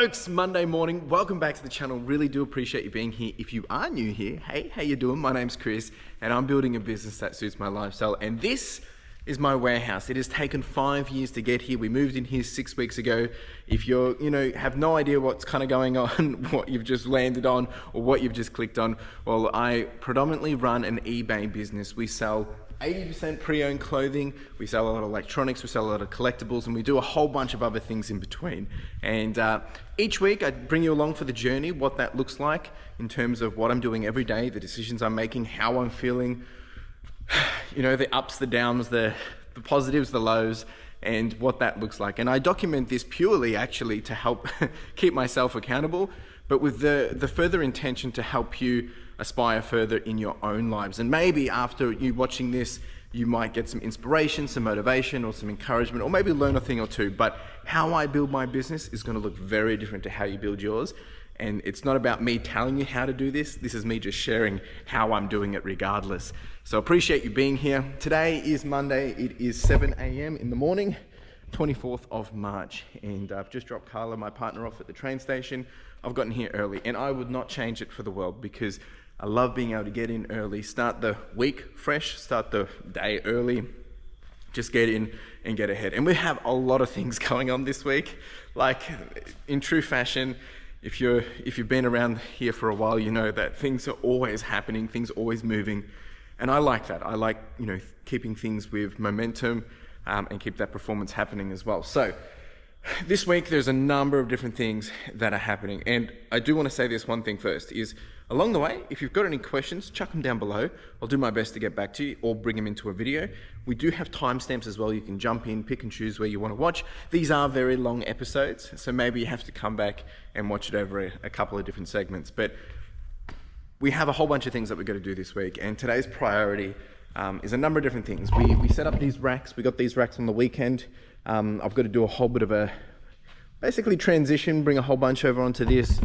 Folks, Monday morning, welcome back to the channel. Really do appreciate you being here. If you are new here, hey, how you doing? My name's Chris and I'm building a business that suits my lifestyle, and this is my warehouse. It has taken 5 years to get here. We moved in here 6 weeks ago. If you're, have no idea what's kind of going on, what you've just landed on or what you've just clicked on, well, I predominantly run an eBay business. We sell 80% pre-owned clothing, we sell a lot of electronics, we sell a lot of collectibles, and we do a whole bunch of other things in between. And each week I bring you along for the journey, what that looks like in terms of what I'm doing every day, the decisions I'm making, how I'm feeling, the ups, the downs, the positives, the lows, and what that looks like. And I document this purely actually to help keep myself accountable, but with the further intention to help you aspire further in your own lives. And maybe after you watching this, you might get some inspiration, some motivation, or some encouragement, or maybe learn a thing or two. But how I build my business is going to look very different to how you build yours. And it's not about me telling you how to do this. This is me just sharing how I'm doing it regardless. So appreciate you being here. Today is Monday. It is 7 a.m. in the morning, 24th of March. And I've just dropped Carla, my partner, off at the train station. I've gotten here early, and I would not change it for the world, because I love being able to get in early, start the week fresh, start the day early, just get in and get ahead. And we have a lot of things going on this week. Like in true fashion, if you've been around here for a while, you know that things are always happening, things are always moving. And I like that. I like, keeping things with momentum and keep that performance happening as well. So this week, there's a number of different things that are happening. And I do want to say this one thing first is, along the way, if you've got any questions, chuck them down below. I'll do my best to get back to you or bring them into a video. We do have timestamps as well. You can jump in, pick and choose where you want to watch. These are very long episodes, so maybe you have to come back and watch it over a couple of different segments. But we have a whole bunch of things that we've got to do this week. And today's priority is a number of different things. We set up these racks. We got these racks on the weekend. I've got to do a whole bit of a basically transition, bring a whole bunch over onto this.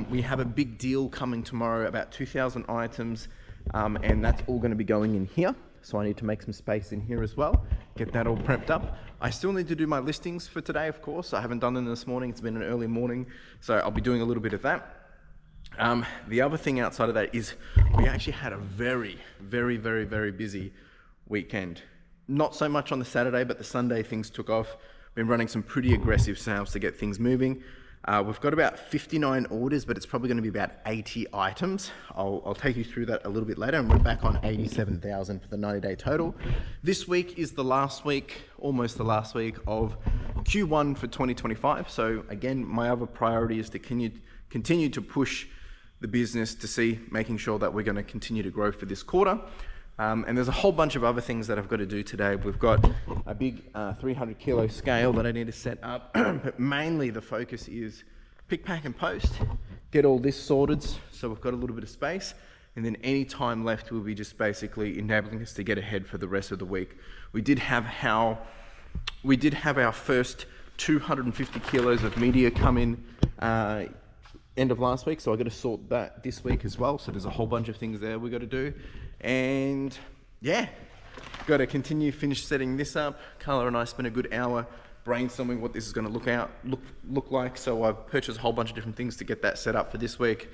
We have a big deal coming tomorrow, about 2,000 items, and that's all going to be going in here. So I need to make some space in here as well, get that all prepped up. I still need to do my listings for today, of course. I haven't done them this morning. It's been an early morning, so I'll be doing a little bit of that. The other thing outside of that is we actually had a very, very, very, very busy weekend. Not so much on the Saturday, but the Sunday things took off. Been running some pretty aggressive sales to get things moving. We've got about 59 orders, but it's probably going to be about 80 items. I'll take you through that a little bit later, and we're back on 87,000 for the 90-day total. This week is the last week, almost the last week of Q1 for 2025. So again, my other priority is to continue to push the business to making sure that we're going to continue to grow for this quarter. And there's a whole bunch of other things that I've got to do today. We've got a big 300 kilo scale that I need to set up, but mainly the focus is pick, pack and post, get all this sorted so we've got a little bit of space, and then any time left will be just basically enabling us to get ahead for the rest of the week. We did have our first 250 kilos of media come in end of last week, so I got to sort that this week as well. So there's a whole bunch of things there we got to do, and yeah, got to finish setting this up. Carla and I spent a good hour brainstorming what this is going to look like. So I've purchased a whole bunch of different things to get that set up for this week.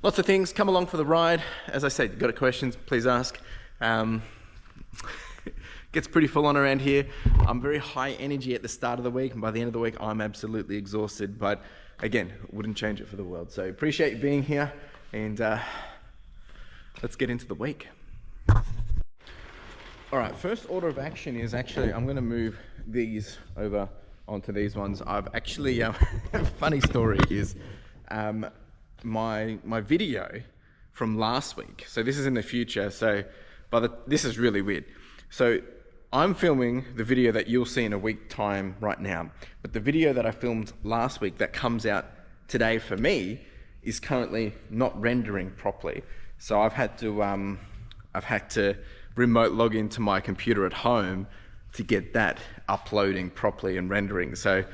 Lots of things. Come along for the ride. As I said, got any questions, please ask. Gets pretty full on around here. I'm very high energy at the start of the week, and by the end of the week, I'm absolutely exhausted. But again, wouldn't change it for the world. So appreciate you being here, and let's get into the week. All right, first order of action is actually, I'm going to move these over onto these ones. I've actually, funny story is my video from last week. So this is in the future. So this is really weird. So I'm filming the video that you'll see in a week time right now, but the video that I filmed last week that comes out today for me is currently not rendering properly. So I've had to remote log into my computer at home to get that uploading properly and rendering. So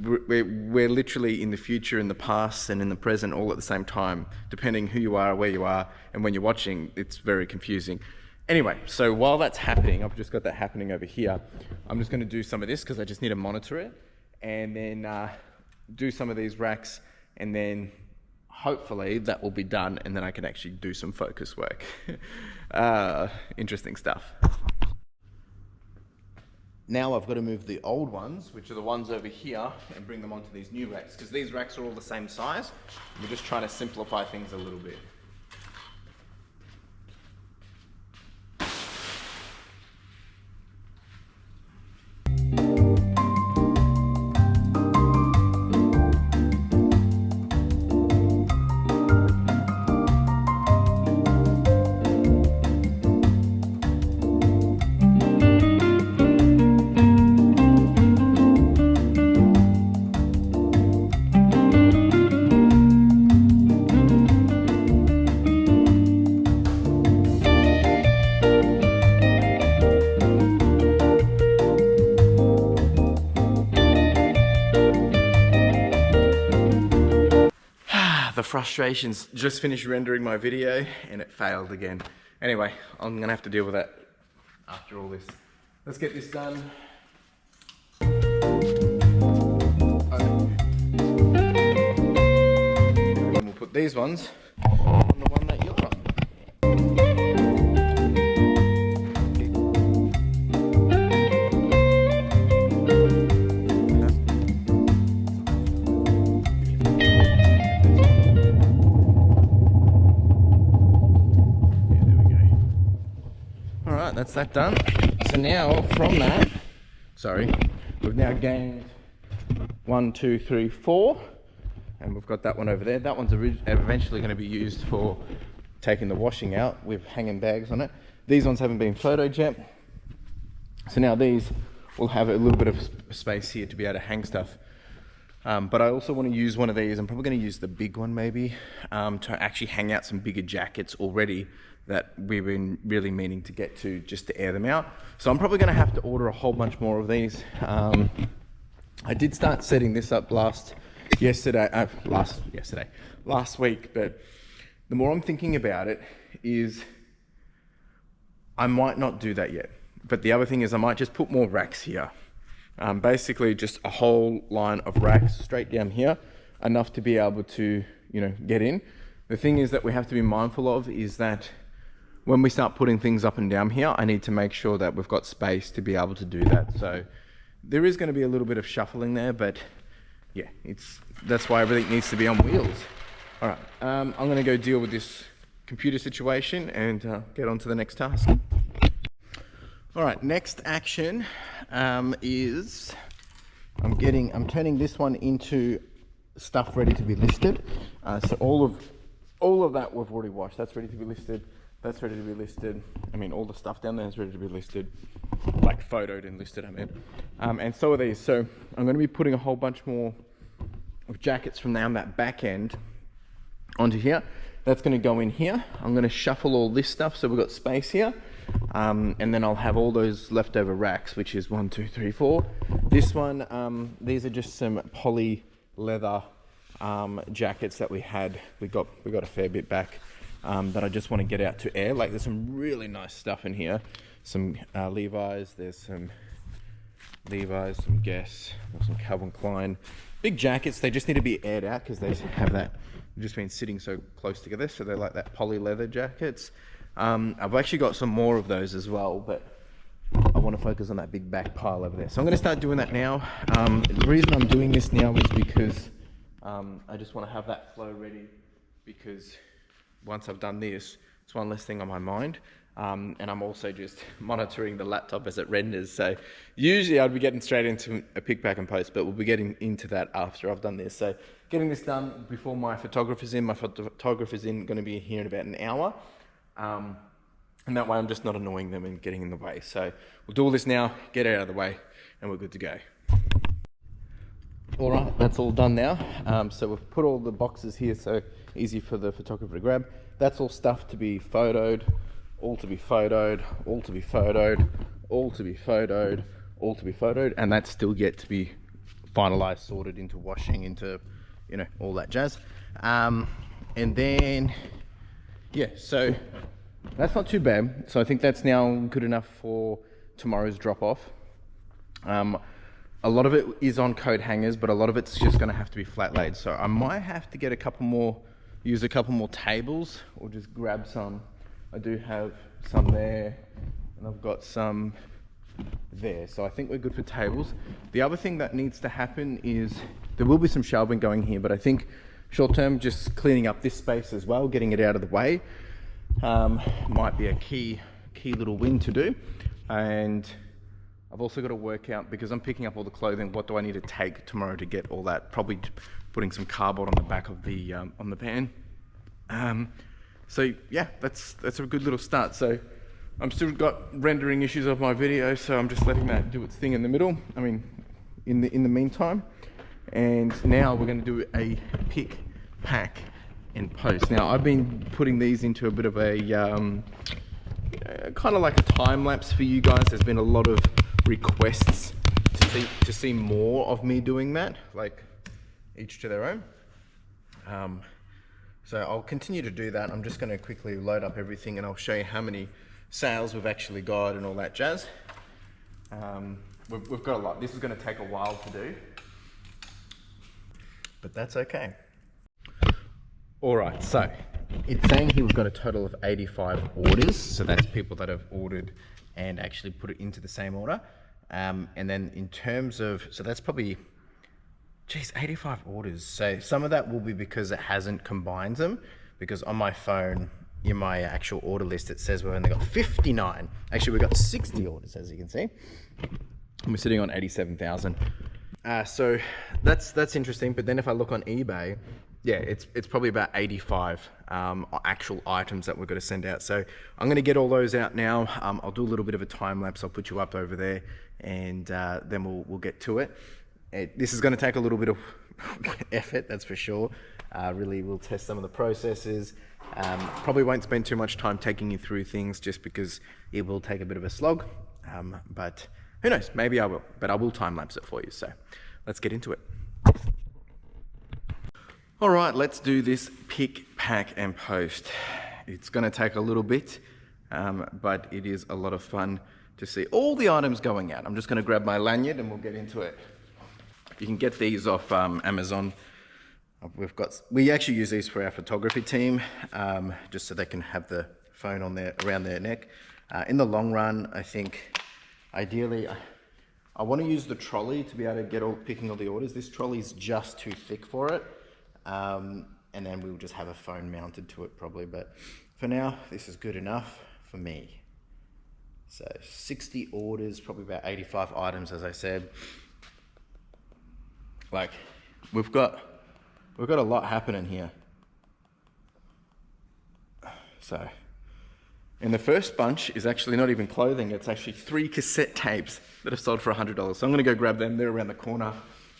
we're literally in the future, in the past, and in the present all at the same time, depending who you are, where you are, and when you're watching. It's very confusing. Anyway, so while that's happening, I've just got that happening over here. I'm just going to do some of this because I just need to monitor it. And then do some of these racks, and then hopefully that will be done, and then I can actually do some focus work. Interesting stuff. Now I've got to move the old ones, which are the ones over here, and bring them onto these new racks, because these racks are all the same size. We're just trying to simplify things a little bit. The frustrations. Just finished rendering my video and it failed again. Anyway, I'm gonna have to deal with that after all this. Let's get this done. And we'll put these ones on the one that you're on. That's that done. So now from that, we've now gained 1, 2, 3, 4, and we've got that one over there. That one's eventually going to be used for taking the washing out with hanging bags on it. These ones haven't been photoed yet, so now these will have a little bit of space here to be able to hang stuff. But I also want to use one of these. I'm probably going to use the big one maybe to actually hang out some bigger jackets already that we've been really meaning to get to, just to air them out. So I'm probably going to have to order a whole bunch more of these. I did start setting this up last week, but the more I'm thinking about it is I might not do that yet. But the other thing is I might just put more racks here. Basically just a whole line of racks straight down here, enough to be able to, get in. The thing is that we have to be mindful of is that when we start putting things up and down here, I need to make sure that we've got space to be able to do that. So there is going to be a little bit of shuffling there, but yeah, that's why everything needs to be on wheels. All right, I'm going to go deal with this computer situation and get on to the next task. All right, next action is I'm turning this one into stuff ready to be listed. So all of that we've already washed. That's ready to be listed. That's ready to be listed. I mean, all the stuff down there is ready to be listed, like photoed and listed, I mean. And so are these. So I'm going to be putting a whole bunch more of jackets from down that back end onto here. That's going to go in here. I'm going to shuffle all this stuff so we've got space here. And then I'll have all those leftover racks, which is 1, 2, 3, 4. This one, these are just some poly leather jackets that we had. We got a fair bit back. That I just want to get out to air. Like there's some really nice stuff in here. Some Levi's, there's some Levi's, some Guess, some Calvin Klein. Big jackets, they just need to be aired out because they have that, just been sitting so close together. So they're like that poly leather jackets. I've actually got some more of those as well, but I want to focus on that big back pile over there. So I'm going to start doing that now. The reason I'm doing this now is because I just want to have that flow ready, because once I've done this, it's one less thing on my mind. And I'm also just monitoring the laptop as it renders. So usually I'd be getting straight into a pick, pack and post, but we'll be getting into that after I've done this. So getting this done before my photographer's in. My photographer's going to be here in about an hour. And that way I'm just not annoying them and getting in the way. So we'll do all this now, get it out of the way, and we're good to go. All right, that's all done now. So we've put all the boxes here so easy for the photographer to grab. That's all stuff to be photoed, all to be photoed, all to be photoed, all to be photoed, all to be photoed, and that's still yet to be finalized, sorted into washing, into, all that jazz. And then, yeah, so that's not too bad. So I think that's now good enough for tomorrow's drop off. A lot of it is on coat hangers, but a lot of it's just gonna have to be flat laid. So I might have to get use a couple more tables, or just grab some. I do have some there, and I've got some there. So I think we're good for tables. The other thing that needs to happen is there will be some shelving going here, but I think short term, just cleaning up this space as well, getting it out of the way, might be a key little win to do. And I've also got to work out, because I'm picking up all the clothing, what do I need to take tomorrow to get all that? Probably putting some cardboard on the back of the on the van. So yeah, that's a good little start. So I'm still got rendering issues of my video, so I'm just letting that do its thing in the middle. I mean, in the meantime. And now we're going to do a pick, pack, and post. Now I've been putting these into a bit of a kind of like a time lapse for you guys. There's been a lot of requests to see more of me doing that, like each to their own. So I'll continue to do that. I'm just going to quickly load up everything, and I'll show you how many sales we've actually got and all that jazz. We've got a lot. This is going to take a while to do, but that's okay. All right, so it's saying here we've got a total of 85 orders. So that's people that have ordered and actually put it into the same order. And then in terms of, so that's probably, geez, 85 orders. So some of that will be because it hasn't combined them, because on my phone, in my actual order list, it says we've only got 59. Actually, we've got 60 orders, as you can see. And we're sitting on 87,000. So that's interesting. But then if I look on eBay, yeah, it's probably about 85 actual items that we're going to send out. So I'm going to get all those out now. I'll do a little bit of a time lapse. I'll put you up over there, and then we'll get to it. This is going to take a little bit of effort, that's for sure. Really, we'll test some of the processes. Probably won't spend too much time taking you through things, just because it will take a bit of a slog. But who knows? Maybe I will. But I will time lapse it for you. So let's get into it. All right, let's do this pick, pack, and post. It's going to take a little bit, but it is a lot of fun to see all the items going out. I'm just going to grab my lanyard and we'll get into it. You can get these off Amazon. We actually use these for our photography team, just so they can have the phone on around their neck. In the long run, I think ideally I want to use the trolley to be able to get picking all the orders. This trolley is just too thick for it. And then we'll just have a phone mounted to it probably, but for now this is good enough for me. So 60 orders, probably about 85 items, as I said. Like, we've got a lot happening here. So, and the first bunch is actually not even clothing, it's actually 3 cassette tapes that have sold for $100. So I'm gonna go grab them, they're around the corner.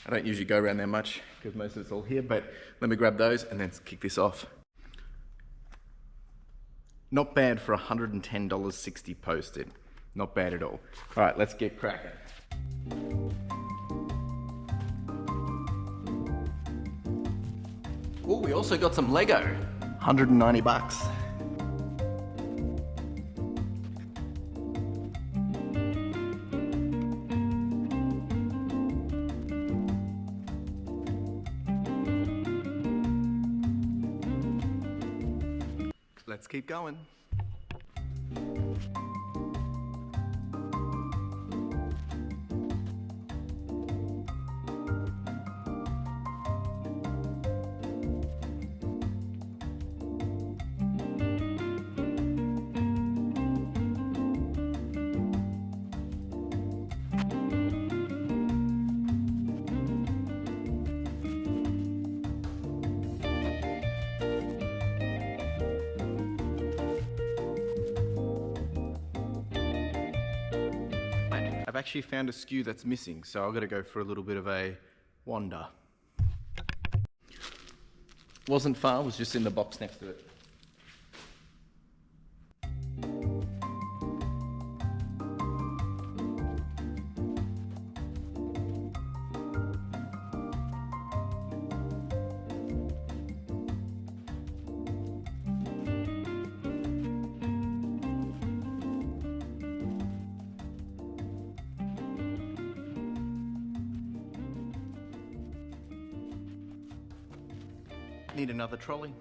I don't usually go around there much because most of it's all here, but let me grab those and then kick this off. Not bad for $110.60 posted. Not bad at all. All right, let's get cracking. Oh, we also got some Lego. 190 bucks. Let's keep going. I've actually found a SKU that's missing, so I've got to go for a little bit of a wander. Wasn't far, was just in the box next to it. need another trolley.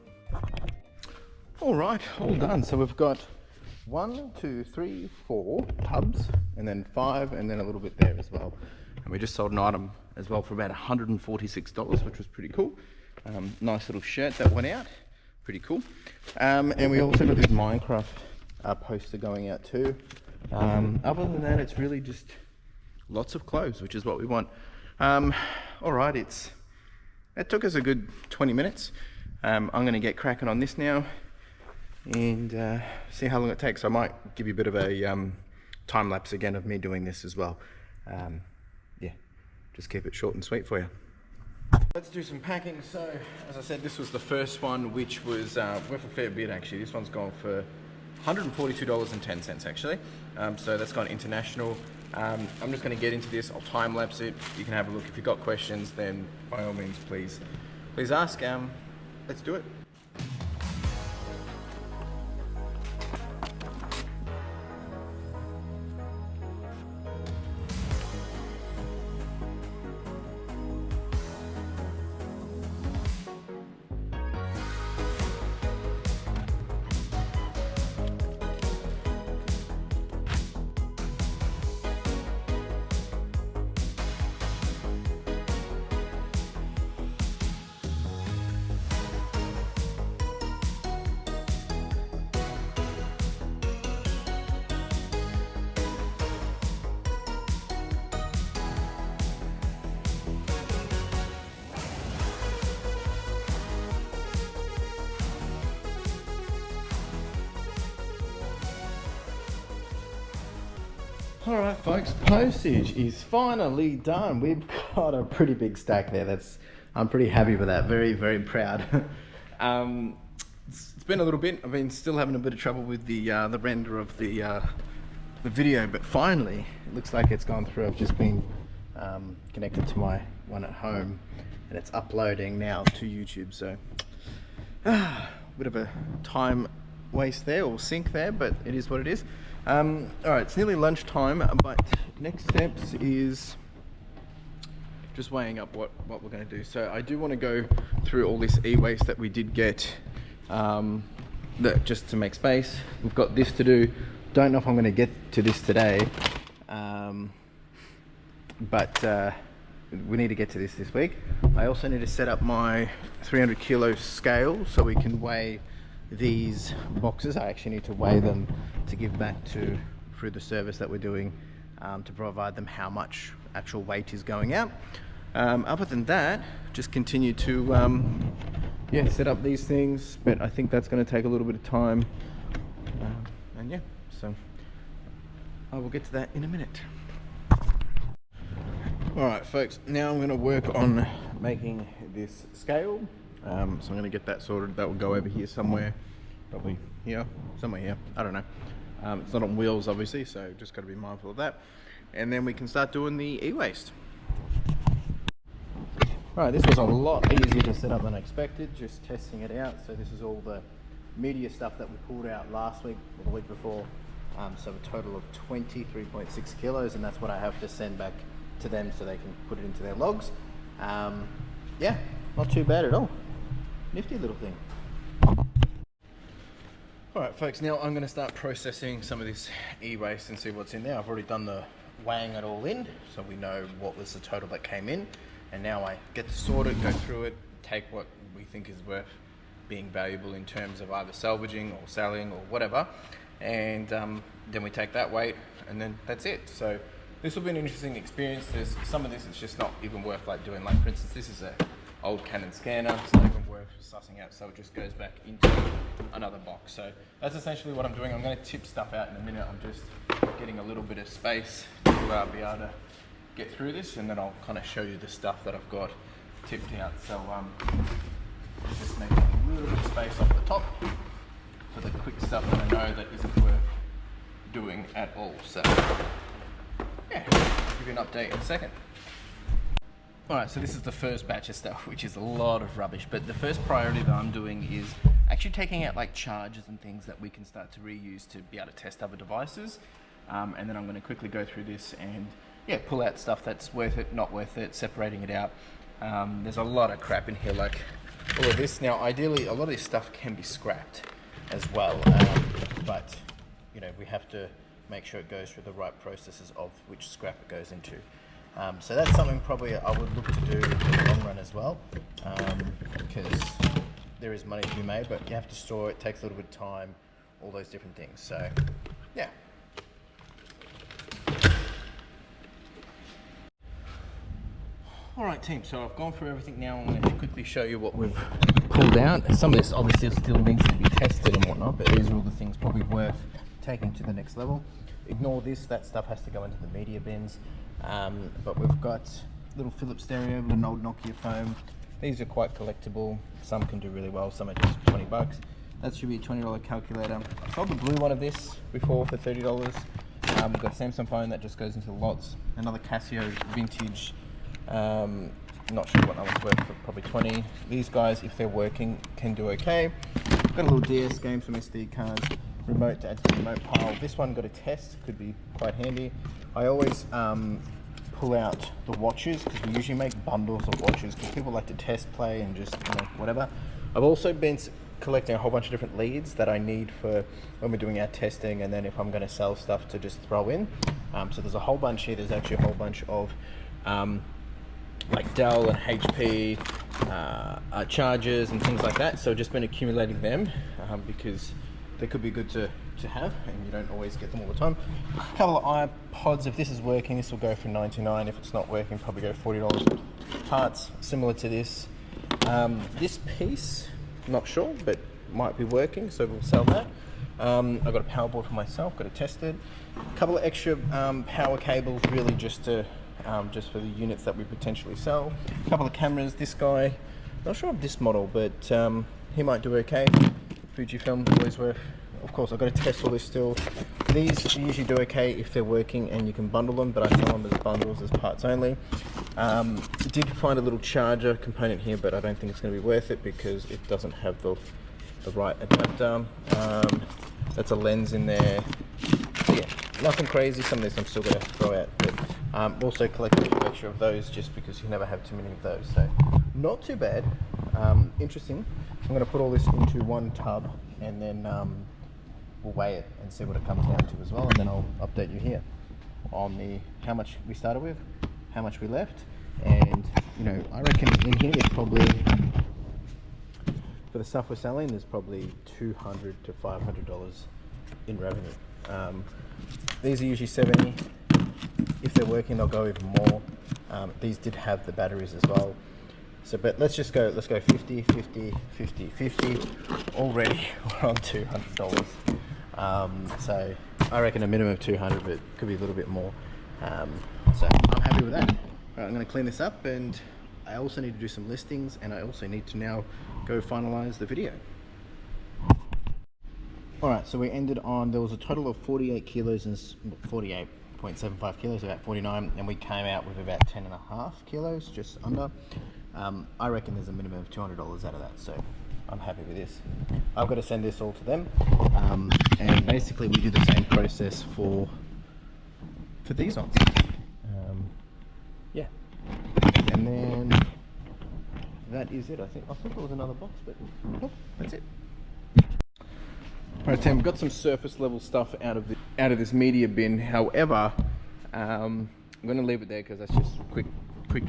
All right, all done. So we've got 1, 2, 3, 4 tubs, and then 5, and then a little bit there as well. And we just sold an item as well for about $146, which was pretty cool. Nice little shirt that went out, pretty cool. And we also got this Minecraft poster going out too. Other than that, it's really just lots of clothes, which is what we want. All right, it took us a good 20 minutes. I'm going to get cracking on this now and see how long it takes. I might give you a bit of a time lapse again of me doing this as well. Yeah, just keep it short and sweet for you. Let's do some packing. So, as I said, this was the first one, which was worth a fair bit actually. This one's gone for $142.10 actually. So that's gone international. I'm just going to get into this. I'll time lapse it. You can have a look. If you've got questions, then by all means, please ask. Let's do it. All right, folks, postage is finally done. We've got a pretty big stack there. I'm pretty happy with that. Very, very proud. It's been a little bit. I've been still having a bit of trouble with the render of the video, but finally, it looks like it's gone through. I've just been connected to my one at home, and it's uploading now to YouTube. So, a bit of a time waste there, or sink there, but it is what it is. All right, it's nearly lunchtime, but next steps is just weighing up what we're going to do. So I do want to go through all this e-waste that we did get, just to make space. We've got this to do. Don't know if I'm going to get to this today, but we need to get to this week. I also need to set up my 300 kilo scale so we can weigh these boxes. I actually need to weigh them to give back through the service that we're doing, to provide them how much actual weight is going out. Other than that, just continue to set up these things, but I think that's going to take a little bit of time, and yeah, so I will get to that in a minute. All right, folks, now I'm going to work on making this scale. So I'm going to get that sorted. That will go over here somewhere, probably here, somewhere here, I don't know. It's not on wheels obviously, so just got to be mindful of that, and then we can start doing the e-waste. All right, this was a lot easier to set up than I expected, just testing it out. So this is all the media stuff that we pulled out last week or the week before, so a total of 23.6 kilos, and that's what I have to send back to them so they can put it into their logs. Yeah, not too bad at all. Nifty little thing. All right, folks, now I'm going to start processing some of this e-waste and see what's in there. I've already done the weighing it all in, so we know what was the total that came in. And now I get to sort it, go through it, take what we think is worth being valuable in terms of either salvaging or selling or whatever. And then we take that weight, and then that's it. So this will be an interesting experience. There's some of this it's just not even worth like doing. Like for instance, this is a old Canon scanner. It's not even worth sussing out, so it just goes back into another box. So that's essentially what I'm doing. I'm going to tip stuff out in a minute. I'm just getting a little bit of space to be able to get through this, and then I'll kind of show you the stuff that I've got tipped out. So just making a little bit of space off the top for the quick stuff that I know that isn't worth doing at all. So yeah, I'll give you an update in a second. Alright, so this is the first batch of stuff, which is a lot of rubbish, but the first priority that I'm doing is actually taking out like chargers and things that we can start to reuse to be able to test other devices, and then I'm going to quickly go through this and yeah, pull out stuff that's worth it, not worth it, separating it out. There's a lot of crap in here, like all of this. Now, ideally, a lot of this stuff can be scrapped as well, but you know, we have to make sure it goes through the right processes of which scrap it goes into. So that's something probably I would look to do in the long run as well, because there is money to be made, but you have to store it, takes a little bit of time, all those different things. So, yeah. All right, team, so I've gone through everything now. I'm going to quickly show you what we've pulled out. Some of this obviously still needs to be tested and whatnot, but these are all the things probably worth taking to the next level. Ignore this, that stuff has to go into the media bins. But we've got little Philips stereo with an old Nokia phone. These are quite collectible. Some can do really well, some are just 20 bucks. That should be a $20 calculator. I sold the blue one of this before for $30. We've got a Samsung phone that just goes into lots. Another Casio vintage. Not sure what that one's worth, but probably 20. These guys, if they're working, can do okay. Got a little DS game, some SD cards, remote to add to the remote pile. This one got a test, could be quite handy. I always pull out the watches, because we usually make bundles of watches because people like to test play and just, you know, whatever. I've also been collecting a whole bunch of different leads that I need for when we're doing our testing, and then if I'm going to sell stuff to just throw in. So there's a whole bunch here. There's actually a whole bunch of like Dell and HP chargers and things like that. So I've just been accumulating them because they could be good to have, and you don't always get them all the time. A couple of iPods, if this is working, this will go for $99. If it's not working, probably go $40. Parts similar to this. This piece, not sure, but might be working, so we'll sell that. I've got a power board for myself, got it tested. A couple of extra power cables, really just to just for the units that we potentially sell. A couple of cameras. This guy, not sure of this model, but he might do okay. Fujifilm, always worth. Of course, I've got to test all this still. These usually do okay if they're working and you can bundle them, but I sell them as bundles, as parts only. Did find a little charger component here, but I don't think it's going to be worth it because it doesn't have the right adapter. That's a lens in there. So yeah, nothing crazy. Some of this I'm still going to throw out, but also collect a few extra of those just because you never have too many of those. So not too bad. Interesting. I'm going to put all this into one tub and then we'll weigh it and see what it comes down to as well, and then I'll update you here on the how much we started with, how much we left, and you know, I reckon in here there's probably, for the stuff we're selling, there's probably $200 to $500 in revenue. These are usually 70. If they're working, they'll go even more. These did have the batteries as well. So, but let's go 50, 50, 50, 50. Already we're on $200. So I reckon a minimum of 200, but it could be a little bit more. So I'm happy with that. All right, I'm going to clean this up, and I also need to do some listings, and I also need to now go finalize the video. All right, so we ended on, there was a total of 48 kilos and 48.75 kilos, about 49, and we came out with about 10.5 kilos, just under. I reckon there's a minimum of $200 out of that, so I'm happy with this. I've got to send this all to them, and basically we do the same process for these ones. Yeah, and then that is it. I think there was another box, but nope, that's it. All right, Tim, we've got some surface level stuff out of this media bin. However, I'm going to leave it there because that's just quick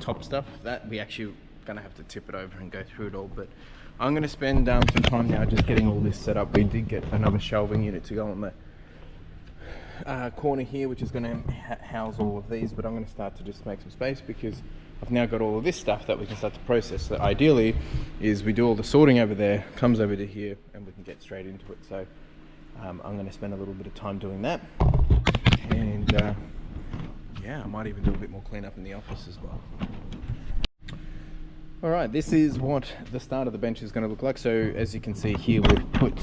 top stuff. That we actually going to have to tip it over and go through it all, but I'm going to spend some time now just getting all this set up. We did get another shelving unit to go on the corner here, which is going to house all of these, but I'm going to start to just make some space because I've now got all of this stuff that we can start to process. So ideally is we do all the sorting over there, comes over to here, and we can get straight into it. So I'm going to spend a little bit of time doing that, and yeah, I might even do a bit more cleanup in the office as well. All right, this is what the start of the bench is going to look like. So as you can see here, we've put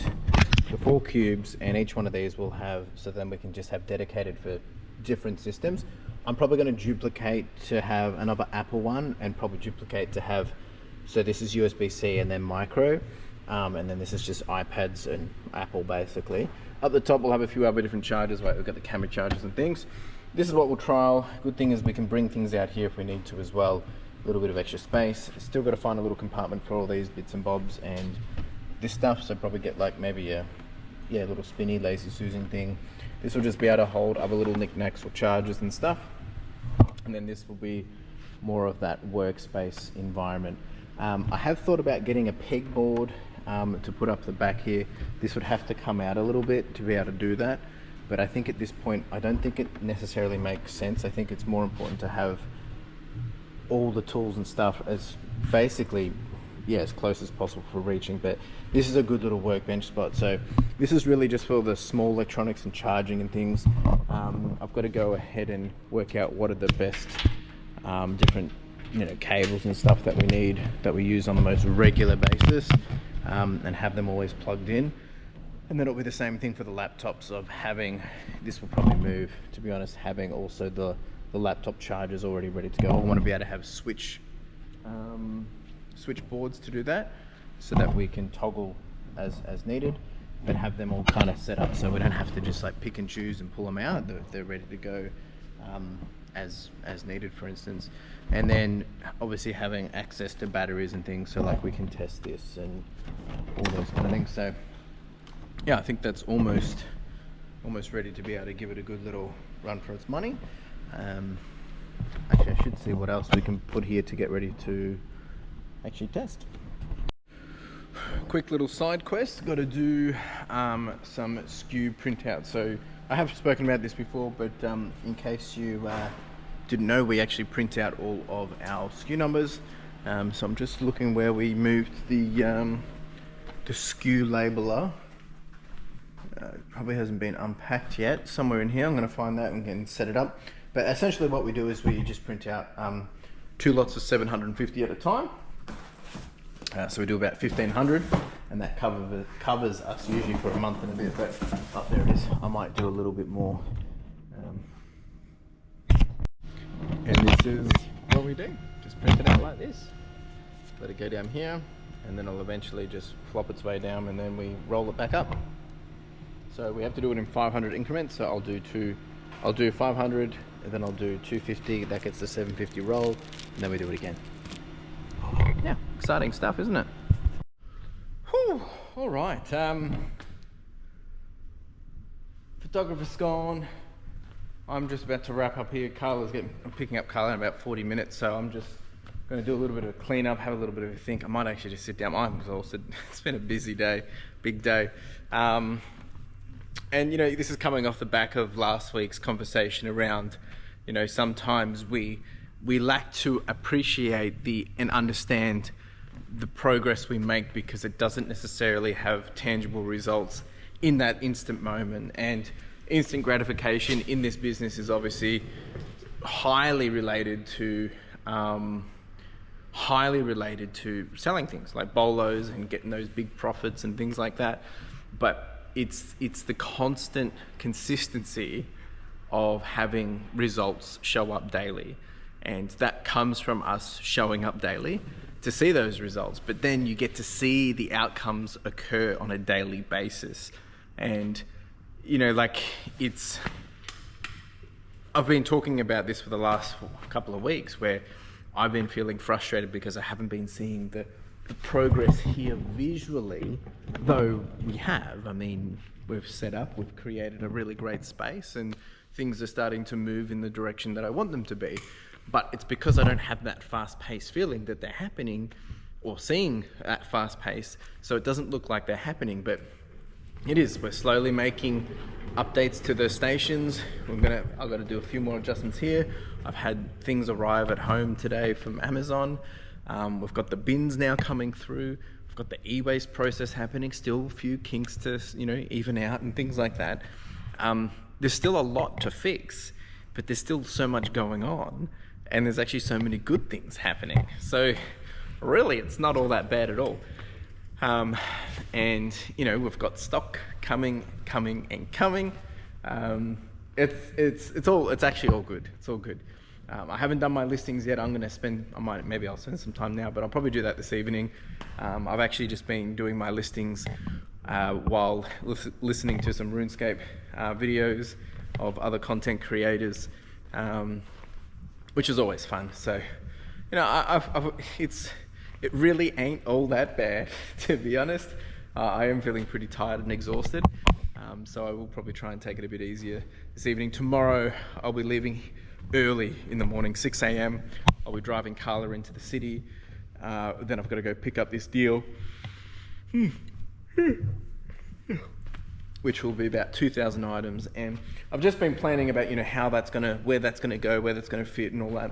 the 4 cubes, and each one of these will have, so then we can just have dedicated for different systems. I'm probably going to duplicate to have another Apple one, and probably duplicate to have, so this is USB-C and then micro, and then this is just iPads and Apple basically. Up the top we'll have a few other different chargers, like we've got the camera chargers and things. This is what we'll trial. Good thing is we can bring things out here if we need to as well. little bit of extra space. Still got to find a little compartment for all these bits and bobs and this stuff, so probably get like maybe a little spinny lazy Susan thing. This will just be able to hold other little knickknacks or chargers and stuff, and then this will be more of that workspace environment. I have thought about getting a pegboard to put up the back here. This would have to come out a little bit to be able to do that, but I think at this point I don't think it necessarily makes sense. I think it's more important to have all the tools and stuff as basically as close as possible for reaching, but this is a good little workbench spot. So this is really just for the small electronics and charging and things. I've got to go ahead and work out what are the best different cables and stuff that we need, that we use on the most regular basis, and have them always plugged in. And then it'll be the same thing for the laptops, of having, this will probably move, to be honest, having also the laptop chargers already ready to go. I want to be able to have switch boards to do that, so that we can toggle as needed, but have them all kind of set up so we don't have to just like pick and choose and pull them out. They're ready to go as needed, for instance. And then obviously having access to batteries and things, so like we can test this and all those kind of things. So yeah, I think that's almost ready to be able to give it a good little run for its money. Actually, I should see what else we can put here to get ready to actually test. Quick little side quest, got to do some SKU printouts. So I have spoken about this before, but in case you didn't know, we actually print out all of our SKU numbers. So I'm just looking where we moved the SKU labeler. Probably hasn't been unpacked yet, somewhere in here. I'm going to find that and can set it up. But essentially what we do is we just print out 2 lots of 750 at a time. So we do about 1,500, and that covers us usually for a month and a bit. But there it is. I might do a little bit more. And this is what we do. Just print it out like this. Let it go down here, and then it'll eventually just flop its way down, and then we roll it back up. So we have to do it in 500 increments. So I'll do 500, and then I'll do 250. That gets the 750 roll, and then we do it again. Yeah, exciting stuff, isn't it? Whew, all right. Photographer's gone. I'm just about to wrap up here. I'm picking up Carla in about 40 minutes, so I'm just going to do a little bit of a clean up, have a little bit of a think. I might actually just sit down. I'm exhausted. It's been a busy day, big day. And this is coming off the back of last week's conversation around, sometimes we lack to appreciate and understand the progress we make, because it doesn't necessarily have tangible results in that instant moment. And instant gratification in this business is obviously highly related to selling things like bolos and getting those big profits and things like that. But it's the constant consistency of having results show up daily. And that comes from us showing up daily to see those results. But then you get to see the outcomes occur on a daily basis. And, I've been talking about this for the last couple of weeks, where I've been feeling frustrated because I haven't been seeing the progress here visually, though we have. I mean, we've set up, we've created a really great space, and things are starting to move in the direction that I want them to be. But it's because I don't have that fast-paced feeling that they're happening, or seeing at fast pace, so it doesn't look like they're happening, but it is. We're slowly making updates to the stations. I've got to do a few more adjustments here. I've had things arrive at home today from Amazon. We've got the bins now coming through. We've got the e-waste process happening. Still a few kinks to even out and things like that. There's still a lot to fix, but there's still so much going on, and there's actually so many good things happening. So really, it's not all that bad at all. And we've got stock coming. It's actually all good. It's all good. I haven't done my listings yet. Maybe I'll spend some time now, but I'll probably do that this evening. I've actually just been doing my listings while listening to some RuneScape videos of other content creators, which is always fun. So You know, it really ain't all that bad, to be honest. I am feeling pretty tired and exhausted, so I will probably try and take it a bit easier this evening. Tomorrow, I'll be leaving early in the morning, 6 a.m. I'll be driving Carla into the city. Then I've got to go pick up this deal, which will be about 2,000 items. And I've just been planning about, you know, where that's gonna go, where that's gonna fit and all that.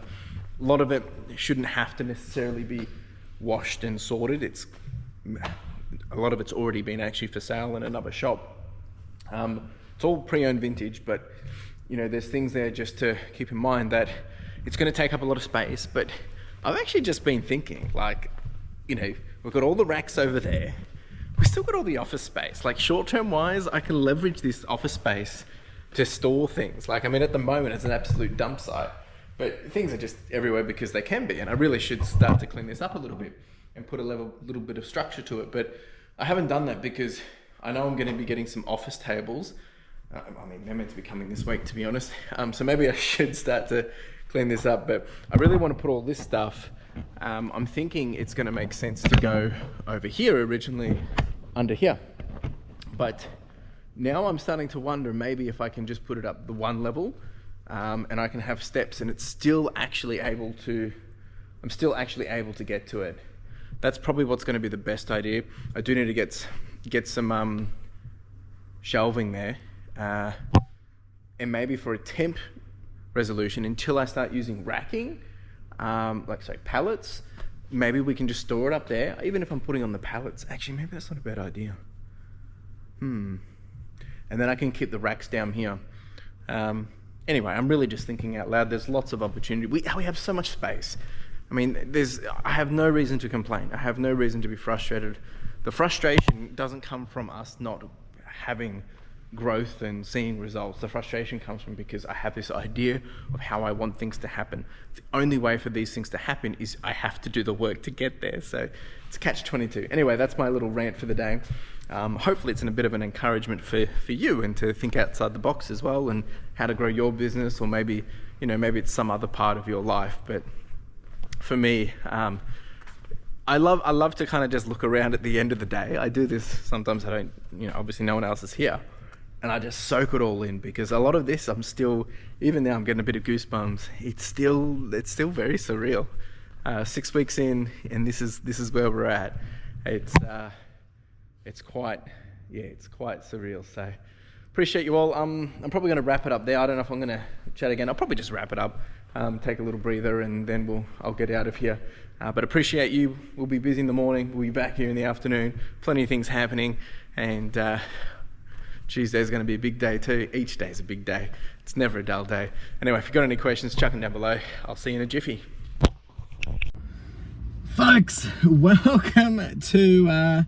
A lot of it shouldn't have to necessarily be washed and sorted. A lot of it's already been actually for sale in another shop. It's all pre-owned vintage, but you know, there's things there just to keep in mind that it's gonna take up a lot of space. But I've actually just been thinking, like, you know, we've got all the racks over there. We've still got all the office space. Like, short-term wise, I can leverage this office space to store things. Like, I mean, at the moment, it's an absolute dump site, but things are just everywhere because they can be. And I really should start to clean this up a little bit and put a little bit of structure to it. But I haven't done that because I know I'm going to be getting some office tables. I mean, they're meant to be coming this week, to be honest. So maybe I should start to clean this up. But I really want to put all this stuff. I'm thinking it's going to make sense to go over here originally, under here. But now I'm starting to wonder maybe if I can just put it up the one level, and I can have steps, and I'm still actually able to get to it. That's probably what's going to be the best idea. I do need to get some shelving there, and maybe for a temp resolution, until I start using racking, pallets, maybe we can just store it up there. Even if I'm putting on the pallets, actually, maybe that's not a bad idea. And then I can keep the racks down here. Anyway, I'm really just thinking out loud. There's lots of opportunity. We have so much space. I mean, I have no reason to complain. I have no reason to be frustrated. The frustration doesn't come from us not having growth and seeing results. The frustration comes from because I have this idea of how I want things to happen. The only way for these things to happen is I have to do the work to get there. So it's catch-22. Anyway, that's my little rant for the day. Hopefully it's a bit of an encouragement for you, and to think outside the box as well, and how to grow your business, or maybe, you know, maybe it's some other part of your life. But for me, I love to kind of just look around at the end of the day. I do this sometimes. I don't, you know, obviously no one else is here, and I just soak it all in, because a lot of this, even now I'm getting a bit of goosebumps. It's still very surreal. 6 weeks in, and this is where we're at. It's quite surreal. So appreciate you all. I'm probably going to wrap it up there. I don't know if I'm going to chat again. I'll probably just wrap it up, take a little breather, and then I'll get out of here. But appreciate you. We'll be busy in the morning. We'll be back here in the afternoon. Plenty of things happening, and Tuesday's going to be a big day too. Each day's a big day. It's never a dull day. Anyway, if you've got any questions, chuck them down below. I'll see you in a jiffy. Folks, welcome to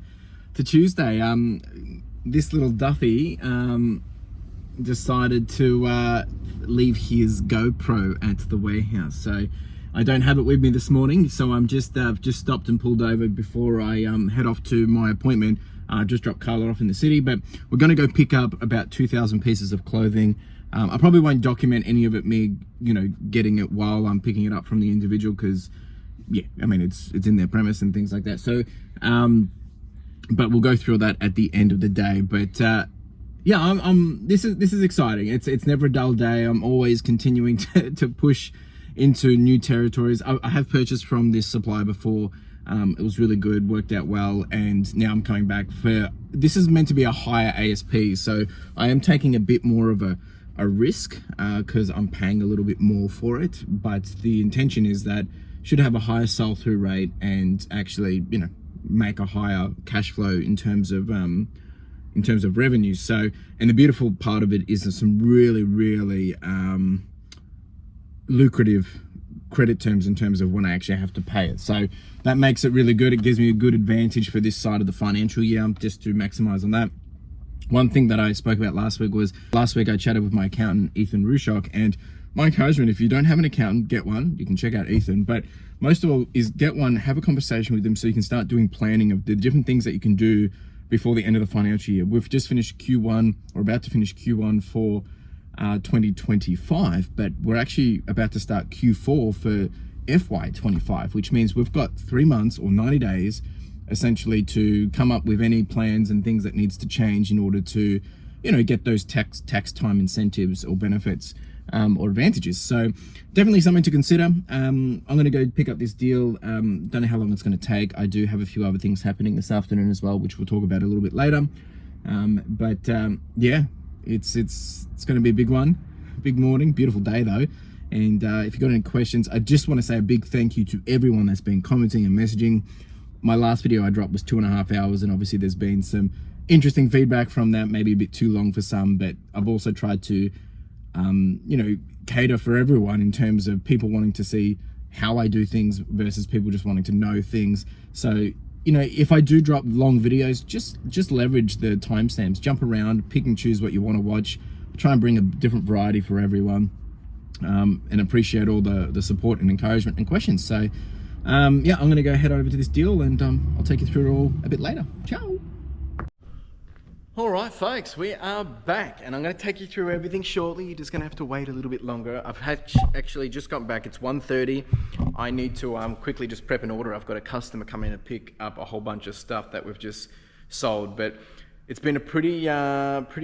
Tuesday. This little Duffy decided to leave his GoPro at the warehouse. So I don't have it with me this morning, so I'm just stopped and pulled over before I head off to my appointment. Just dropped Carla off in the city, but we're going to go pick up about 2,000 pieces of clothing. I probably won't document any of it, me, you know, getting it while I'm picking it up from the individual, because, yeah, I mean, it's in their premise and things like that. So, but we'll go through that at the end of the day. But yeah, this is exciting. It's never a dull day. I'm always continuing to push into new territories. I have purchased from this supplier before. It was really good, worked out well, and now I'm coming back this is meant to be a higher ASP, so I am taking a bit more of a risk, because I'm paying a little bit more for it, but the intention is that should have a higher sell-through rate and actually, you know, make a higher cash flow in terms of revenue. So, and the beautiful part of it is there's some really lucrative credit terms in terms of when I actually have to pay it. So that makes it really good. It gives me a good advantage for this side of the financial year, just to maximize on that. One thing that I spoke about last week I chatted with my accountant, Ethan Rushok, and my encouragement, if you don't have an accountant, get one. You can check out Ethan, but most of all is get one, have a conversation with them so you can start doing planning of the different things that you can do before the end of the financial year. We've just finished Q1, or about to finish Q1 for 2025, but we're actually about to start Q4 for FY25, which means we've got 3 months or 90 days essentially to come up with any plans and things that needs to change in order to, you know, get those tax time incentives or benefits or advantages. So definitely something to consider. I'm going to go pick up this deal. Don't know how long it's going to take. I do have a few other things happening this afternoon as well, which we'll talk about a little bit later. Yeah, it's going to be a big one, big morning, beautiful day though. And if you've got any questions, I just want to say a big thank you to everyone that's been commenting and messaging. My last video I dropped was 2.5 hours, and obviously there's been some interesting feedback from that, maybe a bit too long for some, but I've also tried to, you know, cater for everyone in terms of people wanting to see how I do things versus people just wanting to know things. So, you know, if I do drop long videos, just leverage the timestamps, jump around, pick and choose what you want to watch, try and bring a different variety for everyone, and appreciate all the support and encouragement and questions. So, yeah, I'm going to go head over to this deal, and I'll take you through it all a bit later. Ciao. All right, folks, we are back, and I'm going to take you through everything shortly. You're just going to have to wait a little bit longer. I've actually just got back. It's 1:30. I need to quickly just prep an order. I've got a customer come in and pick up a whole bunch of stuff that we've just sold, but it's been a pretty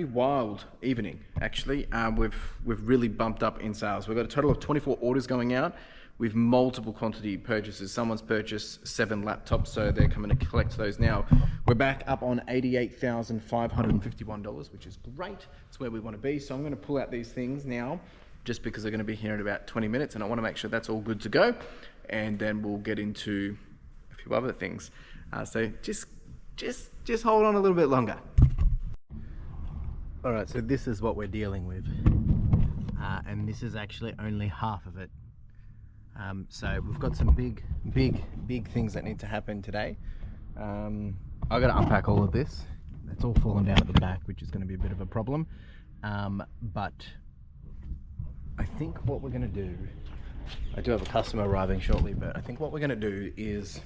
wild evening, actually. We've really bumped up in sales. We've got a total of 24 orders going out with multiple quantity purchases. Someone's purchased 7 laptops, so they're coming to collect those now. We're back up on $88,551, which is great. It's where we want to be. So I'm going to pull out these things now, just because they're going to be here in about 20 minutes, and I want to make sure that's all good to go. And then we'll get into a few other things. So just hold on a little bit longer. All right, so this is what we're dealing with. And this is actually only half of it. So we've got some big things that need to happen today. I've got to unpack all of this. It's all fallen down at the back, which is going to be a bit of a problem. But I think what we're going to do, I do have a customer arriving shortly, but I think what we're going to do is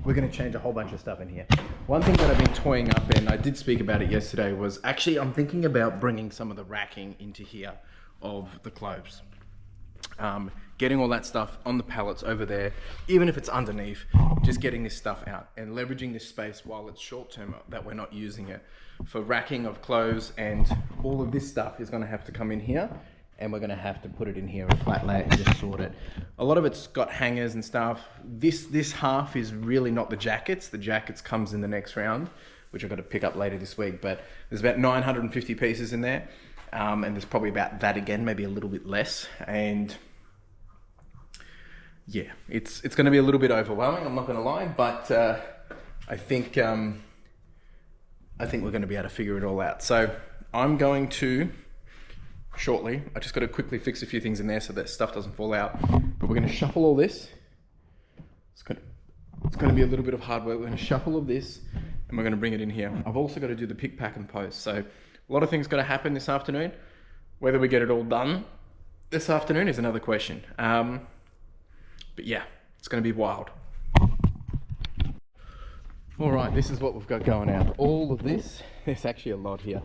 we're going to change a whole bunch of stuff in here. One thing that I've been toying up, and I did speak about it yesterday, was actually I'm thinking about bringing some of the racking into here of the clothes. Getting all that stuff on the pallets over there, even if it's underneath, just getting this stuff out and leveraging this space while it's short term that we're not using it for racking of clothes. And all of this stuff is going to have to come in here, and we're going to have to put it in here, a flat lay, and just sort it. A lot of it's got hangers and stuff. This half is really not the jackets. The jackets comes in the next round, which I've got to pick up later this week, but there's about 950 pieces in there. And there's probably about that again, maybe a little bit less. And yeah, it's going to be a little bit overwhelming, I'm not going to lie, but I think we're going to be able to figure it all out. So I'm going to shortly, I just got to quickly fix a few things in there so that stuff doesn't fall out, but we're going to shuffle all this. It's going to be a little bit of hard work. We're going to shuffle all this, and we're going to bring it in here. I've also got to do the pick, pack, and post. So a lot of things got to happen this afternoon. Whether we get it all done this afternoon is another question. But yeah, it's going to be wild. All right, this is what we've got going out. All of this, there's actually a lot here.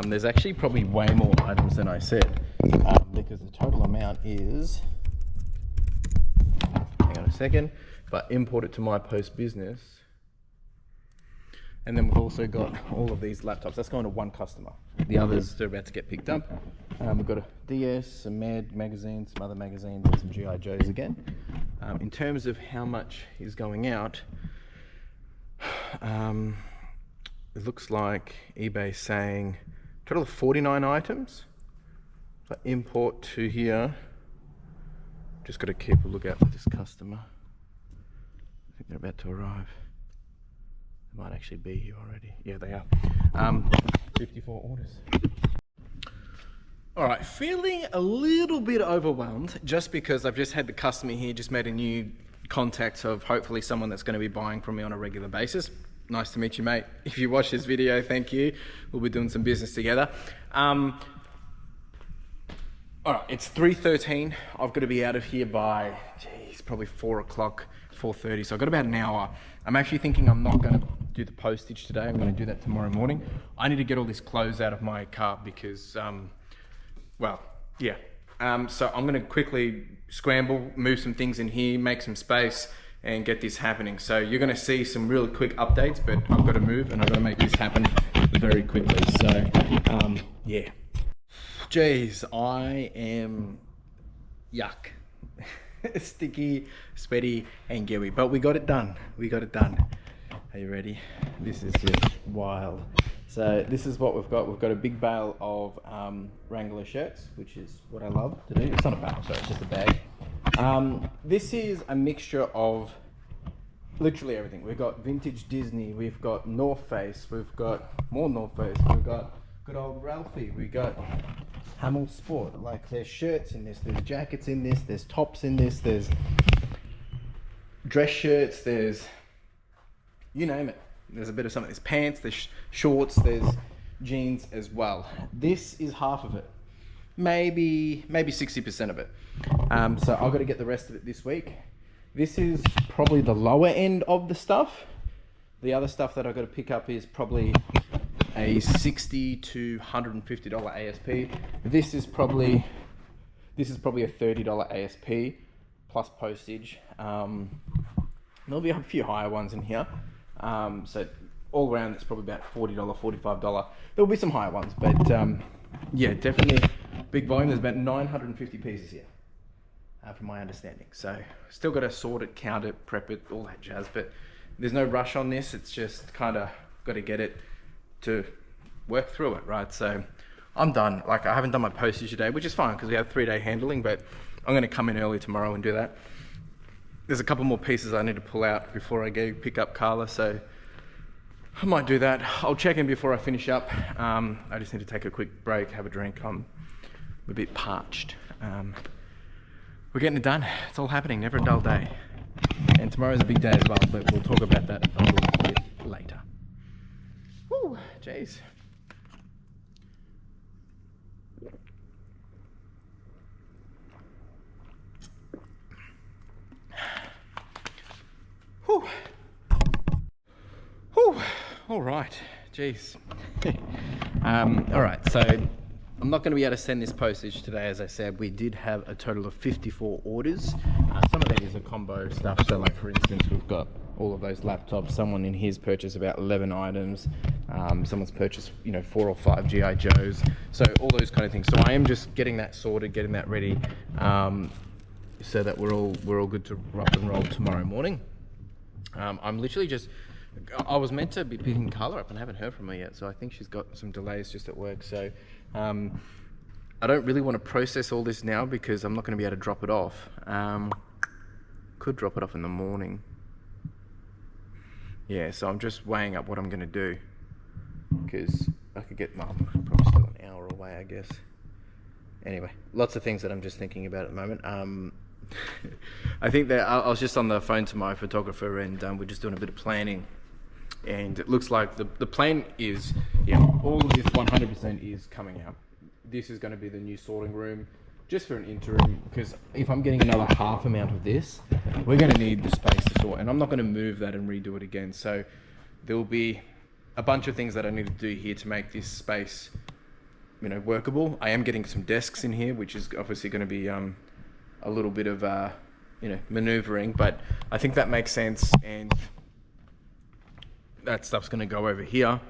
There's actually probably way more items than I said, because the total amount is, hang on a second, if I import it to my post business, and then we've also got all of these laptops. That's going to one customer. The others are about to get picked up. We've got a DS, some magazines, some other magazines, and some G.I. Joes again. In terms of how much is going out, it looks like eBay's saying a total of 49 items. If I import to here, just got to keep a lookout for this customer. I think they're about to arrive. They might actually be here already. Yeah, they are. 54 orders. All right, feeling a little bit overwhelmed just because I've just had the customer here, just made a new contact of hopefully someone that's going to be buying from me on a regular basis. Nice to meet you, mate. If you watch this video, thank you. We'll be doing some business together. All right, it's 3:13. I've got to be out of here by, geez, probably 4 o'clock, 4:30. So I've got about an hour. I'm actually thinking I'm not going to do the postage today. I'm going to do that tomorrow morning. I need to get all this clothes out of my car because, well, yeah, So I'm gonna quickly scramble, move some things in here, make some space, and get this happening. So you're gonna see some really quick updates, but I've got to move and I've got to make this happen very quickly. So yeah. Jeez, I am yuck. Sticky, sweaty, and gooey, but we got it done. We got it done. Are you ready? This is just wild. So this is what we've got. We've got a big bale of Wrangler shirts, which is what I love to do. It's not a bale, sorry, it's just a bag. This is a mixture of literally everything. We've got vintage Disney, we've got North Face, we've got more North Face, we've got good old Ralphie, we got Hamel Sport. Like, there's shirts in this, there's jackets in this, there's tops in this, there's dress shirts, there's you name it. There's a bit of something. There's pants, there's shorts, there's jeans as well. This is half of it, maybe 60% of it. So I've got to get the rest of it this week. This is probably the lower end of the stuff. The other stuff that I've got to pick up is probably a $60 to $150 ASP. This is probably a $30 ASP plus postage. There'll be a few higher ones in here. So all around it's probably about $40, $45. There'll be some higher ones, but yeah, definitely big volume. There's about 950 pieces here, from my understanding. So still got to sort it, count it, prep it, all that jazz, but there's no rush on this. It's just kind of got to get it to work through it, right? So I'm done. Like, I haven't done my postage today, which is fine because we have 3-day handling, but I'm going to come in early tomorrow and do that. There's a couple more pieces I need to pull out before I go pick up Carla, so I might do that. I'll check in before I finish up. I just need to take a quick break, have a drink. I'm a bit parched. We're getting it done. It's all happening, never a dull day. And tomorrow's a big day as well, but we'll talk about that a little bit later. Woo, jeez. Whew. Whew. All right, jeez. All right, so I'm not going to be able to send this postage today. As I said, we did have a total of 54 orders. Some of that is a combo stuff. So, like, for instance, we've got all of those laptops. Someone in his purchased about 11 items. Someone's purchased, 4 or 5 GI Joes. So all those kind of things. So I am just getting that sorted, getting that ready, so that we're all good to rock and roll tomorrow morning. I'm literally just, I was meant to be picking Carla up and I haven't heard from her yet, so I think she's got some delays just at work. So I don't really want to process all this now because I'm not going to be able to drop it off. Could drop it off in the morning. Yeah, so I'm just weighing up what I'm going to do because I could get, I'm probably still an hour away, I guess. Anyway, lots of things that I'm just thinking about at the moment. I think that I was just on the phone to my photographer and we're just doing a bit of planning, and it looks like the plan is, yeah, all of this 100% is coming out. This is going to be the new sorting room just for an interim, because if I'm getting another half amount of this, we're going to need the space to sort, and I'm not going to move that and redo it again. So there will be a bunch of things that I need to do here to make this space, workable. I am getting some desks in here, which is obviously going to be a little bit of maneuvering, but I think that makes sense, and that stuff's going to go over here.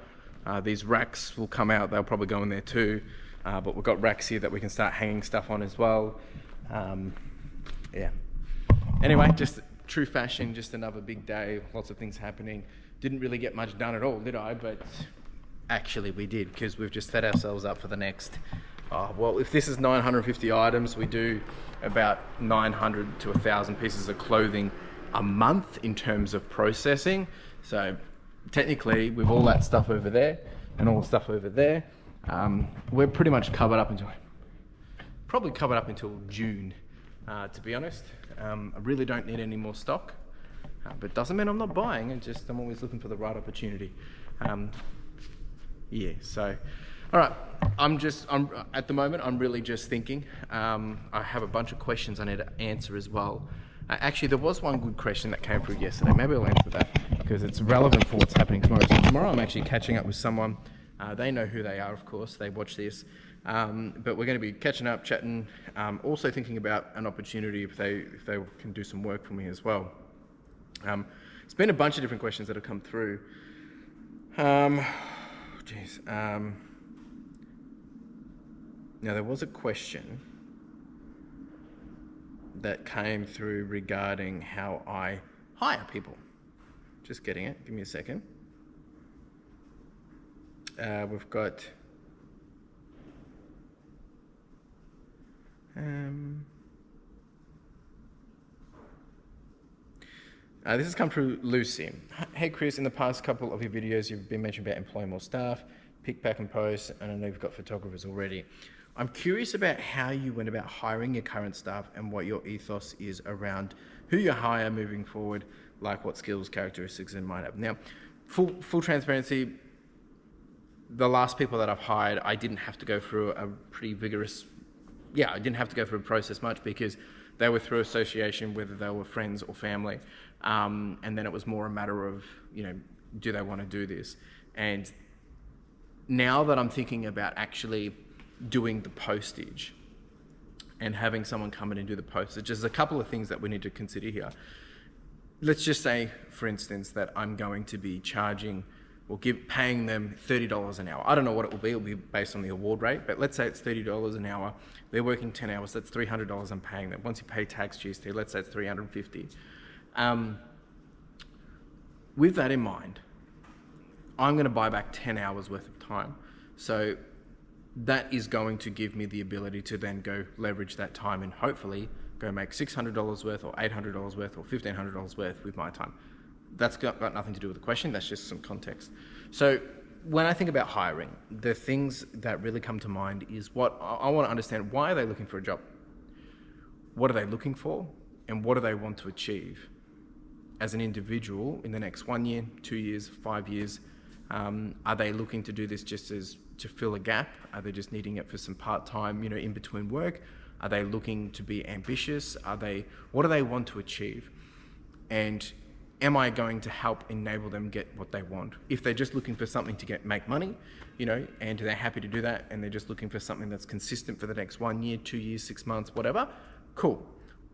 These racks will come out, they'll probably go in there too, but we've got racks here that we can start hanging stuff on as well. Yeah, anyway, just true fashion, just another big day, lots of things happening. Didn't really get much done at all, did I? But actually we did, because we've just set ourselves up for the next, well, if this is 950 items, we do about 900 to 1,000 pieces of clothing a month in terms of processing. So technically, with all that stuff over there and all the stuff over there, we're pretty much covered up until June, to be honest. I really don't need any more stock, but doesn't mean I'm not buying. I'm always looking for the right opportunity. Yeah, so all right, I'm at the moment, I'm really just thinking. I have a bunch of questions I need to answer as well. Actually, there was one good question that came through yesterday. Maybe I'll answer that because it's relevant for what's happening tomorrow. So tomorrow I'm actually catching up with someone. They know who they are, of course. They watch this. But we're going to be catching up, chatting, also thinking about an opportunity if they can do some work for me as well. It's been a bunch of different questions that have come through. Now there was a question that came through regarding how I hire people. Just getting it, give me a second. We've got this has come through Lucy. Hey Chris, in the past couple of your videos you've been mentioning about employing more staff, pick, pack and post, and I know you've got photographers already. I'm curious about how you went about hiring your current staff and what your ethos is around who you hire moving forward, like what skills, characteristics they might have. Now, full transparency, the last people that I've hired, I didn't have to go through a pretty vigorous, I didn't have to go through a process much because they were through association, whether they were friends or family. And then it was more a matter of, do they want to do this? And now that I'm thinking about actually doing the postage and having someone come in and do the postage, there's a couple of things that we need to consider here. Let's just say, for instance, that I'm going to be charging or paying them $30 an hour. I don't know what it will be. It'll be based on the award rate, but let's say it's $30 an hour. They're working 10 hours. That's $300 I'm paying them. Once you pay tax, GST, let's say it's $350. With that in mind, I'm going to buy back 10 hours worth of time. So that is going to give me the ability to then go leverage that time and hopefully go make $600 worth or $800 worth or $1,500 worth with my time. That's got nothing to do with the question. That's just some context. So when I think about hiring, the things that really come to mind is what I want to understand. Why are they looking for a job? What are they looking for? And what do they want to achieve as an individual in the next 1 year, 2 years, 5 years? Are they looking to do this just to fill a gap? Are they just needing it for some part-time, in between work? Are they looking to be ambitious? What do they want to achieve? And am I going to help enable them get what they want? If they're just looking for something to make money, and they're happy to do that, and they're just looking for something that's consistent for the next 1 year, 2 years, 6 months, whatever, cool.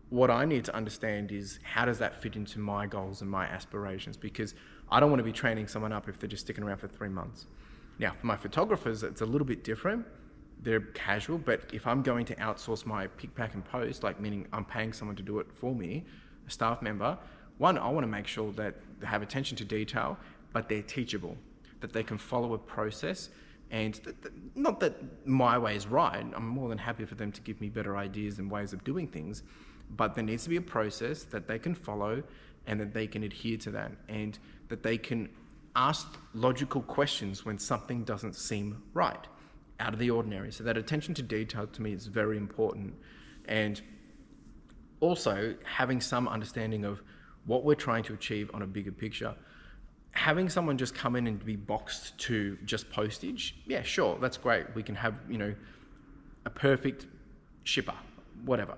What I need to understand is how does that fit into my goals and my aspirations? Because I don't want to be training someone up if they're just sticking around for 3 months. Now, for my photographers, it's a little bit different. They're casual, but if I'm going to outsource my pick, pack and post, meaning I'm paying someone to do it for me, a staff member, one, I want to make sure that they have attention to detail, but they're teachable, that they can follow a process. And not that my way is right. I'm more than happy for them to give me better ideas and ways of doing things, but there needs to be a process that they can follow and that they can adhere to that, and that they can ask logical questions when something doesn't seem right, out of the ordinary. So that attention to detail to me is very important. And also having some understanding of what we're trying to achieve on a bigger picture. Having someone just come in and be boxed to just postage, yeah, sure, that's great. We can have, a perfect shipper, whatever.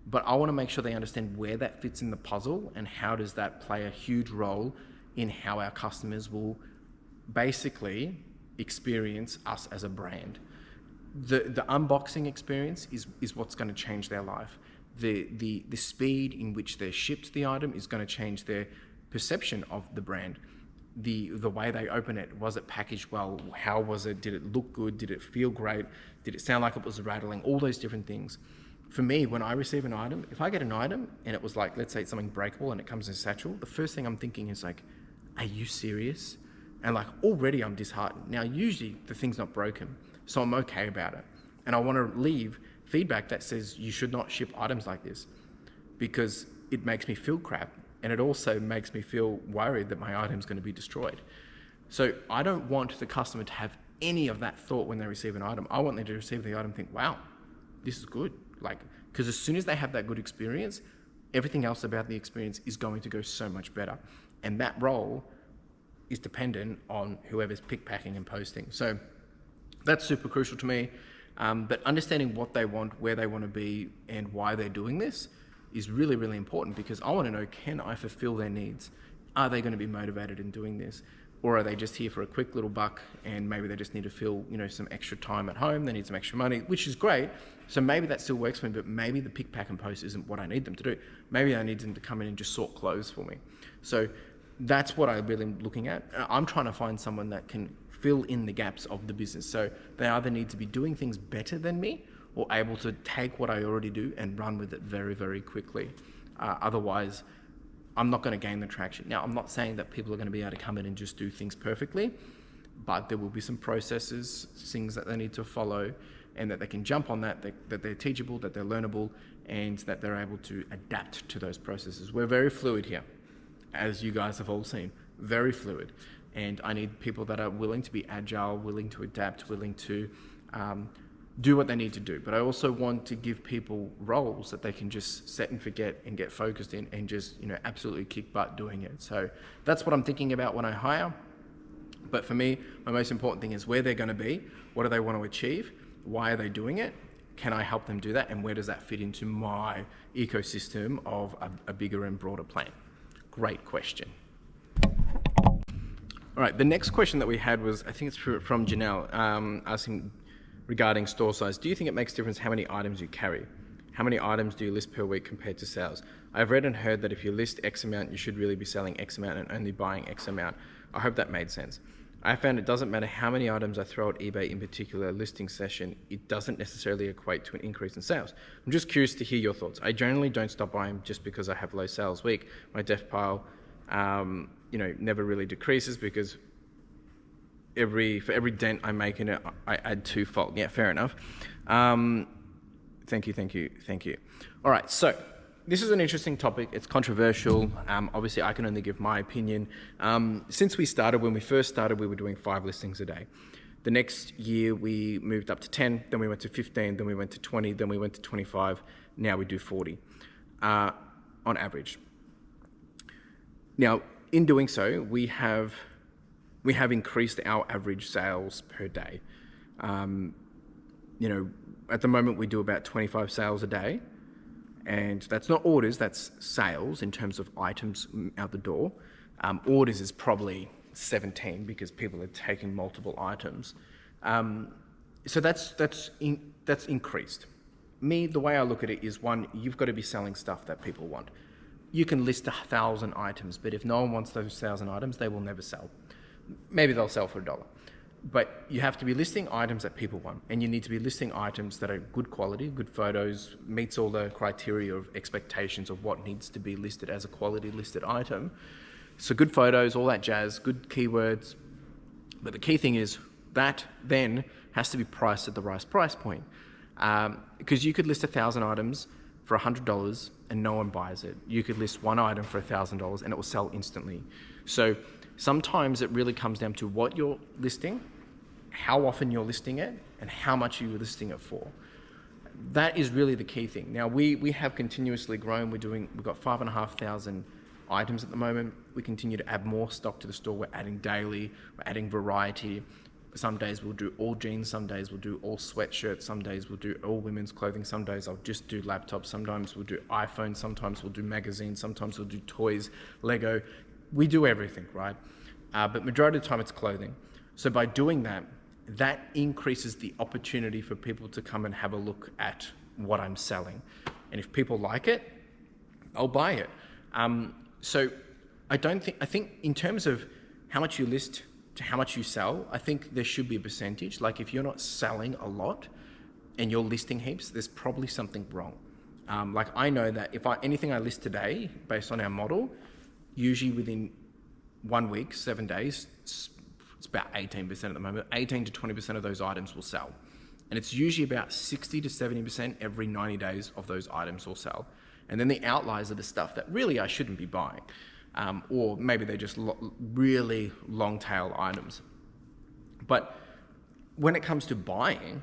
But I want to make sure they understand where that fits in the puzzle and how does that play a huge role in how our customers will basically experience us as a brand. The unboxing experience is what's going to change their life. The speed in which they're shipped the item is going to change their perception of the brand. The way they open it, was it packaged well? How was it? Did it look good? Did it feel great? Did it sound like it was rattling? All those different things. For me, when I receive an item, if I get an item and it was let's say it's something breakable and it comes in a satchel, the first thing I'm thinking is are you serious? And already I'm disheartened. Now, usually the thing's not broken, so I'm okay about it. And I want to leave feedback that says you should not ship items like this, because it makes me feel crap. And it also makes me feel worried that my item's going to be destroyed. So I don't want the customer to have any of that thought when they receive an item. I want them to receive the item and think, wow, this is good. Because as soon as they have that good experience, everything else about the experience is going to go so much better. And that role is dependent on whoever's pick, packing and posting. So that's super crucial to me. But understanding what they want, where they want to be, and why they're doing this is really, really important, because I want to know, can I fulfill their needs? Are they going to be motivated in doing this? Or are they just here for a quick little buck and maybe they just need to fill, some extra time at home, they need some extra money, which is great. So maybe that still works for me, but maybe the pick, pack and post isn't what I need them to do. Maybe I need them to come in and just sort clothes for me. So that's what I'm really looking at. I'm trying to find someone that can fill in the gaps of the business. So they either need to be doing things better than me or able to take what I already do and run with it very, very quickly. Otherwise, I'm not going to gain the traction. Now, I'm not saying that people are going to be able to come in and just do things perfectly, but there will be some processes, things that they need to follow, and that they can jump on that they're teachable, that they're learnable, and that they're able to adapt to those processes. We're very fluid here, as you guys have all seen, very fluid. And I need people that are willing to be agile, willing to adapt, willing to do what they need to do. But I also want to give people roles that they can just set and forget and get focused in and just, absolutely kick butt doing it. So that's what I'm thinking about when I hire. But for me, my most important thing is where they're going to be, what do they want to achieve, why are they doing it, can I help them do that, and where does that fit into my ecosystem of a bigger and broader plan? Great question. All right, the next question that we had was, I think it's from Janelle, asking regarding store size. Do you think it makes a difference how many items you carry? How many items do you list per week compared to sales? I've read and heard that if you list X amount, you should really be selling X amount and only buying X amount. I hope that made sense. I found it doesn't matter how many items I throw at eBay in particular listing session, it doesn't necessarily equate to an increase in sales. I'm just curious to hear your thoughts. I generally don't stop buying just because I have low sales week. My def pile, never really decreases because for every dent I make in it, I add twofold. Yeah, fair enough. Thank you. All right, so this is an interesting topic. It's controversial. Obviously, I can only give my opinion. Since when we first started, we were doing 5 listings a day. The next year, we moved up to 10, then we went to 15, then we went to 20, then we went to 25. Now we do 40 on average. Now, in doing so, we have increased our average sales per day. At the moment we do about 25 sales a day, and that's not orders, that's sales in terms of items out the door. Orders is probably 17 because people are taking multiple items. So that's increased. Me, the way I look at it is, one, you've got to be selling stuff that people want. You can list 1,000 items, but if no one wants those 1,000 items, they will never sell. Maybe they'll sell for $1. But you have to be listing items that people want, and you need to be listing items that are good quality, good photos, meets all the criteria of expectations of what needs to be listed as a quality listed item. So good photos, all that jazz, good keywords. But the key thing is that then has to be priced at the right price point. Because you could list 1,000 items for $100 and no one buys it. You could list one item for $1,000 and it will sell instantly. So sometimes it really comes down to what you're listing, how often you're listing it, and how much you're listing it for. That is really the key thing. Now we have continuously grown. We've got 5,500 items at the moment. We continue to add more stock to the store. We're adding daily, we're adding variety. Some days we'll do all jeans, some days we'll do all sweatshirts, some days we'll do all women's clothing, some days I'll just do laptops, sometimes we'll do iPhones, sometimes we'll do magazines, sometimes we'll do toys, Lego. We do everything, right? But majority of the time it's clothing. So by doing that, that increases the opportunity for people to come and have a look at what I'm selling. And if people like it, I'll buy it. So I think in terms of how much you list to how much you sell, I think there should be a percentage. Like if you're not selling a lot and you're listing heaps, there's probably something wrong. Like I know that if anything I list today, based on our model, usually within 1 week, 7 days, it's about 18% at the moment, 18 to 20% of those items will sell. And it's usually about 60 to 70% every 90 days of those items will sell. And then the outliers are the stuff that really I shouldn't be buying. Or maybe they're just really long tail items. But when it comes to buying,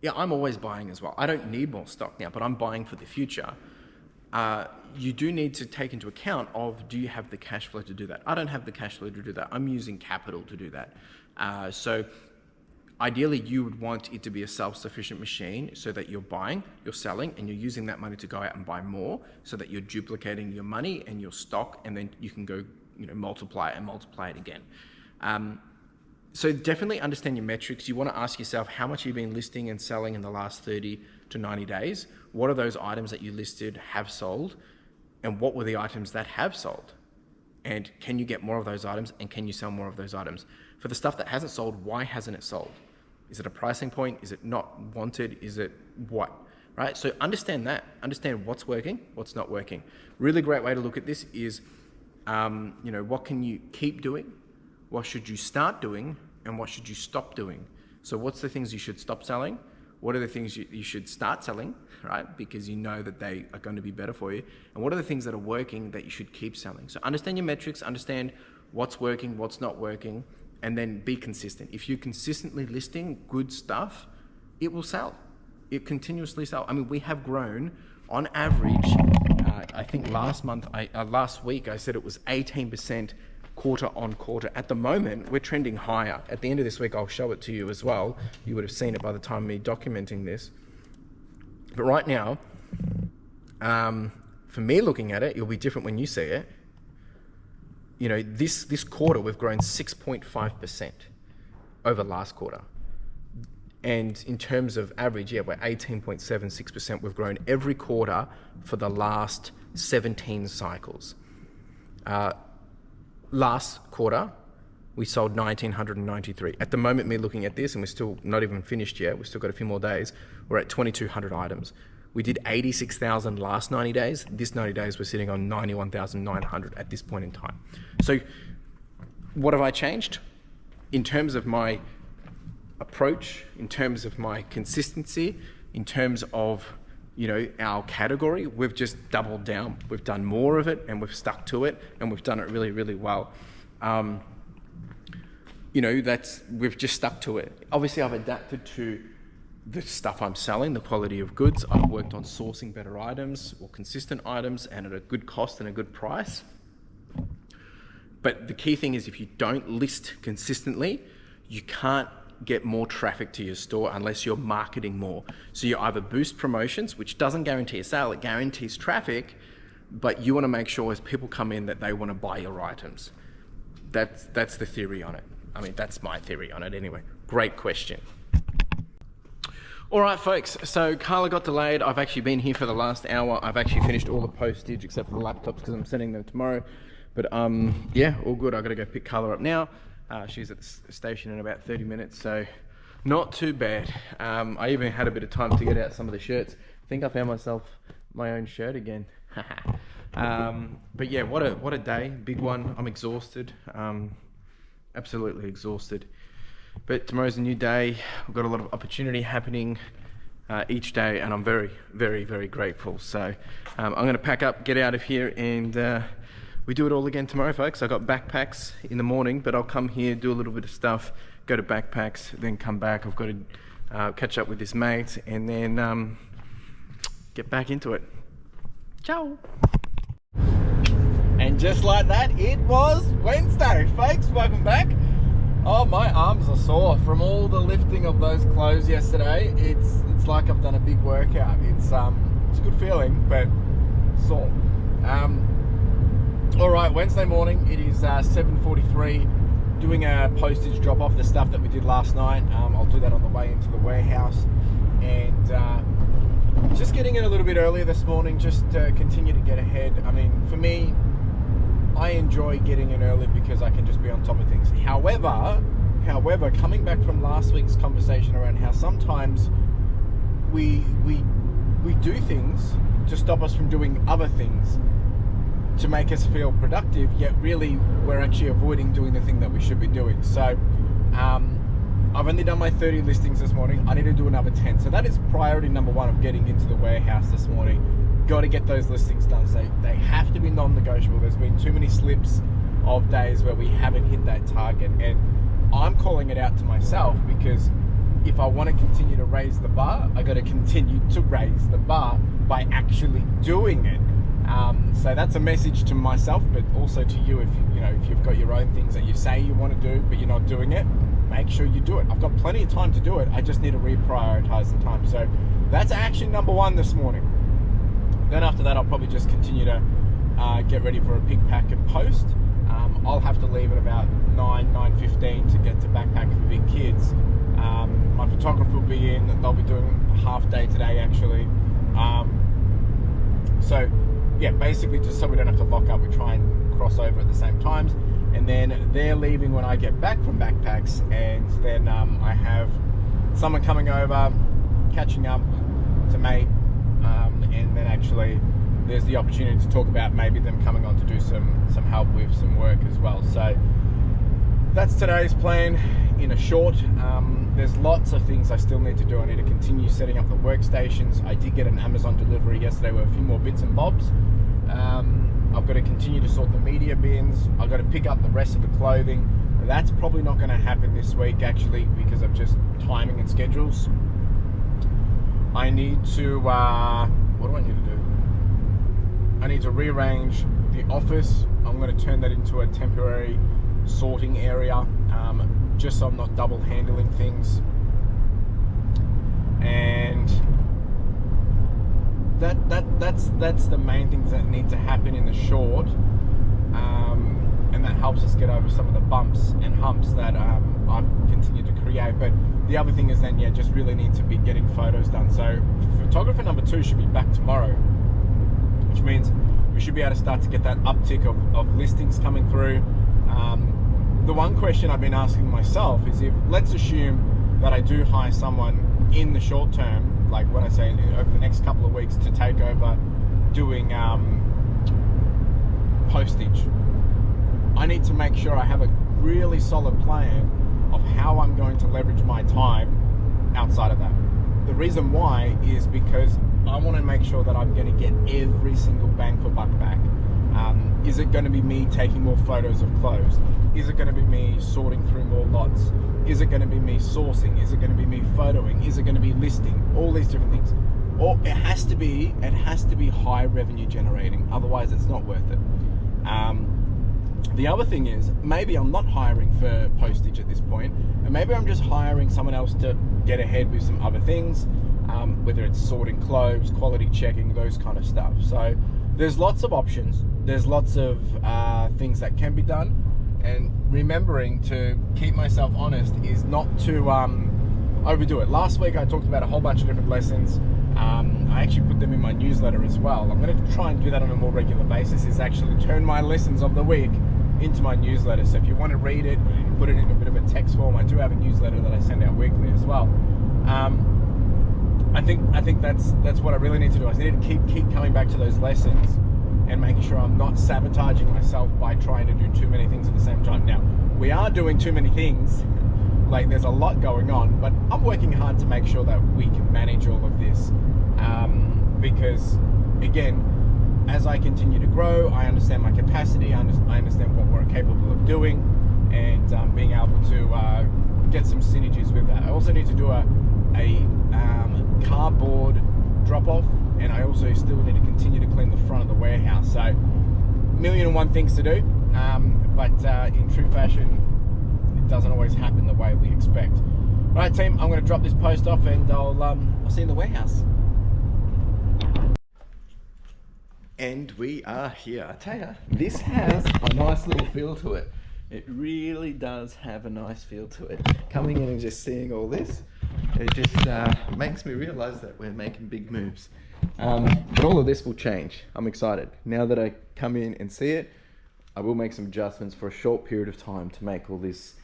yeah, I'm always buying as well. I don't need more stock now, but I'm buying for the future. You do need to take into account of, do you have the cash flow to do that? I don't have the cash flow to do that. I'm using capital to do that. So ideally you would want it to be a self-sufficient machine so that you're buying, you're selling, and you're using that money to go out and buy more so that you're duplicating your money and your stock, and then you can go, multiply it and multiply it again. So definitely understand your metrics. You want to ask yourself, how much you've been listing and selling in the last 30 to 90 days? What are those items that you listed have sold? And what were the items that have sold? And can you get more of those items? And can you sell more of those items? For the stuff that hasn't sold, why hasn't it sold? Is it a pricing point? Is it not wanted? Is it what? Right? So understand that. Understand what's working, what's not working. Really great way to look at this is, what can you keep doing? What should you start doing? And what should you stop doing? So what's the things you should stop selling? What are the things you should start selling, right? Because you know that they are going to be better for you. And what are the things that are working that you should keep selling? So understand your metrics, understand what's working, what's not working, and then be consistent. If you're consistently listing good stuff, it will sell. It continuously sells. I mean, we have grown on average, I think last week I said it was 18% quarter on quarter. At the moment, we're trending higher. At the end of this week, I'll show it to you as well. You would have seen it by the time me documenting this. But right now, for me looking at it, it'll be different when you see it. This quarter, we've grown 6.5% over last quarter. And in terms of average, we're 18.76%. We've grown every quarter for the last 17 cycles. Last quarter, we sold 1,993. At the moment, me looking at this, and we're still not even finished yet, we've still got a few more days, we're at 2,200 items. We did 86,000 last 90 days. This 90 days, we're sitting on 91,900 at this point in time. So what have I changed? In terms of my approach, in terms of my consistency, in terms of our category, we've just doubled down. We've done more of it and we've stuck to it and we've done it really, really well. We've just stuck to it. Obviously, I've adapted to the stuff I'm selling, the quality of goods. I've worked on sourcing better items or consistent items and at a good cost and a good price. But the key thing is if you don't list consistently, you can't get more traffic to your store unless you're marketing more. So you either boost promotions, which doesn't guarantee a sale, it guarantees traffic, but you want to make sure as people come in that they want to buy your items. That's the theory on it. I mean, that's my theory on it anyway. Great question. All right, folks, so Carla got delayed. I've actually been here for the last hour. I've actually finished all the postage except for the laptops because I'm sending them tomorrow. But all good. I've got to go pick Carla up now. She's at the station in about 30 minutes, so not too bad. I even had a bit of time to get out some of the shirts. I think I found myself my own shirt again. But yeah, what a day, big one. I'm exhausted, absolutely exhausted. But tomorrow's a new day. We've got a lot of opportunity happening each day, and I'm very, very, very grateful. So I'm going to pack up, get out of here, and we do it all again tomorrow, folks. I got backpacks in the morning, but I'll come here, do a little bit of stuff, go to backpacks, then come back. I've got to catch up with this mate, and then get back into it. Ciao. And just like that, it was Wednesday, folks. Welcome back. Oh, my arms are sore from all the lifting of those clothes yesterday. It's like I've done a big workout. It's a good feeling, but sore. All right, Wednesday morning, it is 7:43, doing a postage drop off, the stuff that we did last night. I'll do that on the way into the warehouse, and just getting in a little bit earlier this morning, just to continue to get ahead. I mean, for me, I enjoy getting in early because I can just be on top of things. However, coming back from last week's conversation around how sometimes we do things to stop us from doing other things to make us feel productive, yet really we're actually avoiding doing the thing that we should be doing. So I've only done my 30 listings this morning. I need to do another 10. So that is priority number one of getting into the warehouse this morning. Got to get those listings done. So they have to be non-negotiable. There's been too many slips of days where we haven't hit that target, and I'm calling it out to myself because if I want to continue to raise the bar, I got to continue to raise the bar by actually doing it. So that's a message to myself, but also to you. If you've got your own things that you say you want to do, but you're not doing it, make sure you do it. I've got plenty of time to do it. I just need to reprioritize the time. So that's action number one this morning. Then after that, I'll probably just continue to get ready for a pick, pack, and post. I'll have to leave at about 9:15 to get to backpack for big kids. My photographer will be in. They'll be doing a half day today actually. So yeah, basically just so we don't have to lock up, we try and cross over at the same times. And then they're leaving when I get back from backpacks, and then I have someone coming over, catching up to mate, and then actually there's the opportunity to talk about maybe them coming on to do some help with some work as well. So that's today's plan in a short. There's lots of things I still need to do. I need to continue setting up the workstations. I did get an Amazon delivery yesterday with a few more bits and bobs. I've got to continue to sort the media bins. I've got to pick up the rest of the clothing. That's probably not going to happen this week actually, because of just timing and schedules. I need to, what do I need to do? I need to rearrange the office. I'm going to turn that into a temporary sorting area, just so I'm not double handling things. And that's the main things that need to happen in the short, and that helps us get over some of the bumps and humps that I've continued to create. But the other thing is then, yeah, just really need to be getting photos done. So photographer number 2 should be back tomorrow, which means we should be able to start to get that uptick of listings coming through. The one question I've been asking myself is, if let's assume that I do hire someone in the short term, like when I say over the next couple of weeks, to take over doing postage, I need to make sure I have a really solid plan of how I'm going to leverage my time outside of that. The reason why is because I want to make sure that I'm going to get every single bang for buck back. Is it going to be me taking more photos of clothes? Is it going to be me sorting through more lots? Is it going to be me sourcing? Is it going to be me photoing? Is it going to be listing? All these different things. Or it has to be high revenue generating. Otherwise, it's not worth it. The other thing is, maybe I'm not hiring for postage at this point, and maybe I'm just hiring someone else to get ahead with some other things, whether it's sorting clothes, quality checking, those kind of stuff. So there's lots of options. There's lots of things that can be done, and remembering to keep myself honest is not to overdo it. Last week I talked about a whole bunch of different lessons. I actually put them in my newsletter as well. I'm going to try and do that on a more regular basis, is actually turn my lessons of the week into my newsletter. So if you want to read it, put it in a bit of a text form. I do have a newsletter that I send out weekly as well. I think that's what I really need to do. I need to keep coming back to those lessons and making sure I'm not sabotaging myself by trying to do too many things at the same time. Now, we are doing too many things. Like, there's a lot going on, but I'm working hard to make sure that we can manage all of this. Because again, as I continue to grow, I understand my capacity, I understand what we're capable of doing, and being able to get some synergies with that. I also need to do a cardboard drop-off, and I also still need to continue to clean the front of the warehouse. So, 1,000,001 things to do, but in true fashion, it doesn't always happen the way we expect. All right, team, I'm going to drop this post off, and I'll see you in the warehouse. And we are here. I tell you, this has a nice little feel to it. It really does have a nice feel to it. Coming in and just seeing all this, it just makes me realize that we're making big moves. But all of this will change. I'm excited. Now that I come in and see it, I will make some adjustments for a short period of time to make all this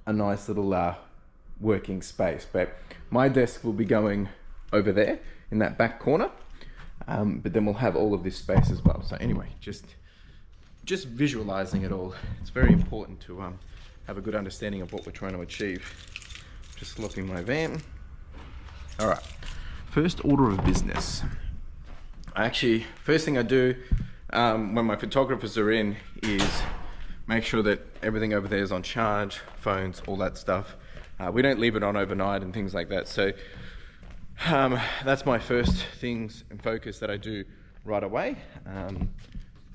a nice little working space. But my desk will be going over there in that back corner. But then we'll have all of this space as well. So anyway, just visualizing it all. It's very important to have a good understanding of what we're trying to achieve. Just locking my van. All right, first order of business. First thing I do when my photographers are in is make sure that everything over there is on charge, phones, all that stuff. We don't leave it on overnight and things like that. So that's my first things and focus that I do right away.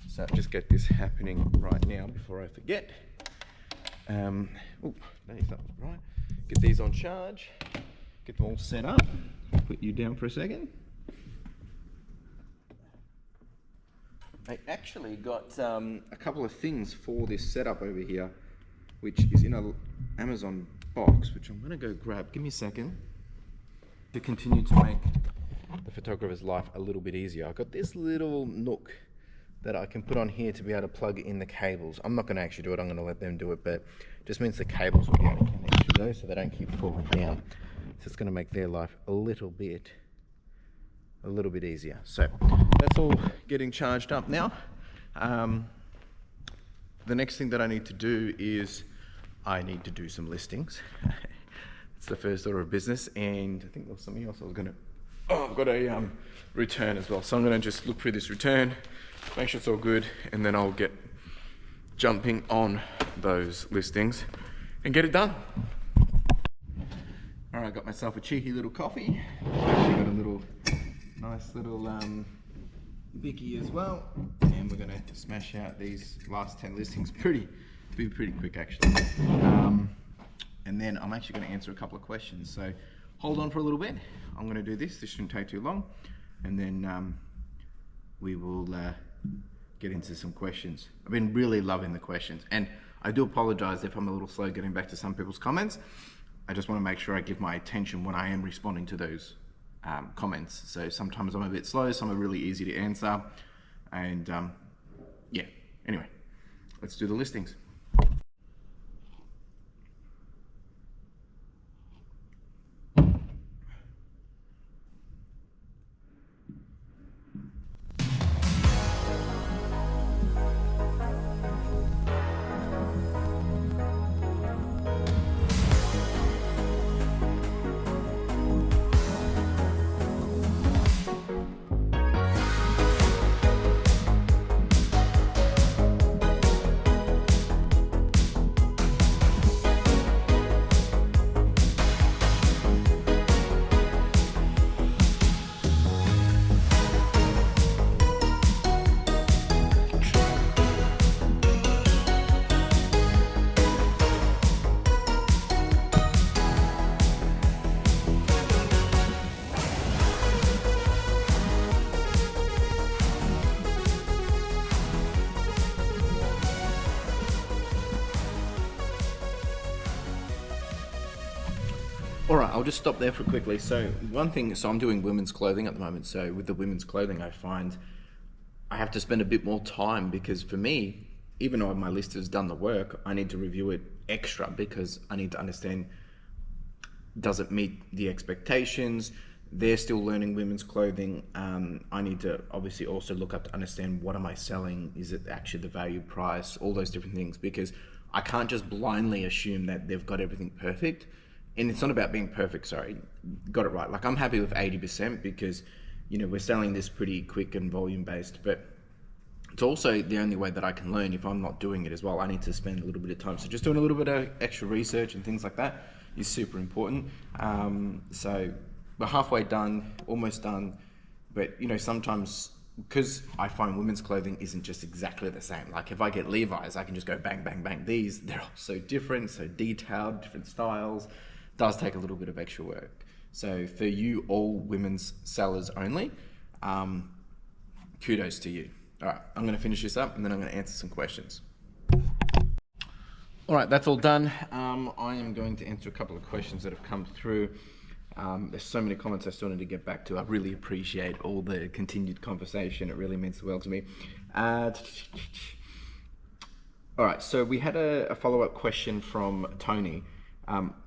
So just get this happening right now before I forget. Oh, that's not right. Get these on charge, get them all set up. Put you down for a second. I actually got a couple of things for this setup over here, which is in a Amazon box, which I'm gonna go grab. Give me a second. To continue to make the photographer's life a little bit easier, I've got this little nook that I can put on here to be able to plug in the cables. I'm not gonna actually do it, I'm gonna let them do it, but it just means the cables will be able to connect to those so they don't keep falling down. So it's gonna make their life a little bit easier. So that's all getting charged up now. The next thing that I need to do is I need to do some listings. It's the first order of business, and I think there was something else I was gonna, I've got a return as well. So I'm gonna just look through this return, make sure it's all good, and then I'll get jumping on those listings and get it done. All right, got myself a cheeky little coffee. Actually got a little, nice little Vicky as well. And we're gonna smash out these last 10 listings pretty quick actually. And then I'm actually gonna answer a couple of questions. So hold on for a little bit. I'm gonna do this shouldn't take too long. And then we will get into some questions. I've been really loving the questions. And I do apologize if I'm a little slow getting back to some people's comments. I just wanna make sure I give my attention when I am responding to those comments. So sometimes I'm a bit slow, some are really easy to answer. And yeah, anyway, let's do the listings. All right, I'll just stop there for quickly. So one thing, so I'm doing women's clothing at the moment. So with the women's clothing, I find I have to spend a bit more time because for me, even though my list has done the work, I need to review it extra because I need to understand, does it meet the expectations? They're still learning women's clothing. I need to obviously also look up to understand what am I selling? Is it actually the value price? All those different things, because I can't just blindly assume that they've got everything perfect. And it's not about being perfect, sorry, got it right. Like I'm happy with 80% because, you know, we're selling this pretty quick and volume based, but it's also the only way that I can learn if I'm not doing it as well. I need to spend a little bit of time. So just doing a little bit of extra research and things like that is super important. So we're halfway done, almost done, but you know, sometimes, because I find women's clothing isn't just exactly the same. Like if I get Levi's, I can just go bang, bang, bang. These, they're all so different, so detailed, different styles. Does take a little bit of extra work. So for you all women's sellers only, kudos to you. All right, I'm gonna finish this up and then I'm gonna answer some questions. All right, that's all done. I am going to answer a couple of questions that have come through. There's so many comments I still need to get back to. I really appreciate all the continued conversation. It really means the world to me. All right, so we had a follow-up question from Tony.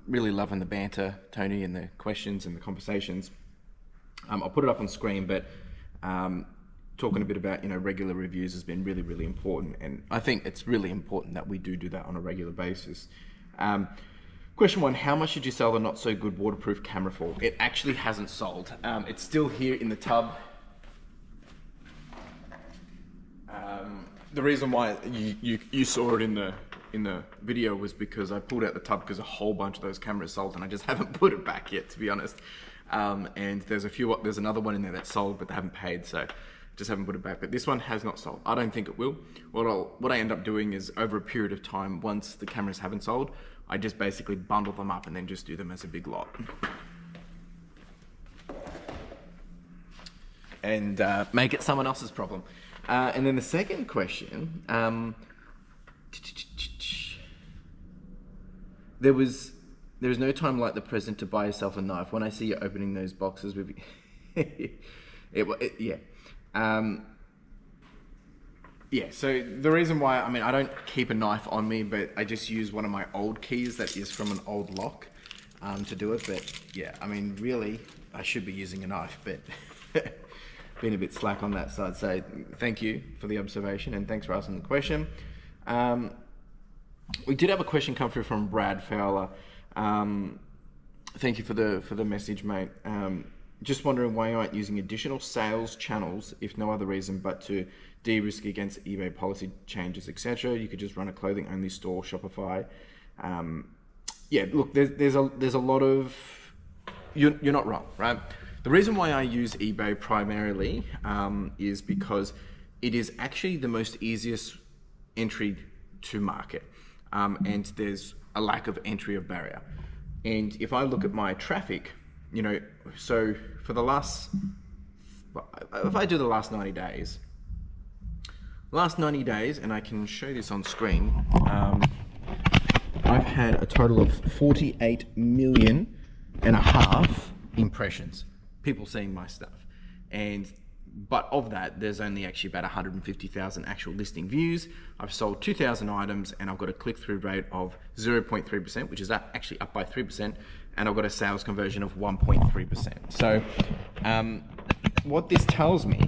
Really loving the banter, Tony, and the questions and the conversations. I'll put it up on screen, but talking a bit about, you know, regular reviews has been really, really important. And I think it's really important that we do that on a regular basis. Question one, how much did you sell the not so good waterproof camera for? It actually hasn't sold. It's still here in the tub. The reason why you saw it in the video was because I pulled out the tub because a whole bunch of those cameras sold and I just haven't put it back yet, to be honest. And there's another one in there that sold but they haven't paid, so just haven't put it back. But this one has not sold. I don't think it will. What I end up doing is over a period of time, once the cameras haven't sold, I just basically bundle them up and then just do them as a big lot. And make it someone else's problem. And then the second question, there's no time like the present to buy yourself a knife. When I see you opening those boxes with, yeah. Yeah, so the reason why, I mean, I don't keep a knife on me, but I just use one of my old keys that is from an old lock to do it. But yeah, I mean, really, I should be using a knife, but been a bit slack on that side. So thank you for the observation and thanks for asking the question. We did have a question come through from Brad Fowler. Thank you for the message, mate. Just wondering why you aren't using additional sales channels, if no other reason but to de-risk against eBay policy changes, etc. You could just run a clothing only store, Shopify. Yeah, look, there's a lot of, you're not wrong, right? The reason why I use eBay primarily is because it is actually the most easiest entry to market, and there's a lack of entry of barrier. And if I look at my traffic, you know, so for the last, if I do the last 90 days, and I can show this on screen, I've had a total of 48.5 million impressions, people seeing my stuff. But of that, there's only actually about 150,000 actual listing views. I've sold 2,000 items and I've got a click-through rate of 0.3%, which is actually up by 3%. And I've got a sales conversion of 1.3%. So what this tells me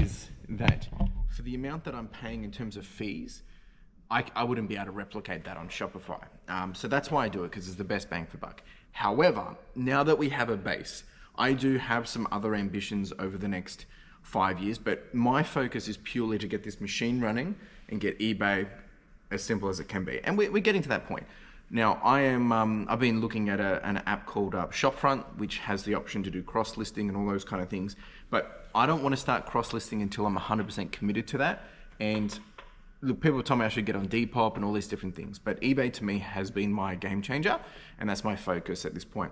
is that for the amount that I'm paying in terms of fees, I wouldn't be able to replicate that on Shopify. So that's why I do it, because it's the best bang for buck. However, now that we have a base, I do have some other ambitions over the next 5 years, but my focus is purely to get this machine running and get eBay as simple as it can be. And we're getting to that point. Now, I've been looking at an app called Shopfront, which has the option to do cross-listing and all those kind of things. But I don't want to start cross-listing until I'm 100% committed to that. And look, people tell me I should get on Depop and all these different things. But eBay to me has been my game changer, and that's my focus at this point.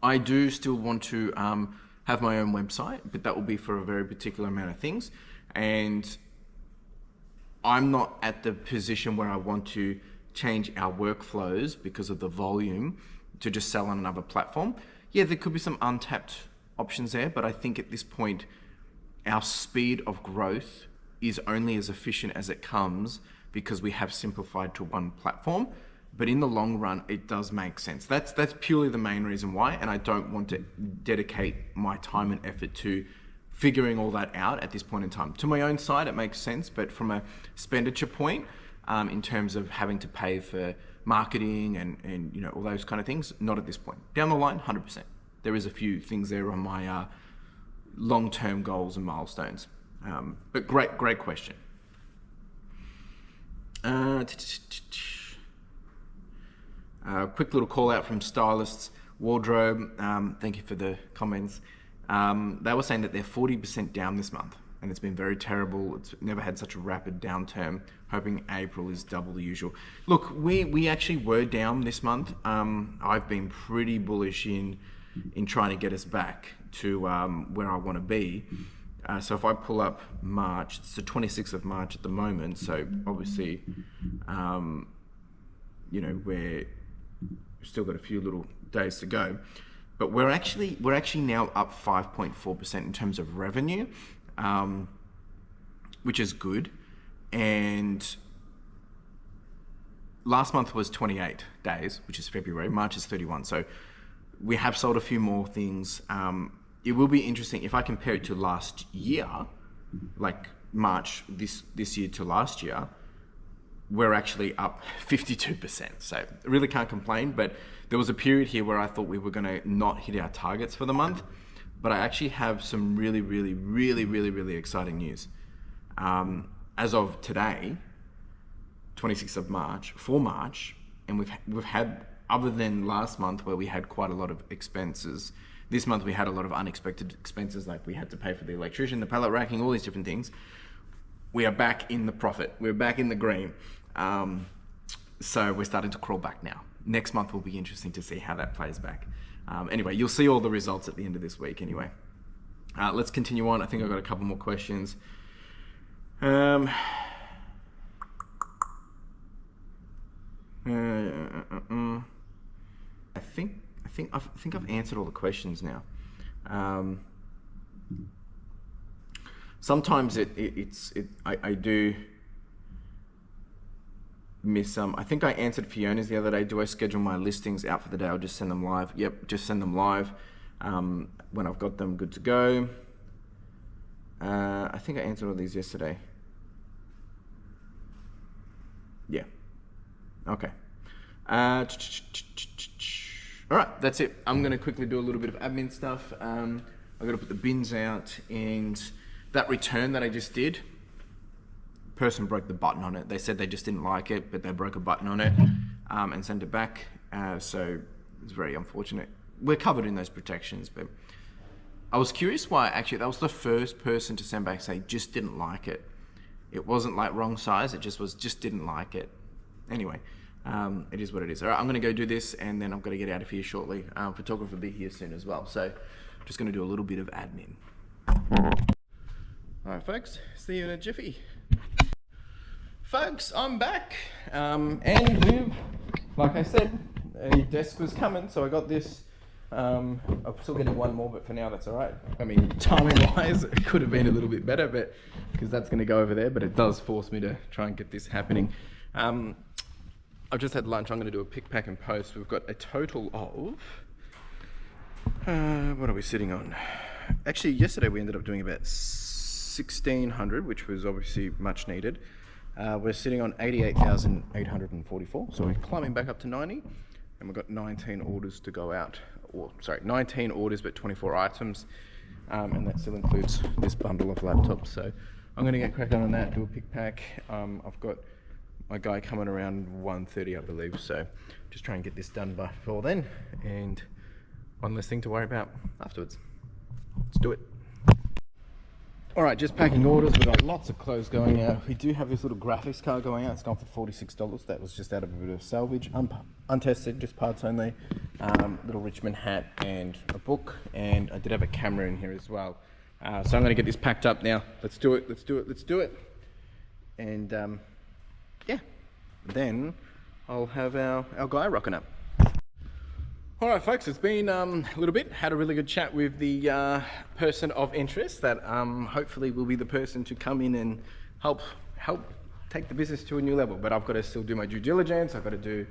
I do still want to have my own website, but that will be for a very particular amount of things. And I'm not at the position where I want to change our workflows because of the volume to just sell on another platform. Yeah, there could be some untapped options there, but I think at this point, our speed of growth is only as efficient as it comes because we have simplified to one platform. But in the long run, it does make sense. That's purely the main reason why, and I don't want to dedicate my time and effort to figuring all that out at this point in time. To my own side, it makes sense, but from a expenditure point, in terms of having to pay for marketing and you know, all those kind of things, not at this point. Down the line, 100%. There is a few things there on my long-term goals and milestones. But great question. Quick little call out from Stylists Wardrobe. Thank you for the comments. They were saying that they're 40% down this month, and it's been very terrible. It's never had such a rapid downturn. Hoping April is double the usual. Look, we actually were down this month. I've been pretty bullish in trying to get us back to where I want to be. So if I pull up March, it's the 26th of March at the moment. So obviously, you know, we've still got a few little days to go, but we're actually now up 5.4% in terms of revenue, which is good. And last month was 28 days, which is February. March is 31. So we have sold a few more things. It will be interesting if I compare it to last year, like March this year to last year, we're actually up 52%. So really can't complain, but there was a period here where I thought we were gonna not hit our targets for the month, but I actually have some really exciting news. As of today, 26th of March, for March, and we've had, other than last month where we had quite a lot of expenses, this month we had a lot of unexpected expenses, like we had to pay for the electrician, the pallet racking, all these different things. We are back in the profit. We're back in the green. So we're starting to crawl back now. Next month will be interesting to see how that plays back. Anyway, you'll see all the results at the end of this week anyway. Let's continue on. I think I've got a couple more questions. Um, I think I've answered all the questions now. Sometimes I do miss some. I think I answered Fiona's the other day. Do I schedule my listings out for the day? I'll just send them live. Yep, just send them live when I've got them good to go. I think I answered all these yesterday. Yeah. Okay. All right, that's it. I'm going to quickly do a little bit of admin stuff. I've got to put the bins out, and that return that I just did, person broke the button on it. They said they just didn't like it, but they broke a button on it and sent it back. So it's very unfortunate. We're covered in those protections, but I was curious why. Actually, that was the first person to send back say just didn't like it. It wasn't like wrong size. It just didn't like it. Anyway, it is what it is. All right, I'm going to go do this, and then I've got to get out of here shortly. Photographer will be here soon as well. So just going to do a little bit of admin. All right, folks. See you in a jiffy. Folks, I'm back. And we've, like I said, a desk was coming, so I got this. I'm still getting one more, but for now that's all right. I mean, timing-wise, it could have been a little bit better, but because that's going to go over there, but it does force me to try and get this happening. I've just had lunch. I'm going to do a pick, pack, and post. We've got a total of what are we sitting on? Actually, yesterday we ended up doing about 1,600, which was obviously much needed. We're sitting on 88,844, so we're climbing back up to 90, and we've got 19 orders to go out. Or sorry, 19 orders, but 24 items, and that still includes this bundle of laptops. So I'm going to get cracking on that, do a pick pack. I've got my guy coming around 1:30, I believe. So just try and get this done before then, and one less thing to worry about afterwards. Let's do it. All right, just packing orders. We've got lots of clothes going out. We do have this little graphics card going out. It's gone for $46. That was just out of a bit of salvage, untested, just parts only. Little Richmond hat and a book, and I did have a camera in here as well. So I'm going to get this packed up now. Let's do it. Let's do it. Let's do it. And yeah, then I'll have our guy rocking up. All right, folks, it's been a little bit. Had a really good chat with the person of interest that hopefully will be the person to come in and help take the business to a new level. But I've got to still do my due diligence. I've got to do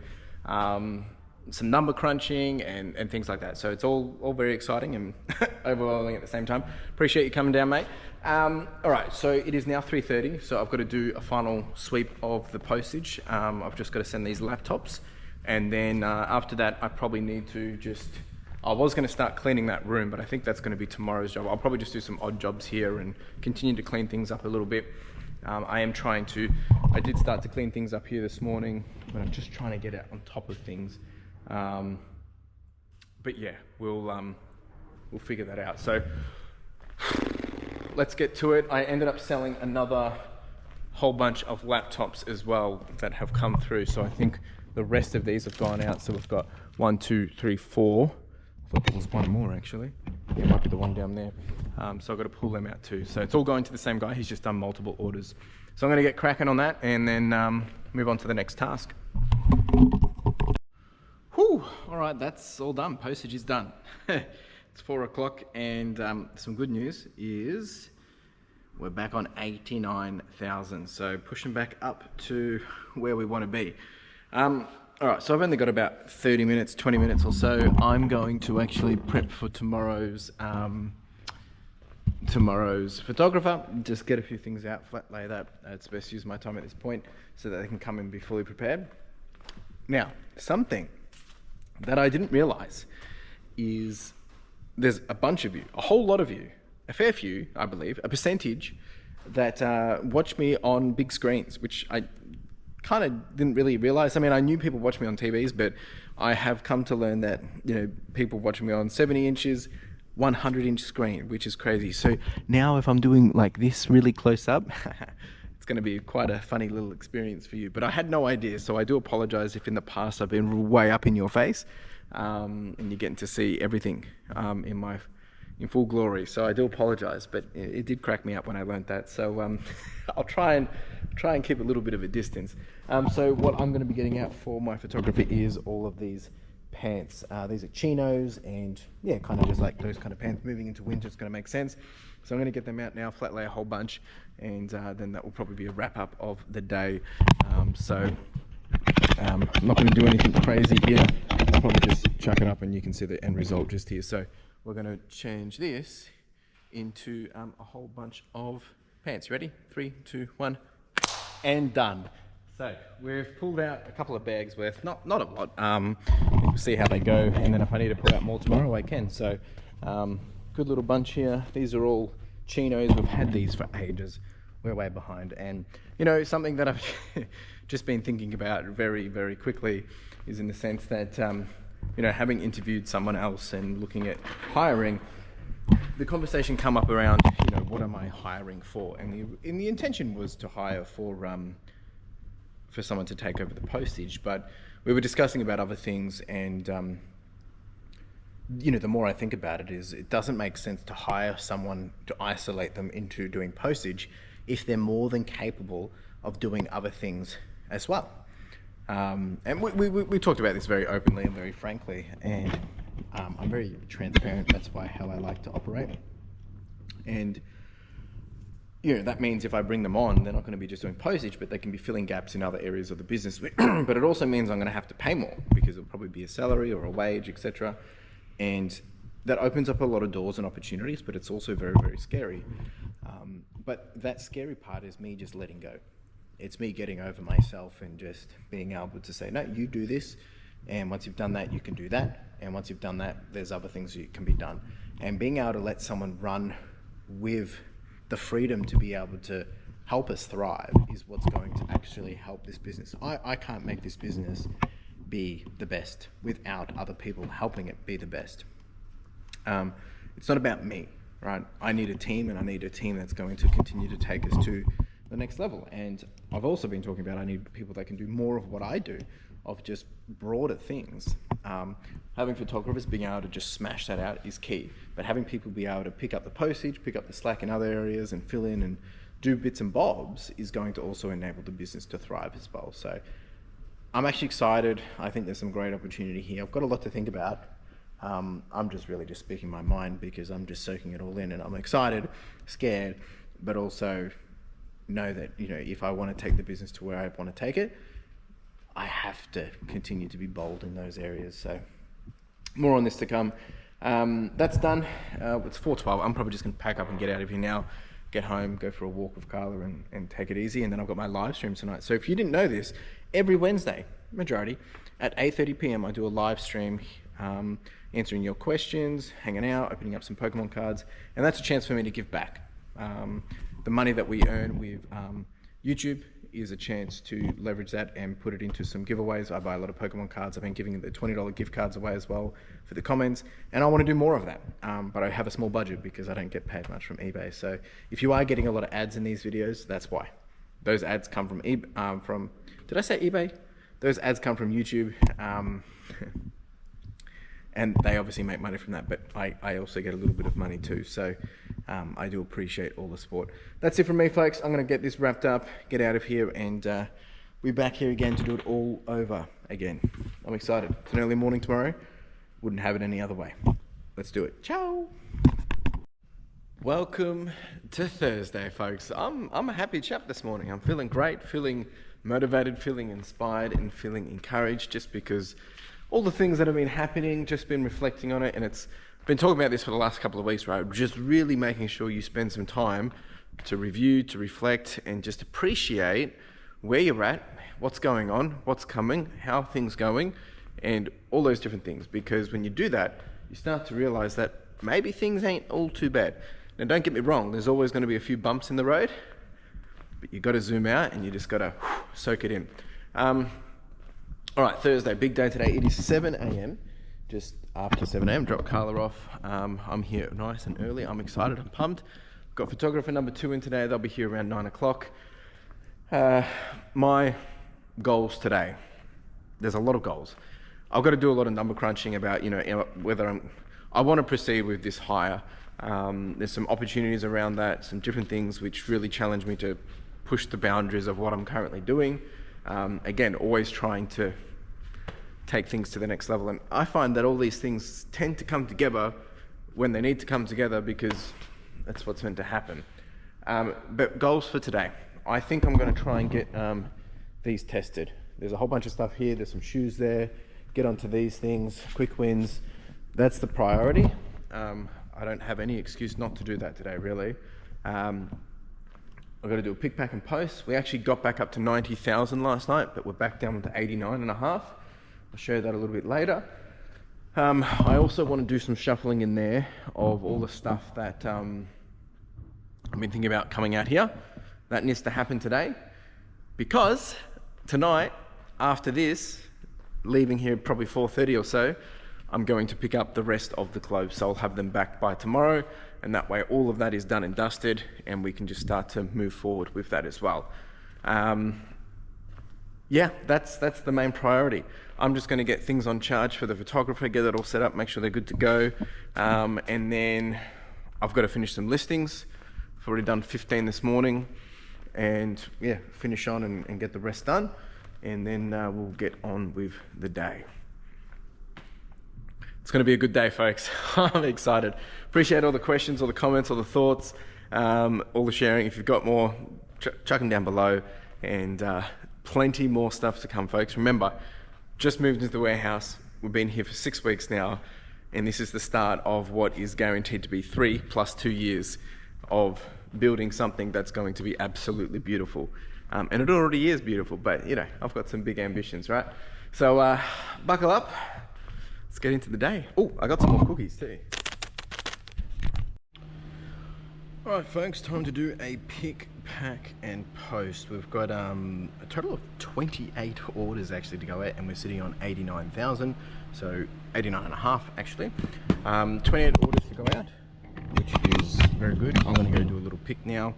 some number crunching and things like that. So it's all very exciting and overwhelming at the same time. Appreciate you coming down, mate. All right, so it is now 3:30. So I've got to do a final sweep of the postage. I've just got to send these laptops. And then after that, I probably need to I was going to start cleaning that room, but I think that's going to be tomorrow's job. I'll probably just do some odd jobs here and continue to clean things up a little bit. I did start to clean things up here this morning, but I'm just trying to get it on top of things. But yeah, we'll figure that out. So let's get to it. I ended up selling another whole bunch of laptops as well that have come through. So I think the rest of these have gone out. So we've got 1, 2, 3, 4. I thought there was one more actually. It might be the one down there. So I've got to pull them out too. So it's all going to the same guy. He's just done multiple orders. So I'm going to get cracking on that and then move on to the next task. Whew. All right, that's all done. Postage is done. It's 4 o'clock, and some good news is we're back on 89,000. So pushing back up to where we want to be. All right, so I've only got about 30 minutes, 20 minutes or so. I'm going to actually prep for tomorrow's photographer, just get a few things out, flat lay that. It's best to use my time at this point so that they can come and be fully prepared. Now, something that I didn't realize is there's a bunch of you, a whole lot of you, a fair few, I believe, a percentage that watch me on big screens, which I kind of didn't really realize. I mean, I knew people watch me on TVs, but I have come to learn that, you know, people watch me on 70 inches, 100-inch screen, which is crazy. So now if I'm doing like this really close up, it's going to be quite a funny little experience for you. But I had no idea, so I do apologize if in the past I've been way up in your face, and you're getting to see everything in in full glory. So I do apologize, but it did crack me up when I learned that. So I'll try and keep a little bit of a distance. So what I'm going to be getting out for my photography is all of these pants. These are chinos, and yeah, kind of just like those kind of pants. Moving into winter, it's going to make sense. So I'm going to get them out now, flat lay a whole bunch, and then that will probably be a wrap up of the day. I'm not going to do anything crazy here. I'll probably just chuck it up and you can see the end result just here. So we're going to change this into a whole bunch of pants. Ready? 3, 2, 1, and done. So we've pulled out a couple of bags worth, not a lot. We'll see how they go, and then if I need to pull out more tomorrow, I can. So good little bunch here. These are all chinos. We've had these for ages. We're way behind, and you know, something that I've just been thinking about very, very quickly is in the sense that you know, having interviewed someone else and looking at hiring, the conversation come up around, you know, what am I hiring for? And the intention was to hire for someone to take over the postage, but we were discussing about other things, and you know, the more I think about it, is it doesn't make sense to hire someone to isolate them into doing postage if they're more than capable of doing other things as well. And we talked about this very openly and very frankly, and I'm very transparent. That's how I like to operate. And you know, that means if I bring them on, they're not going to be just doing postage, but they can be filling gaps in other areas of the business. But it also means I'm going to have to pay more, because it'll probably be a salary or a wage, etc. And that opens up a lot of doors and opportunities, but it's also very, very scary. But that scary part is me just letting go. It's me getting over myself and just being able to say, no, you do this, and once you've done that, you can do that, and once you've done that, there's other things that can be done. And being able to let someone run with the freedom to be able to help us thrive is what's going to actually help this business. I can't make this business be the best without other people helping it be the best. It's not about me, right? I need a team, and I need a team that's going to continue to take us to the next level. And I've also been talking about I need people that can do more of what I do, of just broader things. Having photographers being able to just smash that out is key, but having people be able to pick up the postage, pick up the slack in other areas, and fill in and do bits and bobs is going to also enable the business to thrive as well. So I'm actually excited. I think there's some great opportunity here. I've got a lot to think about. I'm just really just speaking my mind, because I'm just soaking it all in, and I'm excited, scared, but also know that, you know, if I want to take the business to where I want to take it, I have to continue to be bold in those areas. So more on this to come. That's done. It's 4:12. I'm probably just going to pack up and get out of here now, get home, go for a walk with Carla, and take it easy. And then I've got my live stream tonight. So if you didn't know this, every Wednesday, majority, at 8:30 p.m, I do a live stream, answering your questions, hanging out, opening up some Pokemon cards. And that's a chance for me to give back. The money that we earn with YouTube is a chance to leverage that and put it into some giveaways. I buy a lot of Pokemon cards. I've been giving the $20 gift cards away as well for the comments, and I want to do more of that. But I have a small budget because I don't get paid much from eBay. So if you are getting a lot of ads in these videos, that's why. Those ads come from did I say eBay? Those ads come from YouTube. And they obviously make money from that, but I also get a little bit of money too. So I do appreciate all the support. That's it from me, folks. I'm going to get this wrapped up, get out of here, and we're back here again to do it all over again. I'm excited. It's an early morning tomorrow. Wouldn't have it any other way. Let's do it. Ciao. Welcome to Thursday, folks. I'm a happy chap this morning. I'm feeling great, feeling motivated, feeling inspired, and feeling encouraged, just because all the things that have been happening, just been reflecting on it, and it's been talking about this for the last couple of weeks, right? Just really making sure you spend some time to review, to reflect, and just appreciate where you're at, what's going on, what's coming, how things going, and all those different things. Because when you do that, you start to realize that maybe things ain't all too bad. Now, don't get me wrong, there's always going to be a few bumps in the road, but you got to zoom out and you just got to soak it in. All right, Thursday, big day today. It is 7 a.m, just after 7 a.m, drop Carla off. I'm here nice and early. I'm excited, I'm pumped. Got photographer number 2 in today. They'll be here around 9 o'clock. My goals today, there's a lot of goals. I've got to do a lot of number crunching about, whether I want to proceed with this hire There's some opportunities around that, some different things which really challenge me to push the boundaries of what I'm currently doing. Again, always trying to take things to the next level. And I find that all these things tend to come together when they need to come together, because that's what's meant to happen. But goals for today. I think I'm going to try and get these tested. There's a whole bunch of stuff here. There's some shoes there. Get onto these things, quick wins. That's the priority. I don't have any excuse not to do that today, really. I've got to do a pick, pack and post. We actually got back up to 90,000 last night, but we're back down to 89.5. I'll show you that a little bit later. I also want to do some shuffling in there of all the stuff that I've been thinking about coming out here. That needs to happen today, because tonight, after this, leaving here probably 4:30 or so, I'm going to pick up the rest of the clothes. So I'll have them back by tomorrow, and that way all of that is done and dusted, and we can just start to move forward with that as well. Yeah, that's the main priority. I'm just going to get things on charge for the photographer, get it all set up, make sure they're good to go, and then I've got to finish some listings. I've already done 15 this morning, and yeah, finish on and get the rest done, and then we'll get on with the day. It's going to be a good day, folks. I'm excited. Appreciate all the questions, all the comments, all the thoughts, all the sharing. If you've got more, chuck them down below, and plenty more stuff to come, folks. Remember, just moved into the warehouse. We've been here for 6 weeks now, and this is the start of what is guaranteed to be 3 + 2 years of building something that's going to be absolutely beautiful. And it already is beautiful, but you know, I've got some big ambitions, right? So buckle up. Let's get into the day. Oh, I got some more cookies too. All right, folks, time to do a pick, pack and post. We've got a total of 28 orders actually to go out, and we're sitting on 89,000, so 89.5 actually. 28 orders to go out, which is very good. I'm going to go do a little pick now,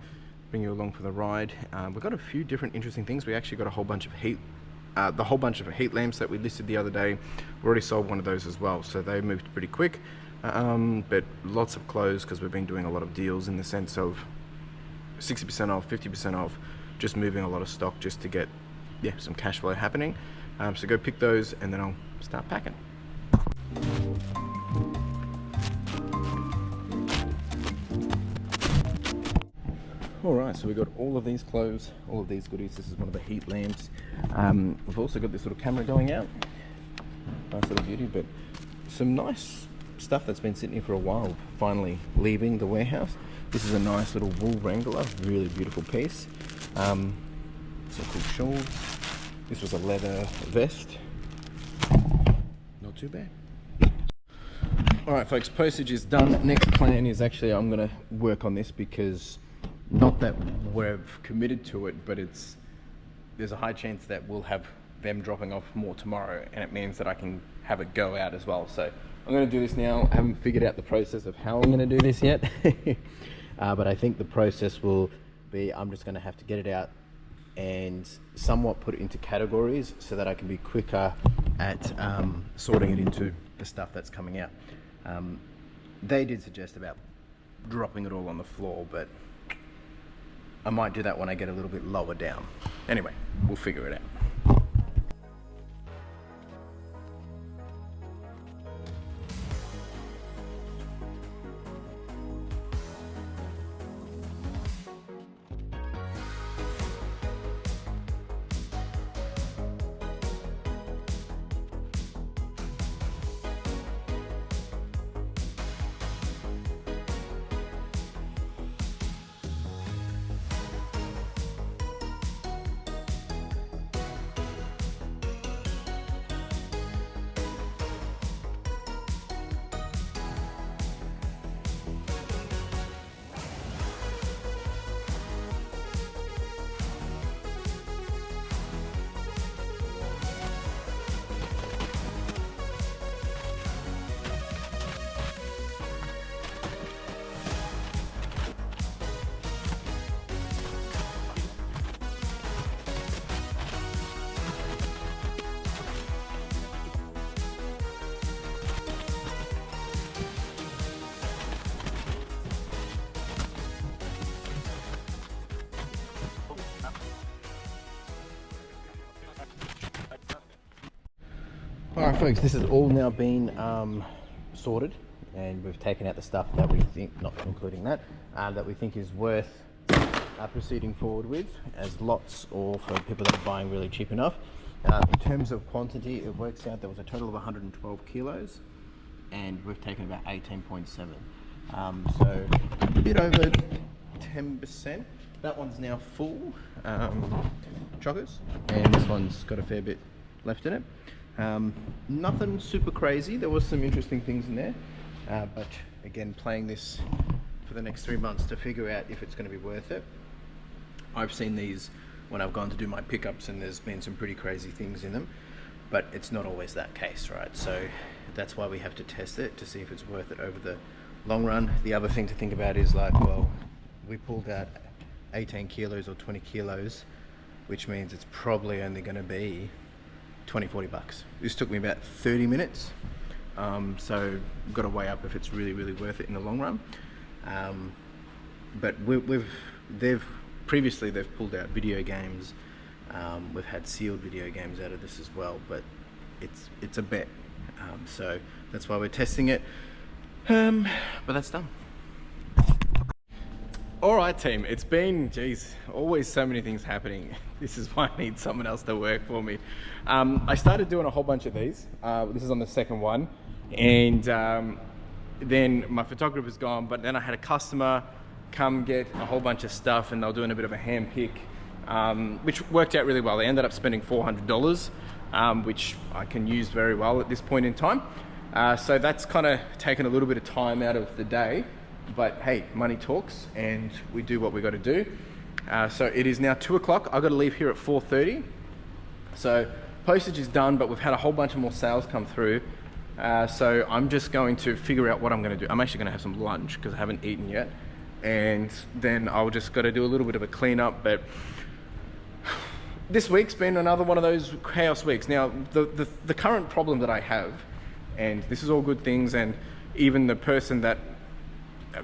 bring you along for the ride. We've got a few different interesting things. We actually got a whole bunch of heat lamps that we listed the other day. We already sold one of those as well, so they moved pretty quick. But lots of clothes, because we've been doing a lot of deals in the sense of 60% off, 50% off, just moving a lot of stock just to get some cash flow happening. So go pick those, and then I'll start packing. Alright, so we've got all of these clothes, all of these goodies. This is one of the heat lamps. We've also got this little camera going out. Nice little beauty, but some nice stuff that's been sitting here for a while, finally leaving the warehouse. This is a nice little wool wrangler, really beautiful piece. Some cool shawls. This was a leather vest. Not too bad. Alright folks, postage is done. Next plan is actually, I'm going to work on this, because not that we've committed to it, but there's a high chance that we'll have them dropping off more tomorrow, and it means that I can have it go out as well. So I'm going to do this now. I haven't figured out the process of how I'm going to do this yet, but I think the process will be, I'm just going to have to get it out and somewhat put it into categories so that I can be quicker at sorting it into the stuff that's coming out. They did suggest about dropping it all on the floor, but I might do that when I get a little bit lower down. Anyway, we'll figure it out. All right, folks, this has all now been sorted, and we've taken out the stuff that we think, not including that, that we think is worth proceeding forward with as lots, or for people that are buying really cheap enough. In terms of quantity, it works out there was a total of 112 kilos, and we've taken about 18.7. So a bit over 10%. That one's now full, chockers, and this one's got a fair bit left in it. Nothing super crazy. There was some interesting things in there, but again, playing this for the next 3 months to figure out if it's going to be worth it. I've seen these when I've gone to do my pickups, and there's been some pretty crazy things in them, but it's not always that case, right? So that's why we have to test it to see if it's worth it over the long run. The other thing to think about is like, well, we pulled out 18 kilos or 20 kilos, which means it's probably only going to be 20-40 bucks. This took me about 30 minutes, so we've got to weigh up if it's really worth it in the long run. But they've previously pulled out video games. We've had sealed video games out of this as well, but it's a bet, so that's why we're testing it. But that's done. All right, team, it's been, geez, always so many things happening. This is why I need someone else to work for me. I started doing a whole bunch of these. This is on the second one. And then my photographer's gone, but then I had a customer come get a whole bunch of stuff, and they were doing a bit of a hand pick, which worked out really well. They ended up spending $400, which I can use very well at this point in time. So that's kind of taken a little bit of time out of the day. But hey, money talks, and we do what we got to do. So it is now 2 o'clock. I've got to leave here at 4:30. So postage is done, but we've had a whole bunch of more sales come through. So I'm just going to figure out what I'm going to do. I'm actually going to have some lunch because I haven't eaten yet, and then I'll just got to do a little bit of a cleanup. But this week's been another one of those chaos weeks. Now the current problem that I have, and this is all good things, and even the person that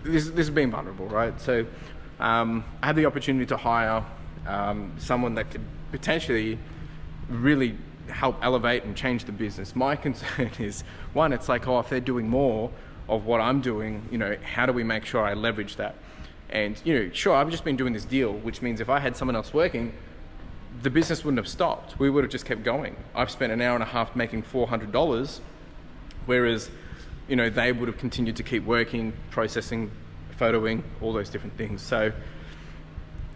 this is being vulnerable, right? So I had the opportunity to hire someone that could potentially really help elevate and change the business. My concern is, one, it's like, oh, if they're doing more of what I'm doing, you know, how do we make sure I leverage that? And, you know, sure, I've just been doing this deal, which means if I had someone else working, the business wouldn't have stopped. We would have just kept going. I've spent an hour and a half making $400, whereas, you know, they would have continued to keep working, processing, photoing, all those different things. So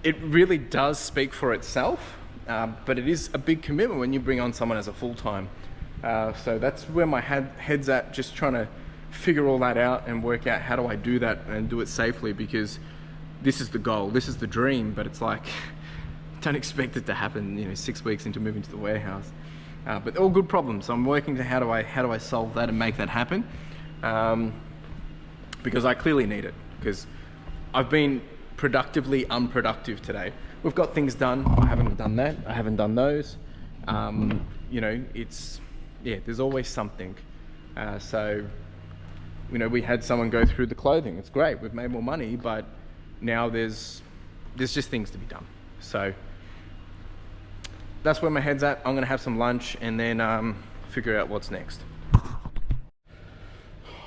it really does speak for itself, but it is a big commitment when you bring on someone as a full-time. So that's where my head's at, just trying to figure all that out and work out how do I do that and do it safely, because this is the goal, this is the dream, but it's like, don't expect it to happen, you know, 6 weeks into moving to the warehouse. But all good problems. So I'm working to how do I solve that and make that happen. Because I clearly need it, because I've been productively unproductive today. We've got things done. I haven't done that. I haven't done those. You know, there's always something. So, you know, we had someone go through the clothing. It's great. We've made more money, but now there's just things to be done. So that's where my head's at. I'm gonna have some lunch and then figure out what's next.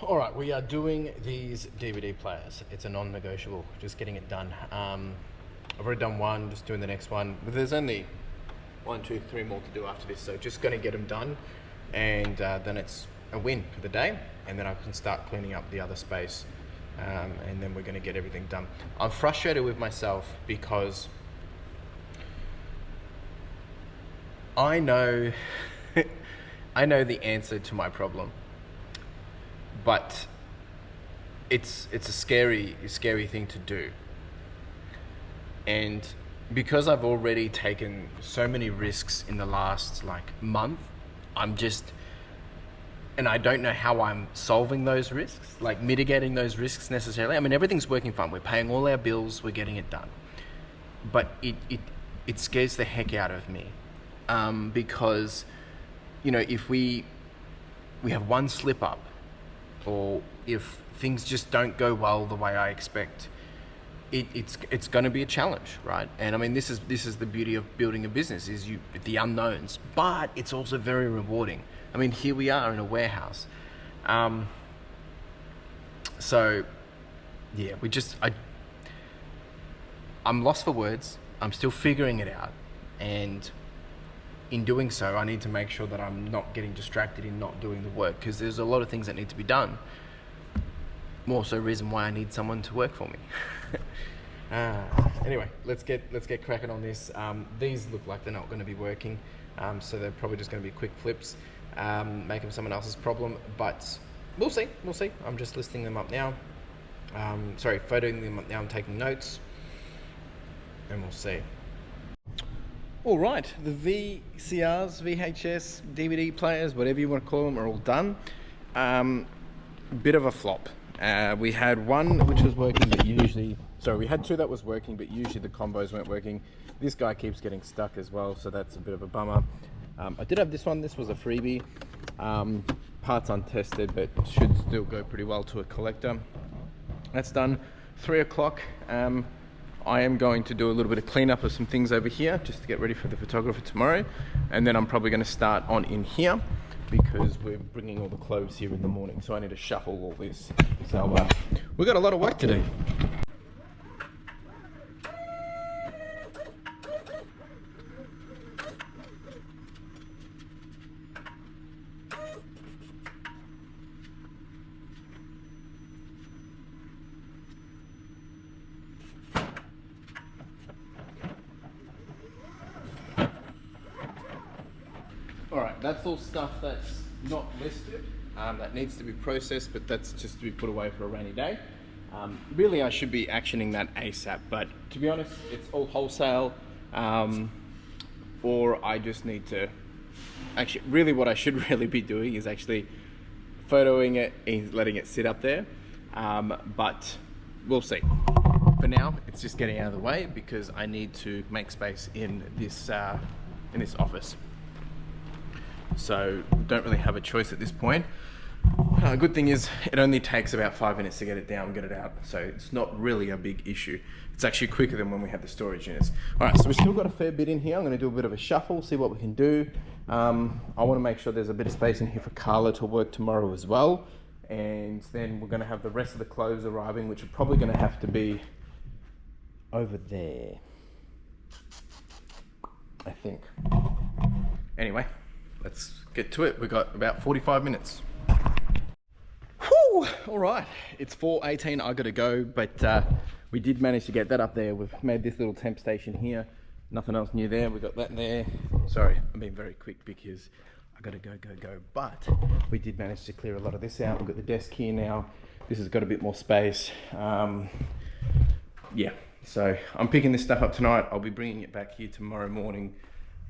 All right, we are doing these DVD players. It's a non-negotiable, just getting it done. I've already done one, just doing the next one. But there's only 1, 2, 3 more to do after this, so just gonna get them done, and then it's a win for the day, and then I can start cleaning up the other space, and then we're gonna get everything done. I'm frustrated with myself because I know the answer to my problem, but it's a scary thing to do. And because I've already taken so many risks in the last month, and I don't know how I'm solving those risks, mitigating those risks necessarily. I mean, everything's working fine. We're paying all our bills, we're getting it done. But it scares the heck out of me. Because, you know, if we have one slip up, or if things just don't go well the way I expect, it's going to be a challenge, right? And I mean, this is the beauty of building a business, is the unknowns, but it's also very rewarding. I mean, here we are in a warehouse. So yeah, I'm lost for words. I'm still figuring it out, and in doing so, I need to make sure that I'm not getting distracted in not doing the work, because there's a lot of things that need to be done. More so reason why I need someone to work for me. Anyway, let's get cracking on this. These look like they're not going to be working, so they're probably just going to be quick flips, making someone else's problem. But we'll see. I'm just listing them up now. Photoing them up now. I'm taking notes, and we'll see. All right, the VCRs, VHS, DVD players, whatever you want to call them, are all done. Bit of a flop. We had one which was working, but we had two that was working, but usually the combos weren't working. This guy keeps getting stuck as well, so that's a bit of a bummer. I did have this one. This was a freebie. Parts untested, but should still go pretty well to a collector. That's done. 3 o'clock. I am going to do a little bit of cleanup of some things over here just to get ready for the photographer tomorrow, and then I'm probably going to start on in here because we're bringing all the clothes here in the morning, so I need to shuffle all this. So we've got a lot of work to do. Alright, that's all stuff that's not listed, that needs to be processed, but that's just to be put away for a rainy day. Really, I should be actioning that ASAP, but to be honest, it's all wholesale, or I just need to... Actually, really what I should really be doing is actually photoing it and letting it sit up there, but we'll see. For now, it's just getting out of the way because I need to make space in this office. So don't really have a choice at this point. Good thing is it only takes about 5 minutes to get it down and get it out, so it's not really a big issue. It's actually quicker than when we had the storage units. All right, so we've still got a fair bit in here. I'm going to do a bit of a shuffle, see what we can do. I want to make sure there's a bit of space in here for Carla to work tomorrow as well, and then we're going to have the rest of the clothes arriving, which are probably going to have to be over there, I think. Anyway, let's get to it. We've got about 45 minutes. Whew! All right, it's 4:18. I gotta go, but we did manage to get that up there. We've made this little temp station here. Nothing else new there. We got that there. Sorry, I'm being very quick because I gotta go. But we did manage to clear a lot of this out. We've got the desk here now. This has got a bit more space. Yeah, so I'm picking this stuff up tonight. I'll be bringing it back here tomorrow morning,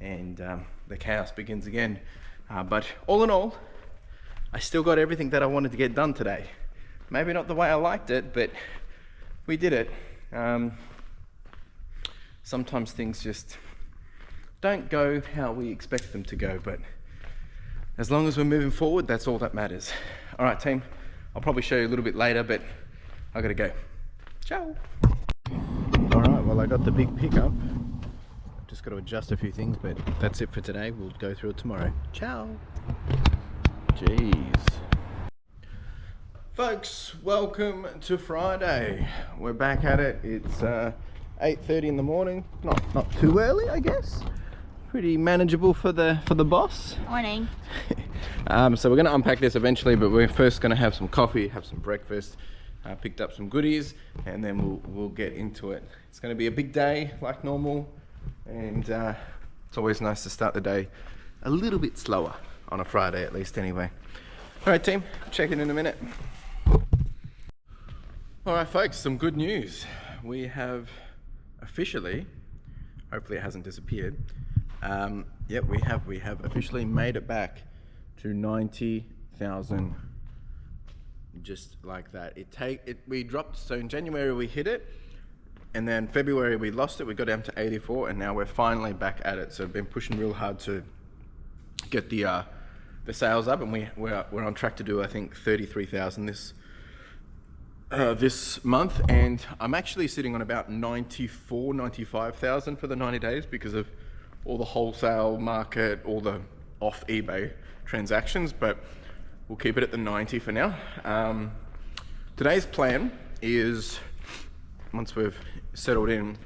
and the chaos begins again. But all in all, I still got everything that I wanted to get done today. Maybe not the way I liked it, but we did it. Sometimes things just don't go how we expect them to go, but as long as we're moving forward, that's all that matters. All right, team, I'll probably show you a little bit later, but I gotta go. Ciao. All right, well, I got the big pickup. Just got to adjust a few things, but that's it for today. We'll go through it tomorrow. Ciao. Jeez. Folks, welcome to Friday. We're back at it. It's 8:30 in the morning. Not too early, I guess. Pretty manageable for the boss. Morning. So we're going to unpack this eventually, but we're first going to have some coffee, have some breakfast. Picked up some goodies, and then we'll get into it. It's going to be a big day, like normal. And it's always nice to start the day a little bit slower on a Friday, at least anyway. All right, team, check in a minute. All right, folks, some good news. We have officially, hopefully it hasn't disappeared. Yep, we have officially made it back to 90,000, just like that. We dropped, so in January we hit it. And then February we lost it, we got down to 84, and now we're finally back at it. So I've been pushing real hard to get the sales up, and we're on track to do, I think, 33,000 this month. And I'm actually sitting on about 95,000 for the 90 days because of all the wholesale market, all the off eBay transactions, but we'll keep it at the 90 for now. Today's plan is, once we've settled in,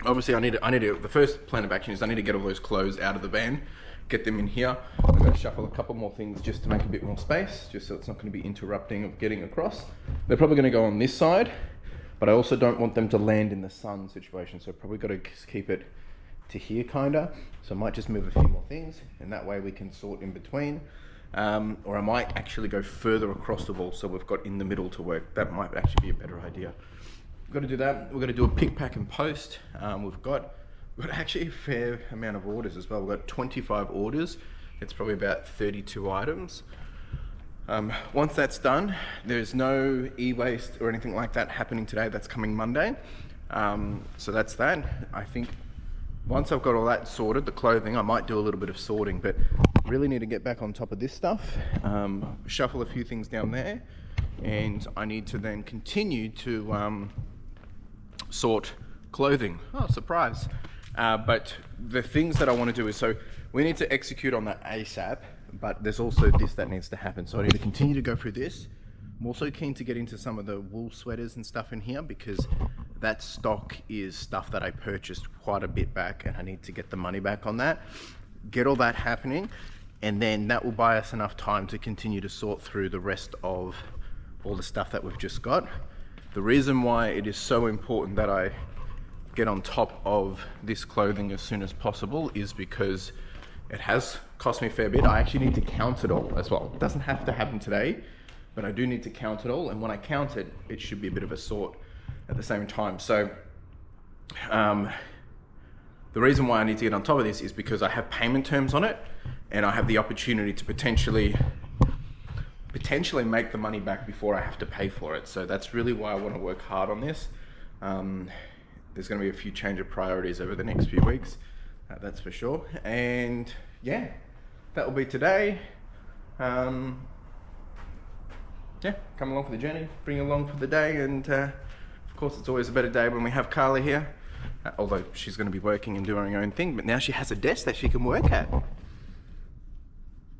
obviously the first plan of action is I need to get all those clothes out of the van, get them in here. I'm going to shuffle a couple more things just to make a bit more space, just so it's not going to be interrupting of getting across. They're probably going to go on this side, but I also don't want them to land in the sun situation, so I've probably got to keep it to here kinda. So I might just move a few more things, and that way we can sort in between. Or I might actually go further across the wall so we've got in the middle to work. That might actually be a better idea. We've got to do that. We're going to do a pick, pack and post. We've got actually a fair amount of orders as well. We've got 25 orders. It's probably about 32 items. Once that's done, there's no e-waste or anything like that happening today. That's coming Monday. So that's that. I think once I've got all that sorted, the clothing, I might do a little bit of sorting, but really need to get back on top of this stuff, shuffle a few things down there, and I need to then continue to sort clothing. Oh, surprise. But the things that I want to do is, so we need to execute on that ASAP, but there's also this that needs to happen. So I need to continue to go through this. I'm also keen to get into some of the wool sweaters and stuff in here, because that stock is stuff that I purchased quite a bit back, and I need to get the money back on that. Get all that happening, and then that will buy us enough time to continue to sort through the rest of all the stuff that we've just got. The reason why it is so important that I get on top of this clothing as soon as possible is because it has cost me a fair bit. I actually need to count it all as well. It doesn't have to happen today, but I do need to count it all, and when I count it, it should be a bit of a sort at the same time. So the reason why I need to get on top of this is because I have payment terms on it, and I have the opportunity to potentially make the money back before I have to pay for it. So that's really why I want to work hard on this. There's going to be a few change of priorities over the next few weeks, that's for sure. And yeah, that will be today. Yeah, come along for the journey, bring along for the day, and of course it's always a better day when we have Carla here, although she's going to be working and doing her own thing, but now she has a desk that she can work at.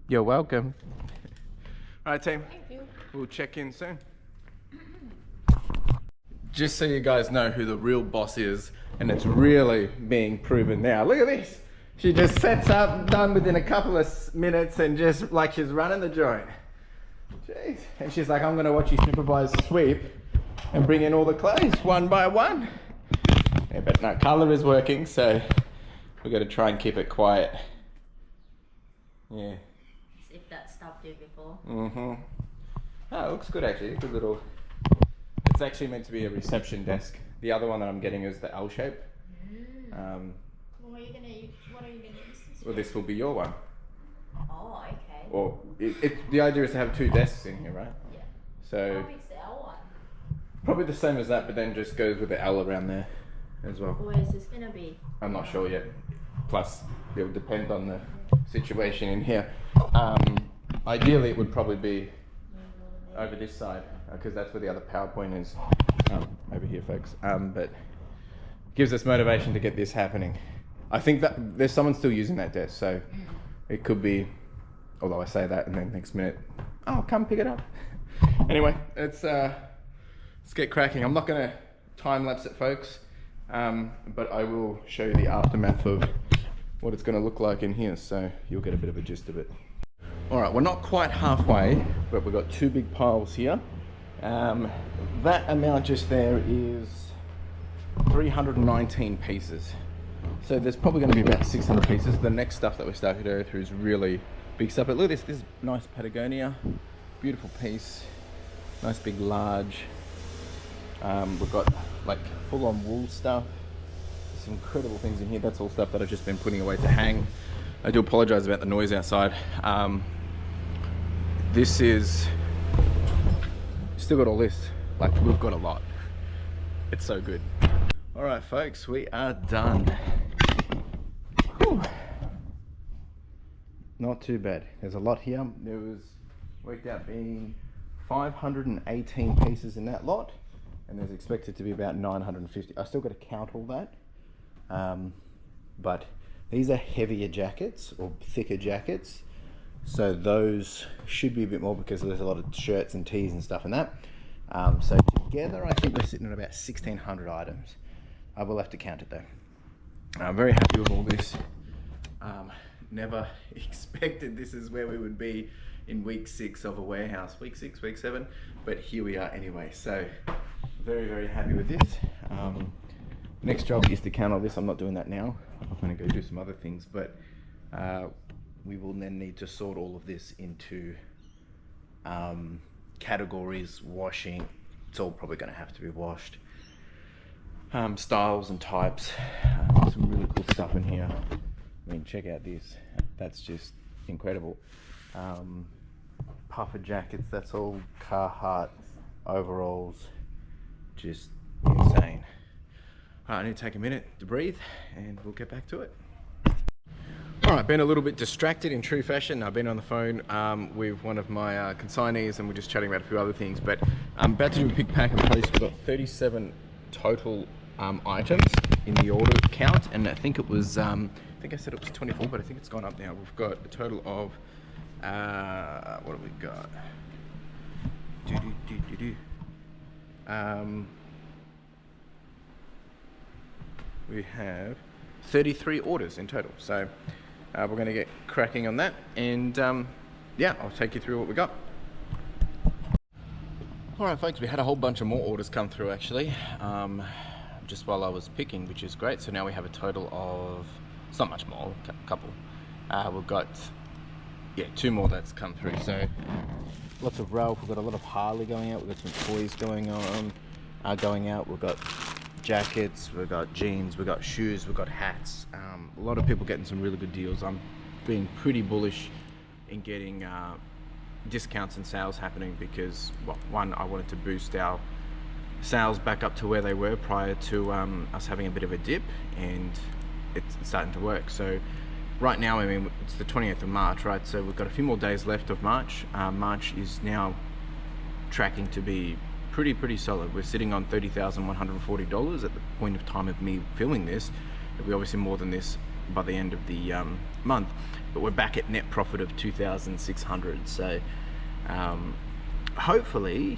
You're welcome. All right, team. Thank you. We'll check in soon. Just so you guys know who the real boss is, and it's really being proven now. Look at this. She just sets up, done within a couple of minutes, and just like she's running the joint. Jeez. And she's like, I'm going to watch you supervise the sweep and bring in all the clothes one by one. Yeah, but no, Carla is working, so we've got to try and keep it quiet. Yeah. If that stopped you before. Mm-hmm. Oh, it looks good actually. Good little. It's actually meant to be a reception desk. The other one that I'm getting is the L shape. What are you gonna use? Well, this will be your one. Oh, okay. Or the idea is to have two desks in here, right? Yeah. So How big's the L one? probably the same as that, but then just goes with the L around there as well. Where is this gonna be? I'm not sure yet. Plus, it will depend on the situation in here. Ideally, it would probably be over this side, because that's where the other PowerPoint is. Over here, folks. But gives us motivation to get this happening. I think that there's someone still using that desk, so it could be, although I say that and then next minute, oh, come pick it up. Anyway, let's get cracking. I'm not going to time lapse it, folks, but I will show you the aftermath of what it's going to look like in here, so you'll get a bit of a gist of it. All right, we're not quite halfway, but we've got two big piles here. That amount just there is 319 pieces. So there's probably going to be about 600 pieces. The next stuff that we start to go through is really big stuff. But look at this nice Patagonia, beautiful piece, nice big large. We've got like full-on wool stuff. There's some incredible things in here. That's all stuff that I've just been putting away to hang. I do apologize about the noise outside. This is still got all this. Like, we've got a lot. It's so good. All right, folks, we are done. Whew. Not too bad. There's a lot here. There was worked out being 518 pieces in that lot, and there's expected to be about 950. I still got to count all that, but these are heavier jackets or thicker jackets. So those should be a bit more because there's a lot of shirts and tees and stuff in that. So together I think we're sitting at about 1,600 items. I will have to count it though. I'm very happy with all this. Never expected this is where we would be in week 6 of a warehouse. Week 6, week 7, but here we are anyway. So very, very happy with this. Next job is to count all this. I'm not doing that now. I'm gonna go do some other things, but we will then need to sort all of this into categories, washing. It's all probably gonna have to be washed. Styles and types. Some really cool stuff in here. I mean, check out this. That's just incredible. Puffer jackets, that's all Carhartt overalls. Just insane. I need to take a minute to breathe and we'll get back to it. Alright, been a little bit distracted in true fashion. I've been on the phone with one of my consignees and we're just chatting about a few other things, but I'm about to do a pick, pack and place. We've got 37 total items in the order count, and I think it was, I think I said it was 24, but I think it's gone up now. We've got a total of, what have we got? We have 33 orders in total, so we're going to get cracking on that, and yeah, I'll take you through what we got. Alright folks, we had a whole bunch of more orders come through actually, just while I was picking, which is great. So now we have a total of, it's not much more, a couple. We've got, yeah, 2 more that's come through. So lots of Ralph, we've got a lot of Harley going out, we've got some toys going on, going out, we've got jackets, we've got jeans, we've got shoes, we've got hats. A lot of people getting some really good deals. I'm being pretty bullish in getting discounts and sales happening because, well, one, I wanted to boost our sales back up to where they were prior to us having a bit of a dip, and it's starting to work. So right now, I mean, it's the 20th of March, right? So we've got a few more days left of March. March is now tracking to be pretty solid. We're sitting on $30,140 at the point of time of me filming this. It'll be obviously more than this by the end of the month, but we're back at net profit of 2,600. So hopefully,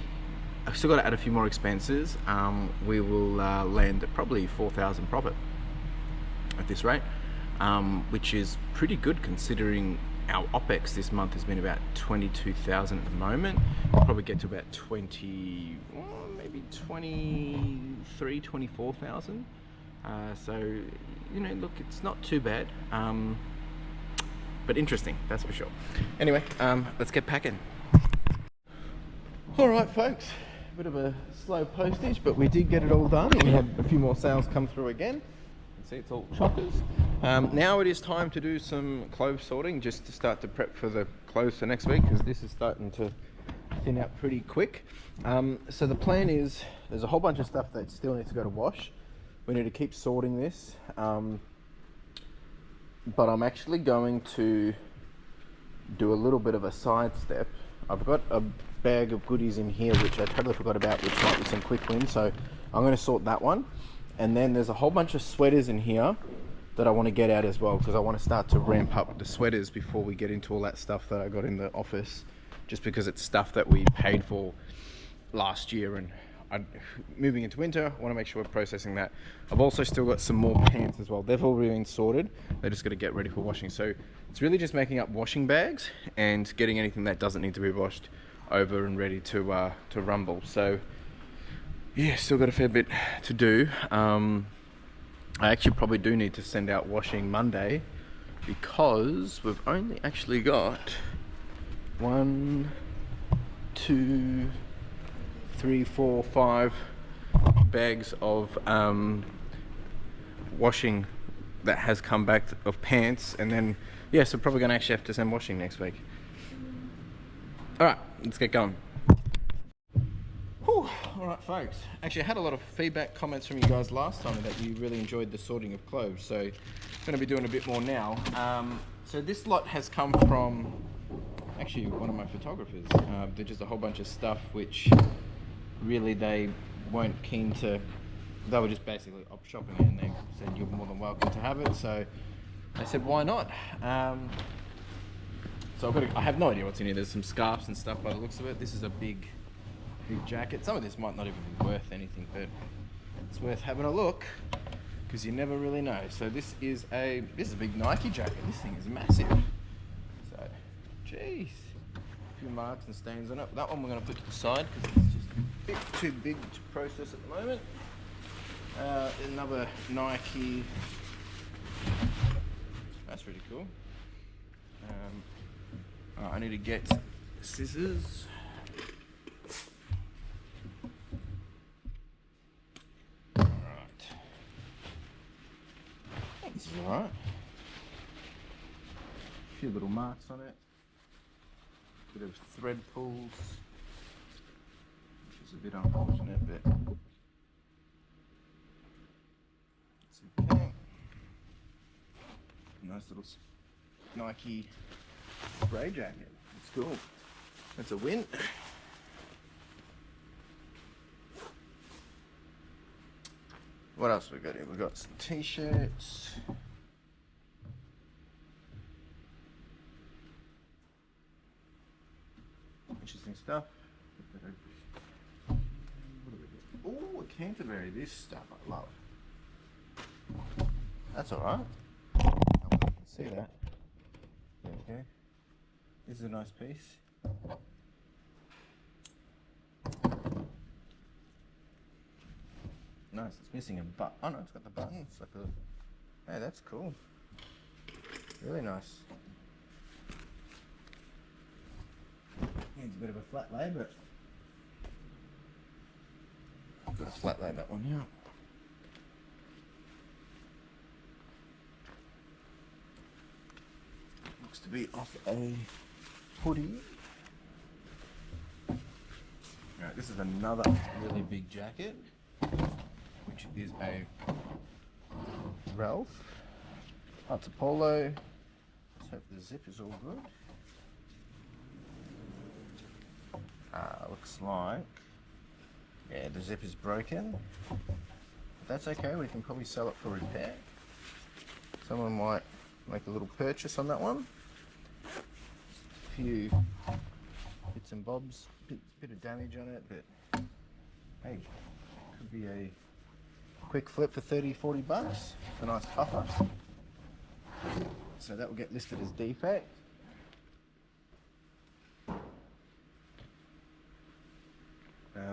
I've still got to add a few more expenses. We will land at probably 4,000 profit at this rate, which is pretty good considering our OPEX this month has been about 22,000 at the moment. We'll probably get to about 20, well, maybe 23, 24,000. So, you know, look, it's not too bad, but interesting, that's for sure. Anyway, let's get packing. All right, folks, a bit of a slow postage, but we did get it all done. We had a few more sales come through again. See, it's all chockers. Now it is time to do some clothes sorting, just to start to prep for the clothes for next week, because this is starting to thin out pretty quick. So the plan is, there's a whole bunch of stuff that still needs to go to wash. We need to keep sorting this, but I'm actually going to do a little bit of a sidestep. I've got a bag of goodies in here which I totally forgot about, which might be some quick wins, so I'm going to sort that one. And then there's a whole bunch of sweaters in here that I want to get out as well, because I want to start to ramp up the sweaters before we get into all that stuff that I got in the office, just because it's stuff that we paid for last year, and moving into winter, I want to make sure we're processing that. I've also still got some more pants as well. They've all been sorted. They're just got to get ready for washing. So it's really just making up washing bags and getting anything that doesn't need to be washed over and ready to rumble. So yeah, still got a fair bit to do. I actually probably do need to send out washing Monday, because we've only actually got 1, 2, 3, 4, 5 bags of washing that has come back of pants, and then yeah, so probably gonna actually have to send washing next week. All right, let's get going. Whew. All right, folks. Actually, I had a lot of feedback, comments from you guys last time that you really enjoyed the sorting of clothes, so I'm going to be doing a bit more now. So this lot has come from actually one of my photographers. There's just a whole bunch of stuff which really they weren't keen to. They were just basically op shopping it, and they said you're more than welcome to have it. So I said, why not? So I have no idea what's in here. There's some scarves and stuff by the looks of it. This is a big jacket. Some of this might not even be worth anything, but it's worth having a look because you never really know. So this is a big Nike jacket. This thing is massive. So, jeez, a few marks and stains on it. That one we're going to put to the side because it's just a bit too big to process at the moment. Another Nike. That's really cool. I need to get scissors. Alright. I think this is alright. A few little marks on it. Bit of thread pulls, which is a bit unfortunate, but it's okay. Nice little Nike spray jacket. It's cool. That's a win. What else we got here? We got some t-shirts. Interesting stuff. What do we got? Oh, a Canterbury. This stuff I love. That's alright. You can see that. There we go. This is a nice piece. Nice. It's missing a button. Oh no, it's got the button. It's like a. Hey, that's cool. Really nice. Needs a bit of a flat lay, but I've got to flat lay that one out. Looks to be off a hoodie. Right, this is another really big jacket, which is a Ralph. Oh, it's a polo. Let's hope the zip is all good. Looks like, yeah, the zip is broken. But that's okay, we can probably sell it for repair. Someone might make a little purchase on that one. A few bits and bobs, bit of damage on it, but hey, could be a quick flip for 30-40 bucks. A nice puffer. So that will get listed as defect.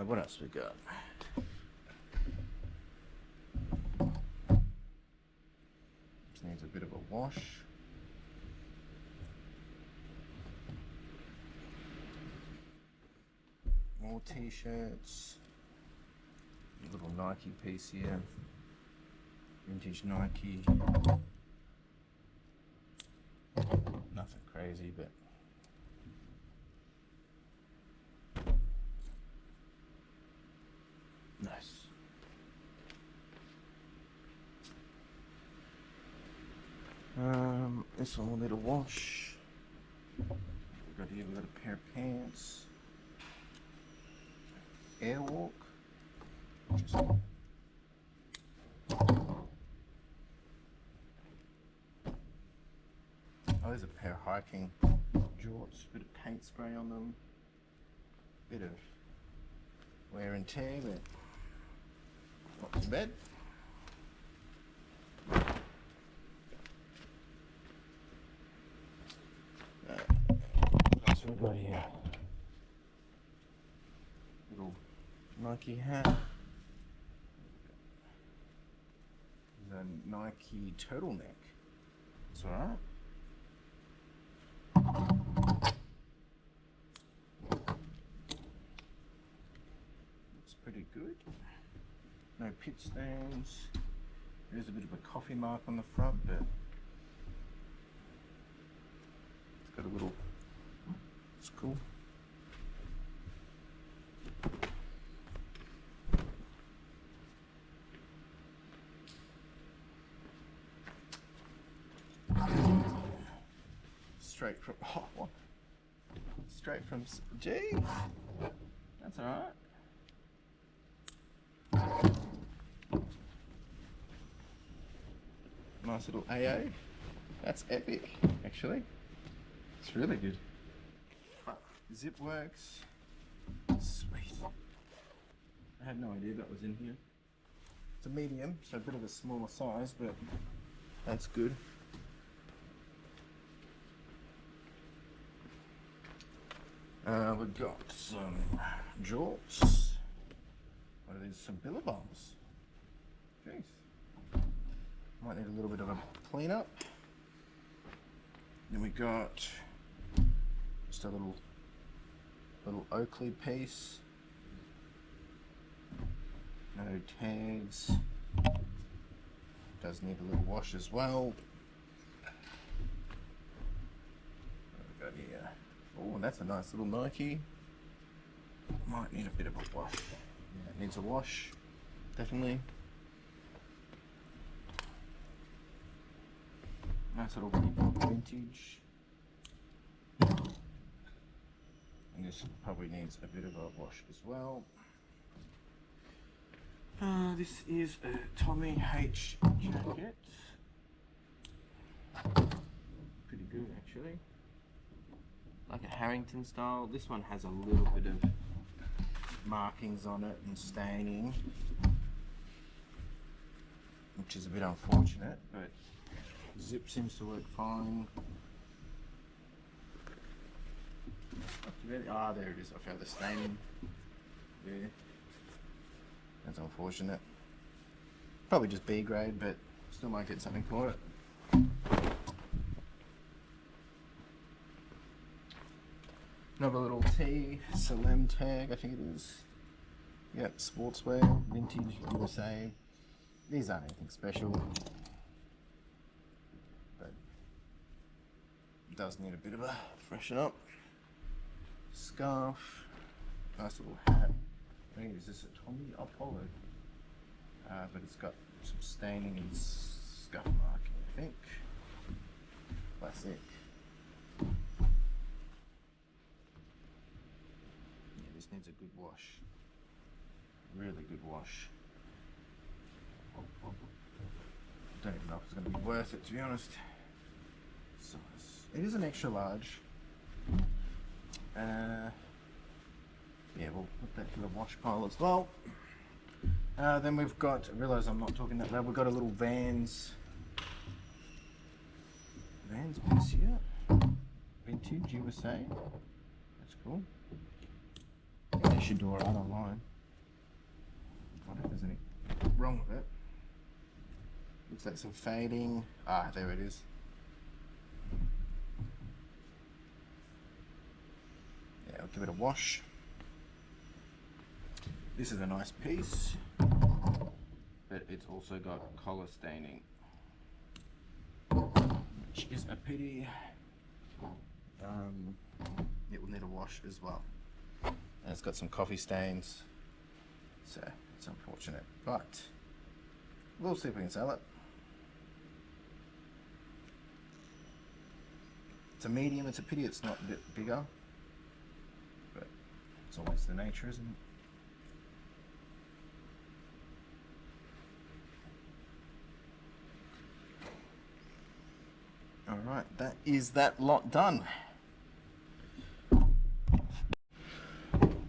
What else we got? Just needs a bit of a wash. More t-shirts. A little Nike piece here. Vintage Nike. Nothing crazy, but nice. This one will need a wash. We've got a pair of pants. Airwalk. Interesting. Oh, there's a pair of hiking jorts. Bit of paint spray on them. Bit of wear and tear, but not too bad. What else have we got here? Little Nike hat. The Nike turtleneck. It's alright. Looks pretty good. No pit stains. There's a bit of a coffee mark on the front, but it's got a little. It's cool. Straight from what? Straight from geez. That's all right. Nice little AA. That's epic, actually. It's really good. Zip works. Sweet. I had no idea that was in here. It's a medium, so a bit of a smaller size, but that's good. We've got some jorts. What are these? Some billabongs. Jeez. Might need a little bit of a clean up. Then we got just a little Oakley piece. No tags. Does need a little wash as well. What have we got here? Oh, that's a nice little Nike. Might need a bit of a wash. Yeah, it needs a wash, definitely. Nice little vintage. And this probably needs a bit of a wash as well. This is a Tommy H jacket. Pretty good actually. Like a Harrington style. This one has a little bit of markings on it and staining, which is a bit unfortunate, but zip seems to work fine. Ah, there it is. I found the staining there. That's unfortunate. Probably just B grade, but still might get something for it. Another little T, Salem tag, I think it is. Yep, sportswear, vintage, USA. These aren't anything special, but it does need a bit of a freshen up. Scarf, nice little hat. I think is this a Tommy Apollo? But it's got some staining and scuff marking, I think. Classic. Yeah, this needs a good wash. Really good wash. Don't even know if it's going to be worth it, to be honest. Size. It is an extra large. Yeah, we'll put that to the wash pile as well. Then we've got, I realise I'm not talking that loud, we've got a little Vans piece here. Vintage USA. That's cool. I think they should do alright online. I don't know if there's anything wrong with it. Looks like some fading. Ah, there it is. Yeah, I'll give it a wash. This is a nice piece, but it's also got collar staining, which is a pity. It will need a wash as well. And it's got some coffee stains, so it's unfortunate, but we'll see if we can sell it. It's a medium, it's a pity it's not a bit bigger, but it's always the nature, isn't it? Alright, that is that lot done.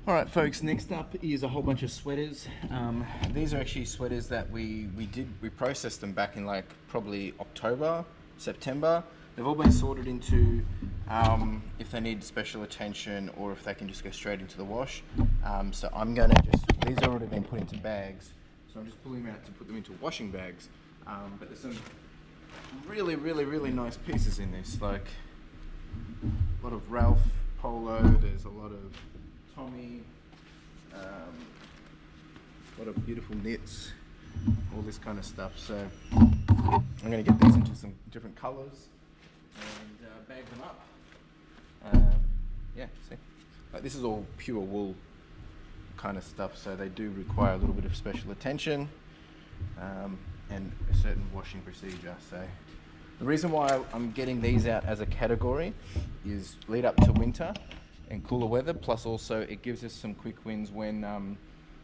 Alright folks, next up is a whole bunch of sweaters. These are actually sweaters that we processed them back in like probably October, September. They've all been sorted into if they need special attention or if they can just go straight into the wash. So I'm gonna these have already been put into bags, so I'm just pulling them out to put them into washing bags. But there's some really nice pieces in this, like a lot of Ralph polo, there's a lot of Tommy, a lot of beautiful knits, all this kind of stuff. So I'm going to get these into some different colors and bag them up. Yeah, see, like this is all pure wool kind of stuff, so they do require a little bit of special attention and a certain washing procedure. So the reason why I'm getting these out as a category is lead up to winter and cooler weather, plus also it gives us some quick wins when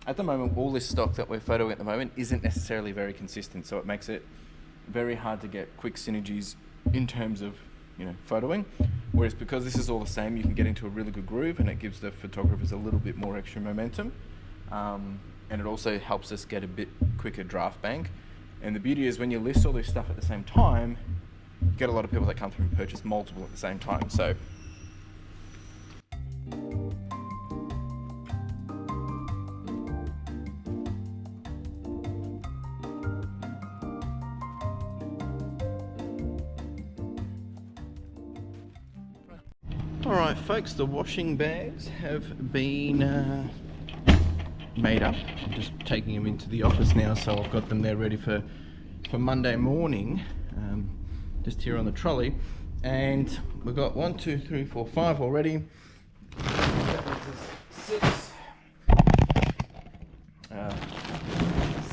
at the moment all this stock that we're photoing at the moment isn't necessarily very consistent, so it makes it very hard to get quick synergies in terms of photoing. Whereas because this is all the same, you can get into a really good groove, and it gives the photographers a little bit more extra momentum. And it also helps us get a bit quicker draft bank. And the beauty is when you list all this stuff at the same time, you get a lot of people that come through and purchase multiple at the same time. So alright folks, the washing bags have been made up. I'm just taking them into the office now, so I've got them there ready for Monday morning, just here on the trolley. And we've got 1, 2, 3, 4, 5 already. That is 6,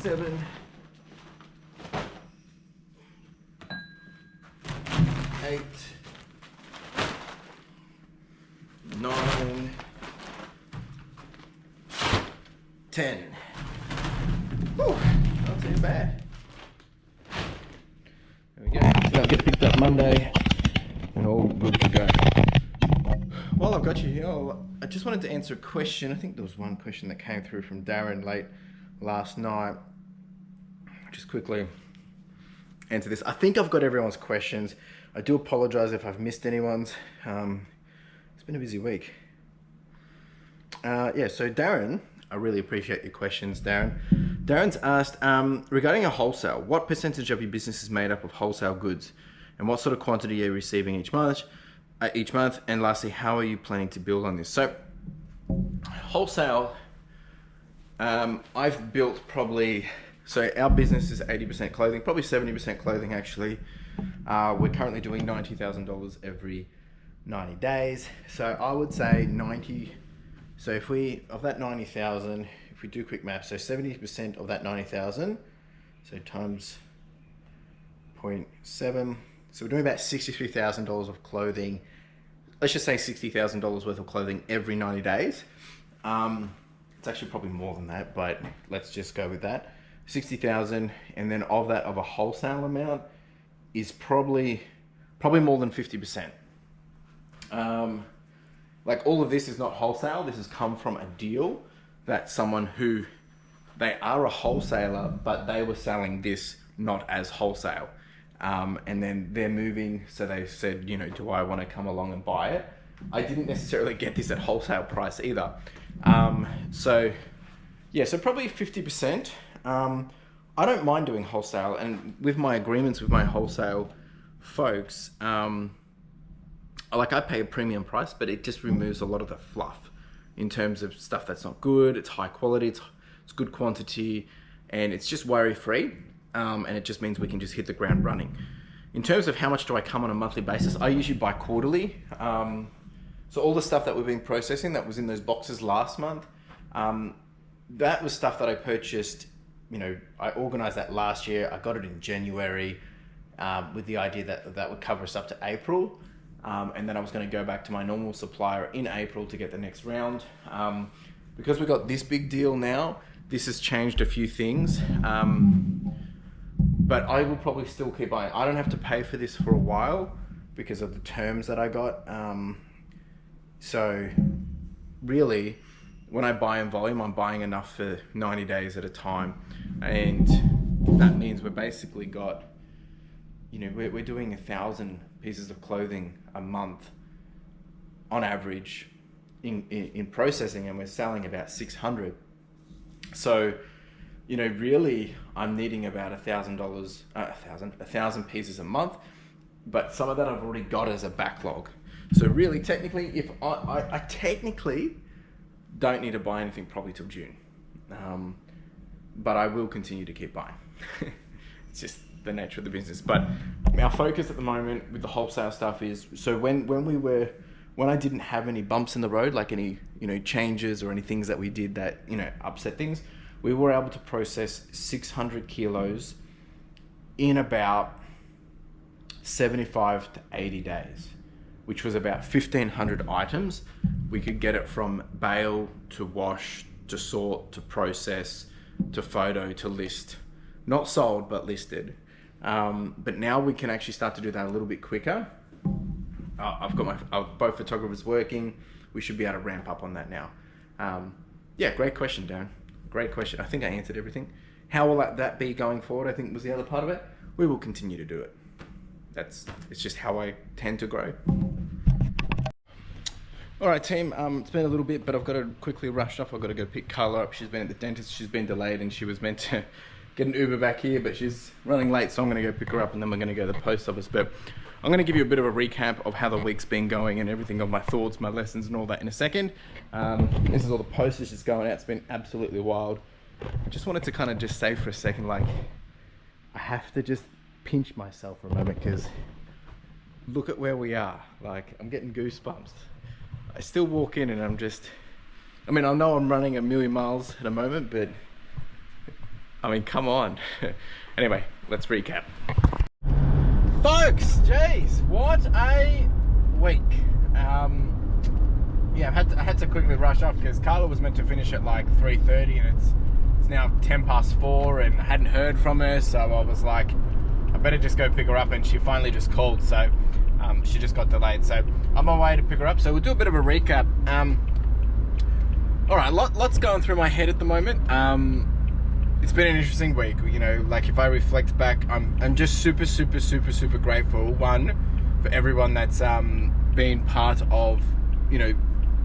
7, 8, 9, 10. Whew, not too bad. There we go. So that'll get picked up Monday and all good to go. While I've got you here, I just wanted to answer a question. I think there was one question that came through from Darren late last night. Just quickly answer this. I think I've got everyone's questions. I do apologize if I've missed anyone's. It's been a busy week. Yeah, so Darren, I really appreciate your questions, Darren. Darren's asked, regarding a wholesale, what percentage of your business is made up of wholesale goods? And what sort of quantity are you receiving each month? And lastly, how are you planning to build on this? So, wholesale, I've built probably, so our business is 80% clothing, probably 70% clothing actually. We're currently doing $90,000 every 90 days. So I would say 90, so if we, of that 90,000, if we do quick math, so 70% of that 90,000, so times 0.7, so we're doing about $63,000 of clothing. Let's just say $60,000 worth of clothing every 90 days. It's actually probably more than that, but let's just go with that. 60,000, and then of that, of a wholesale amount, is probably more than 50%. Like all of this is not wholesale. This has come from a deal that someone who, they are a wholesaler, but they were selling this not as wholesale. And then they're moving, so they said, do I want to come along and buy it? I didn't necessarily get this at wholesale price either. So yeah, so probably 50%. I don't mind doing wholesale, and with my agreements with my wholesale folks, I pay a premium price, but it just removes a lot of the fluff in terms of stuff that's not good. It's high quality, it's good quantity, and it's just worry-free. And it just means we can just hit the ground running. In terms of how much do I come on a monthly basis, I usually buy quarterly. So all the stuff that we've been processing that was in those boxes last month, that was stuff that I purchased, I organized that last year. I got it in January with the idea that that would cover us up to April. And then I was going to go back to my normal supplier in April to get the next round. Because we got this big deal now, this has changed a few things. But I will probably still keep buying. I don't have to pay for this for a while because of the terms that I got. So really, when I buy in volume, I'm buying enough for 90 days at a time. And that means we're basically got, we're doing 1,000 pieces of clothing a month on average in processing, and we're selling about 600. So, really I'm needing about $1,000 pieces a month, but some of that I've already got as a backlog. So really, technically, if I technically don't need to buy anything probably till June, but I will continue to keep buying. It's just the nature of the business. But our focus at the moment with the wholesale stuff is, so when I didn't have any bumps in the road, like any changes or any things that we did that upset things, we were able to process 600 kilos in about 75 to 80 days, which was about 1,500 items. We could get it from bale to wash to sort to process to photo to list. Not sold, but listed. But now we can actually start to do that a little bit quicker. I've got both photographers working. We should be able to ramp up on that now. Yeah, great question, Darren. Great question. I think I answered everything. How will that be going forward, I think was the other part of it. We will continue to do it. It's just how I tend to grow. All right, team, it's been a little bit, but I've got to quickly rush off. I've got to go pick Carla up. She's been at the dentist. She's been delayed, and she was meant to get an Uber back here, but she's running late, so I'm going to go pick her up, and then we're going to go to the post office. But I'm going to give you a bit of a recap of how the week's been going and everything, of my thoughts, my lessons, and all that in a second. This is all the postage that's going out. It's been absolutely wild. I just wanted to kind of just say for a second, like, I have to just pinch myself for a moment, because look at where we are. Like, I'm getting goosebumps. I still walk in and I'm just, I mean, I know I'm running a million miles at a moment, but I mean, come on. Anyway, let's recap. Folks, jeez, what a week. Yeah, I had to quickly rush off because Carla was meant to finish at like 3:30 and it's now 10 past 4 and I hadn't heard from her, so I was like, I better just go pick her up, and she finally just called, so she just got delayed, so I'm on my way to pick her up. So we'll do a bit of a recap. All right, lots going through my head at the moment. It's been an interesting week. You know, like if I reflect back, I'm just super grateful. One, for everyone that's been part of, you know,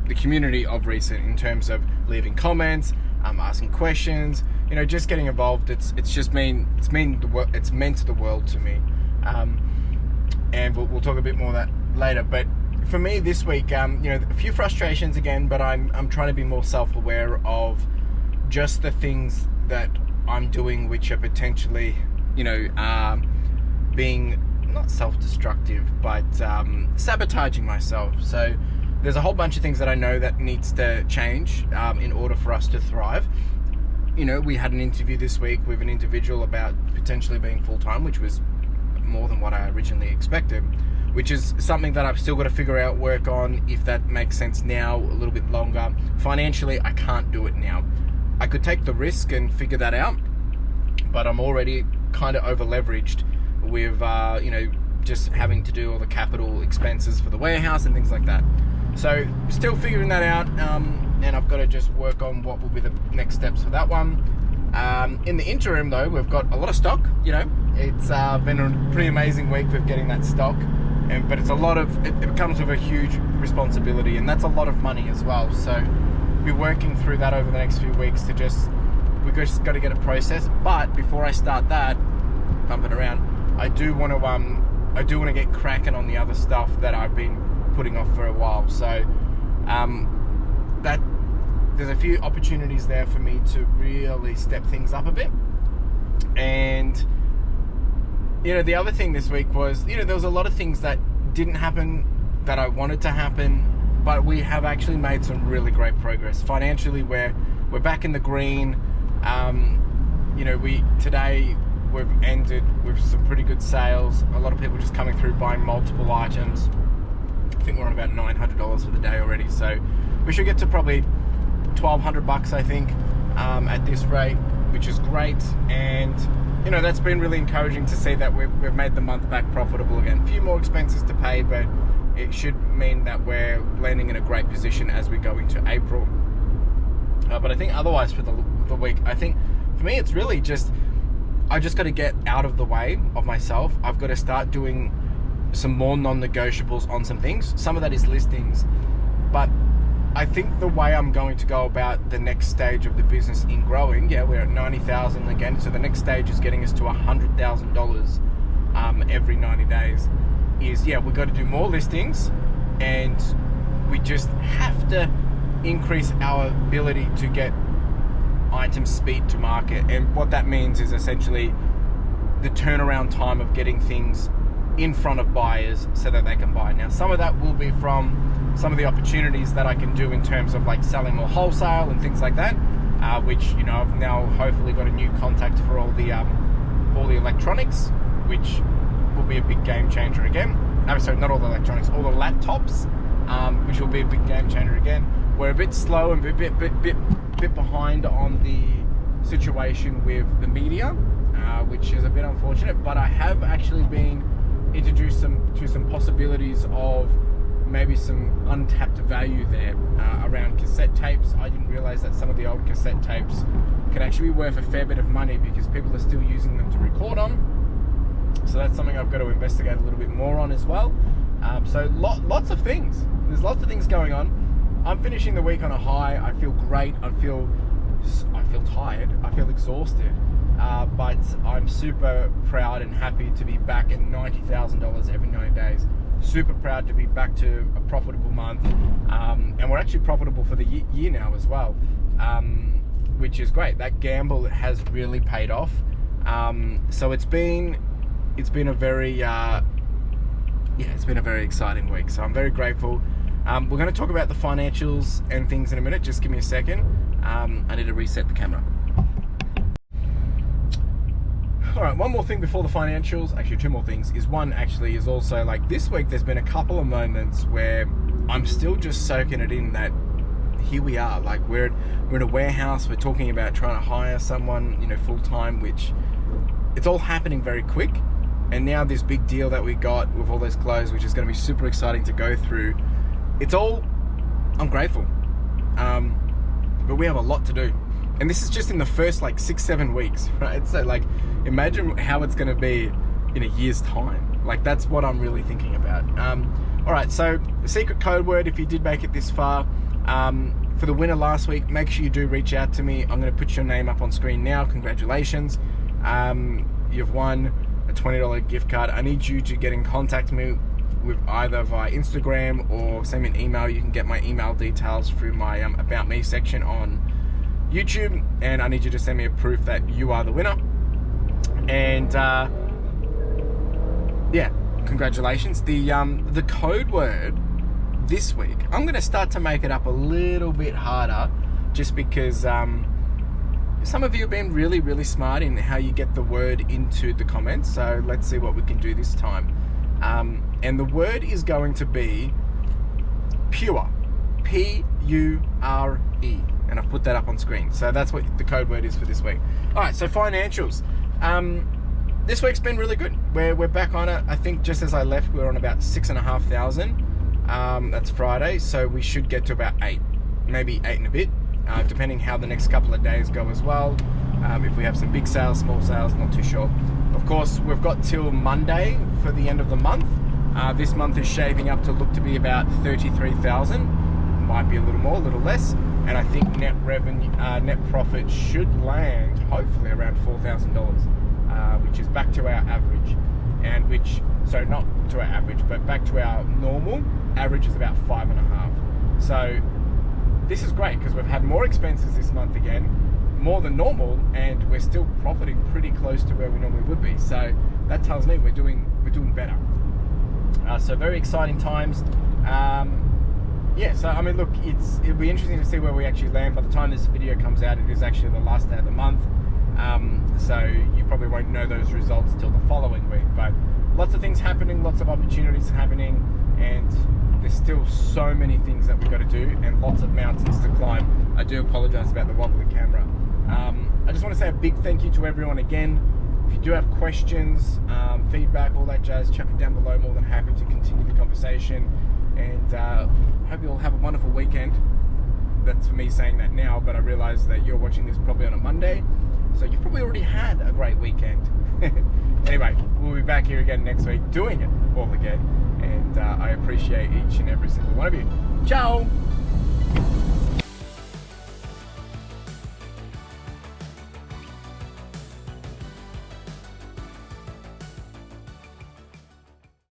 the community of Recent, in terms of leaving comments, asking questions, you know, just getting involved. It's meant the world to me. And we'll talk a bit more of that later. But for me this week, you know, a few frustrations again, but I'm trying to be more self-aware of just the things that I'm doing, which are potentially, you know, being not self-destructive, but sabotaging myself. So there's a whole bunch of things that I know that needs to change in order for us to thrive. You know, we had an interview this week with an individual about potentially being full-time, which was more than what I originally expected, which is something that I've still got to figure out, work on, if that makes sense now, a little bit longer. Financially, I can't do it now. I could take the risk and figure that out, but I'm already kind of over leveraged with, you know, just having to do all the capital expenses for the warehouse and things like that. So still figuring that out, and I've got to just work on what will be the next steps for that one. In the interim though, we've got a lot of stock. You know, it's been a pretty amazing week with getting that stock, but it's a lot of, it comes with a huge responsibility, and that's a lot of money as well. So we're working through that over the next few weeks to we just got to get it processed. But before I start that, pumping around, I do want to get cracking on the other stuff that I've been putting off for a while. So that there's a few opportunities there for me to really step things up a bit. And you know, the other thing this week was, you know, there was a lot of things that didn't happen that I wanted to happen, but we have actually made some really great progress. Financially, we're back in the green. You know, today we've ended with some pretty good sales. A lot of people just coming through buying multiple items. I think we're on about $900 for the day already, so we should get to probably $1,200 I think at this rate, which is great. And you know, that's been really encouraging to see that we've made the month back profitable again. A few more expenses to pay, but it should mean that we're landing in a great position as we go into April. But I think otherwise for the week, I think for me it's really just, I just got to get out of the way of myself. I've got to start doing some more non-negotiables on some things. Some of that is listings, but I think the way I'm going to go about the next stage of the business in growing, yeah, we're at 90,000 again, so the next stage is getting us to $100,000 every 90 days, is, yeah, we've got to do more listings, and we just have to increase our ability to get item speed to market. And what that means is essentially the turnaround time of getting things in front of buyers so that they can buy. Now, some of that will be from some of the opportunities that I can do in terms of like selling more wholesale and things like that, which, you know, I've now hopefully got a new contact for all the electronics, which will be a big game changer again. No, sorry, not all the electronics, all the laptops, which will be a big game changer again. We're a bit slow and a bit behind on the situation with the media, which is a bit unfortunate, but I have actually been introduced to some possibilities of maybe some untapped value there around cassette tapes. I didn't realize that some of the old cassette tapes can actually be worth a fair bit of money because people are still using them to record on. So that's something I've got to investigate a little bit more on as well. So lots of things. There's lots of things going on. I'm finishing the week on a high. I feel great. I feel tired. I feel exhausted. But I'm super proud and happy to be back at $90,000 every 90 days. Super proud to be back to a profitable month, and we're actually profitable for the year now as well, which is great. That gamble has really paid off. So it's been a very it's been a very exciting week. So I'm very grateful. We're going to talk about the financials and things in a minute. Just give me a second. I need to reset the camera. All right, one more thing before the financials, actually two more things, is one actually is also like this week there's been a couple of moments where I'm still just soaking it in that here we are, like we're in a warehouse, we're talking about trying to hire someone, you know, full-time, which it's all happening very quick. And now this big deal that we got with all those clothes, which is going to be super exciting to go through, I'm grateful. But we have a lot to do. And this is just in the first like 6-7 weeks, right? So like, imagine how it's going to be in a year's time. Like that's what I'm really thinking about. All right, so the secret code word, if you did make it this far, for the winner last week, make sure you do reach out to me. I'm going to put your name up on screen now. Congratulations. You've won a $20 gift card. I need you to get in contact with me with either via Instagram or send me an email. You can get my email details through my About Me section on YouTube, and I need you to send me a proof that you are the winner. And yeah, congratulations. The code word this week, I'm going to start to make it up a little bit harder, just because some of you have been really smart in how you get the word into the comments. So let's see what we can do this time. And the word is going to be pure, P-U-R-E. And I've put that up on screen. So that's what the code word is for this week. All right, so financials. This week's been really good. We're back on it. I think just as I left, we were on about 6,500. That's Friday, so we should get to about 8, maybe 8 and a bit, depending how the next couple of days go as well. If we have some big sales, small sales, not too sure. Of course, we've got till Monday for the end of the month. This month is shaping up to look to be about 33,000. Might be a little more, a little less. And I think net revenue, net profit should land hopefully around $4,000, which is back to our average, and not to our average, but back to our normal average is about 5.5. So this is great because we've had more expenses this month again, more than normal, and we're still profiting pretty close to where we normally would be. So that tells me we're doing better. So very exciting times. Yeah, so I mean, look, it'll be interesting to see where we actually land. By the time this video comes out, it is actually the last day of the month. So you probably won't know those results till the following week. But lots of things happening, lots of opportunities happening, and there's still so many things that we've got to do and lots of mountains to climb. I do apologize about the wobbly camera. I just want to say a big thank you to everyone again. If you do have questions, feedback, all that jazz, chuck it down below. More than happy to continue the conversation. And hope you all have a wonderful weekend. That's for me saying that now, but I realize that you're watching this probably on a Monday, so you've probably already had a great weekend. Anyway, we'll be back here again next week doing it all again, and I appreciate each and every single one of you. Ciao!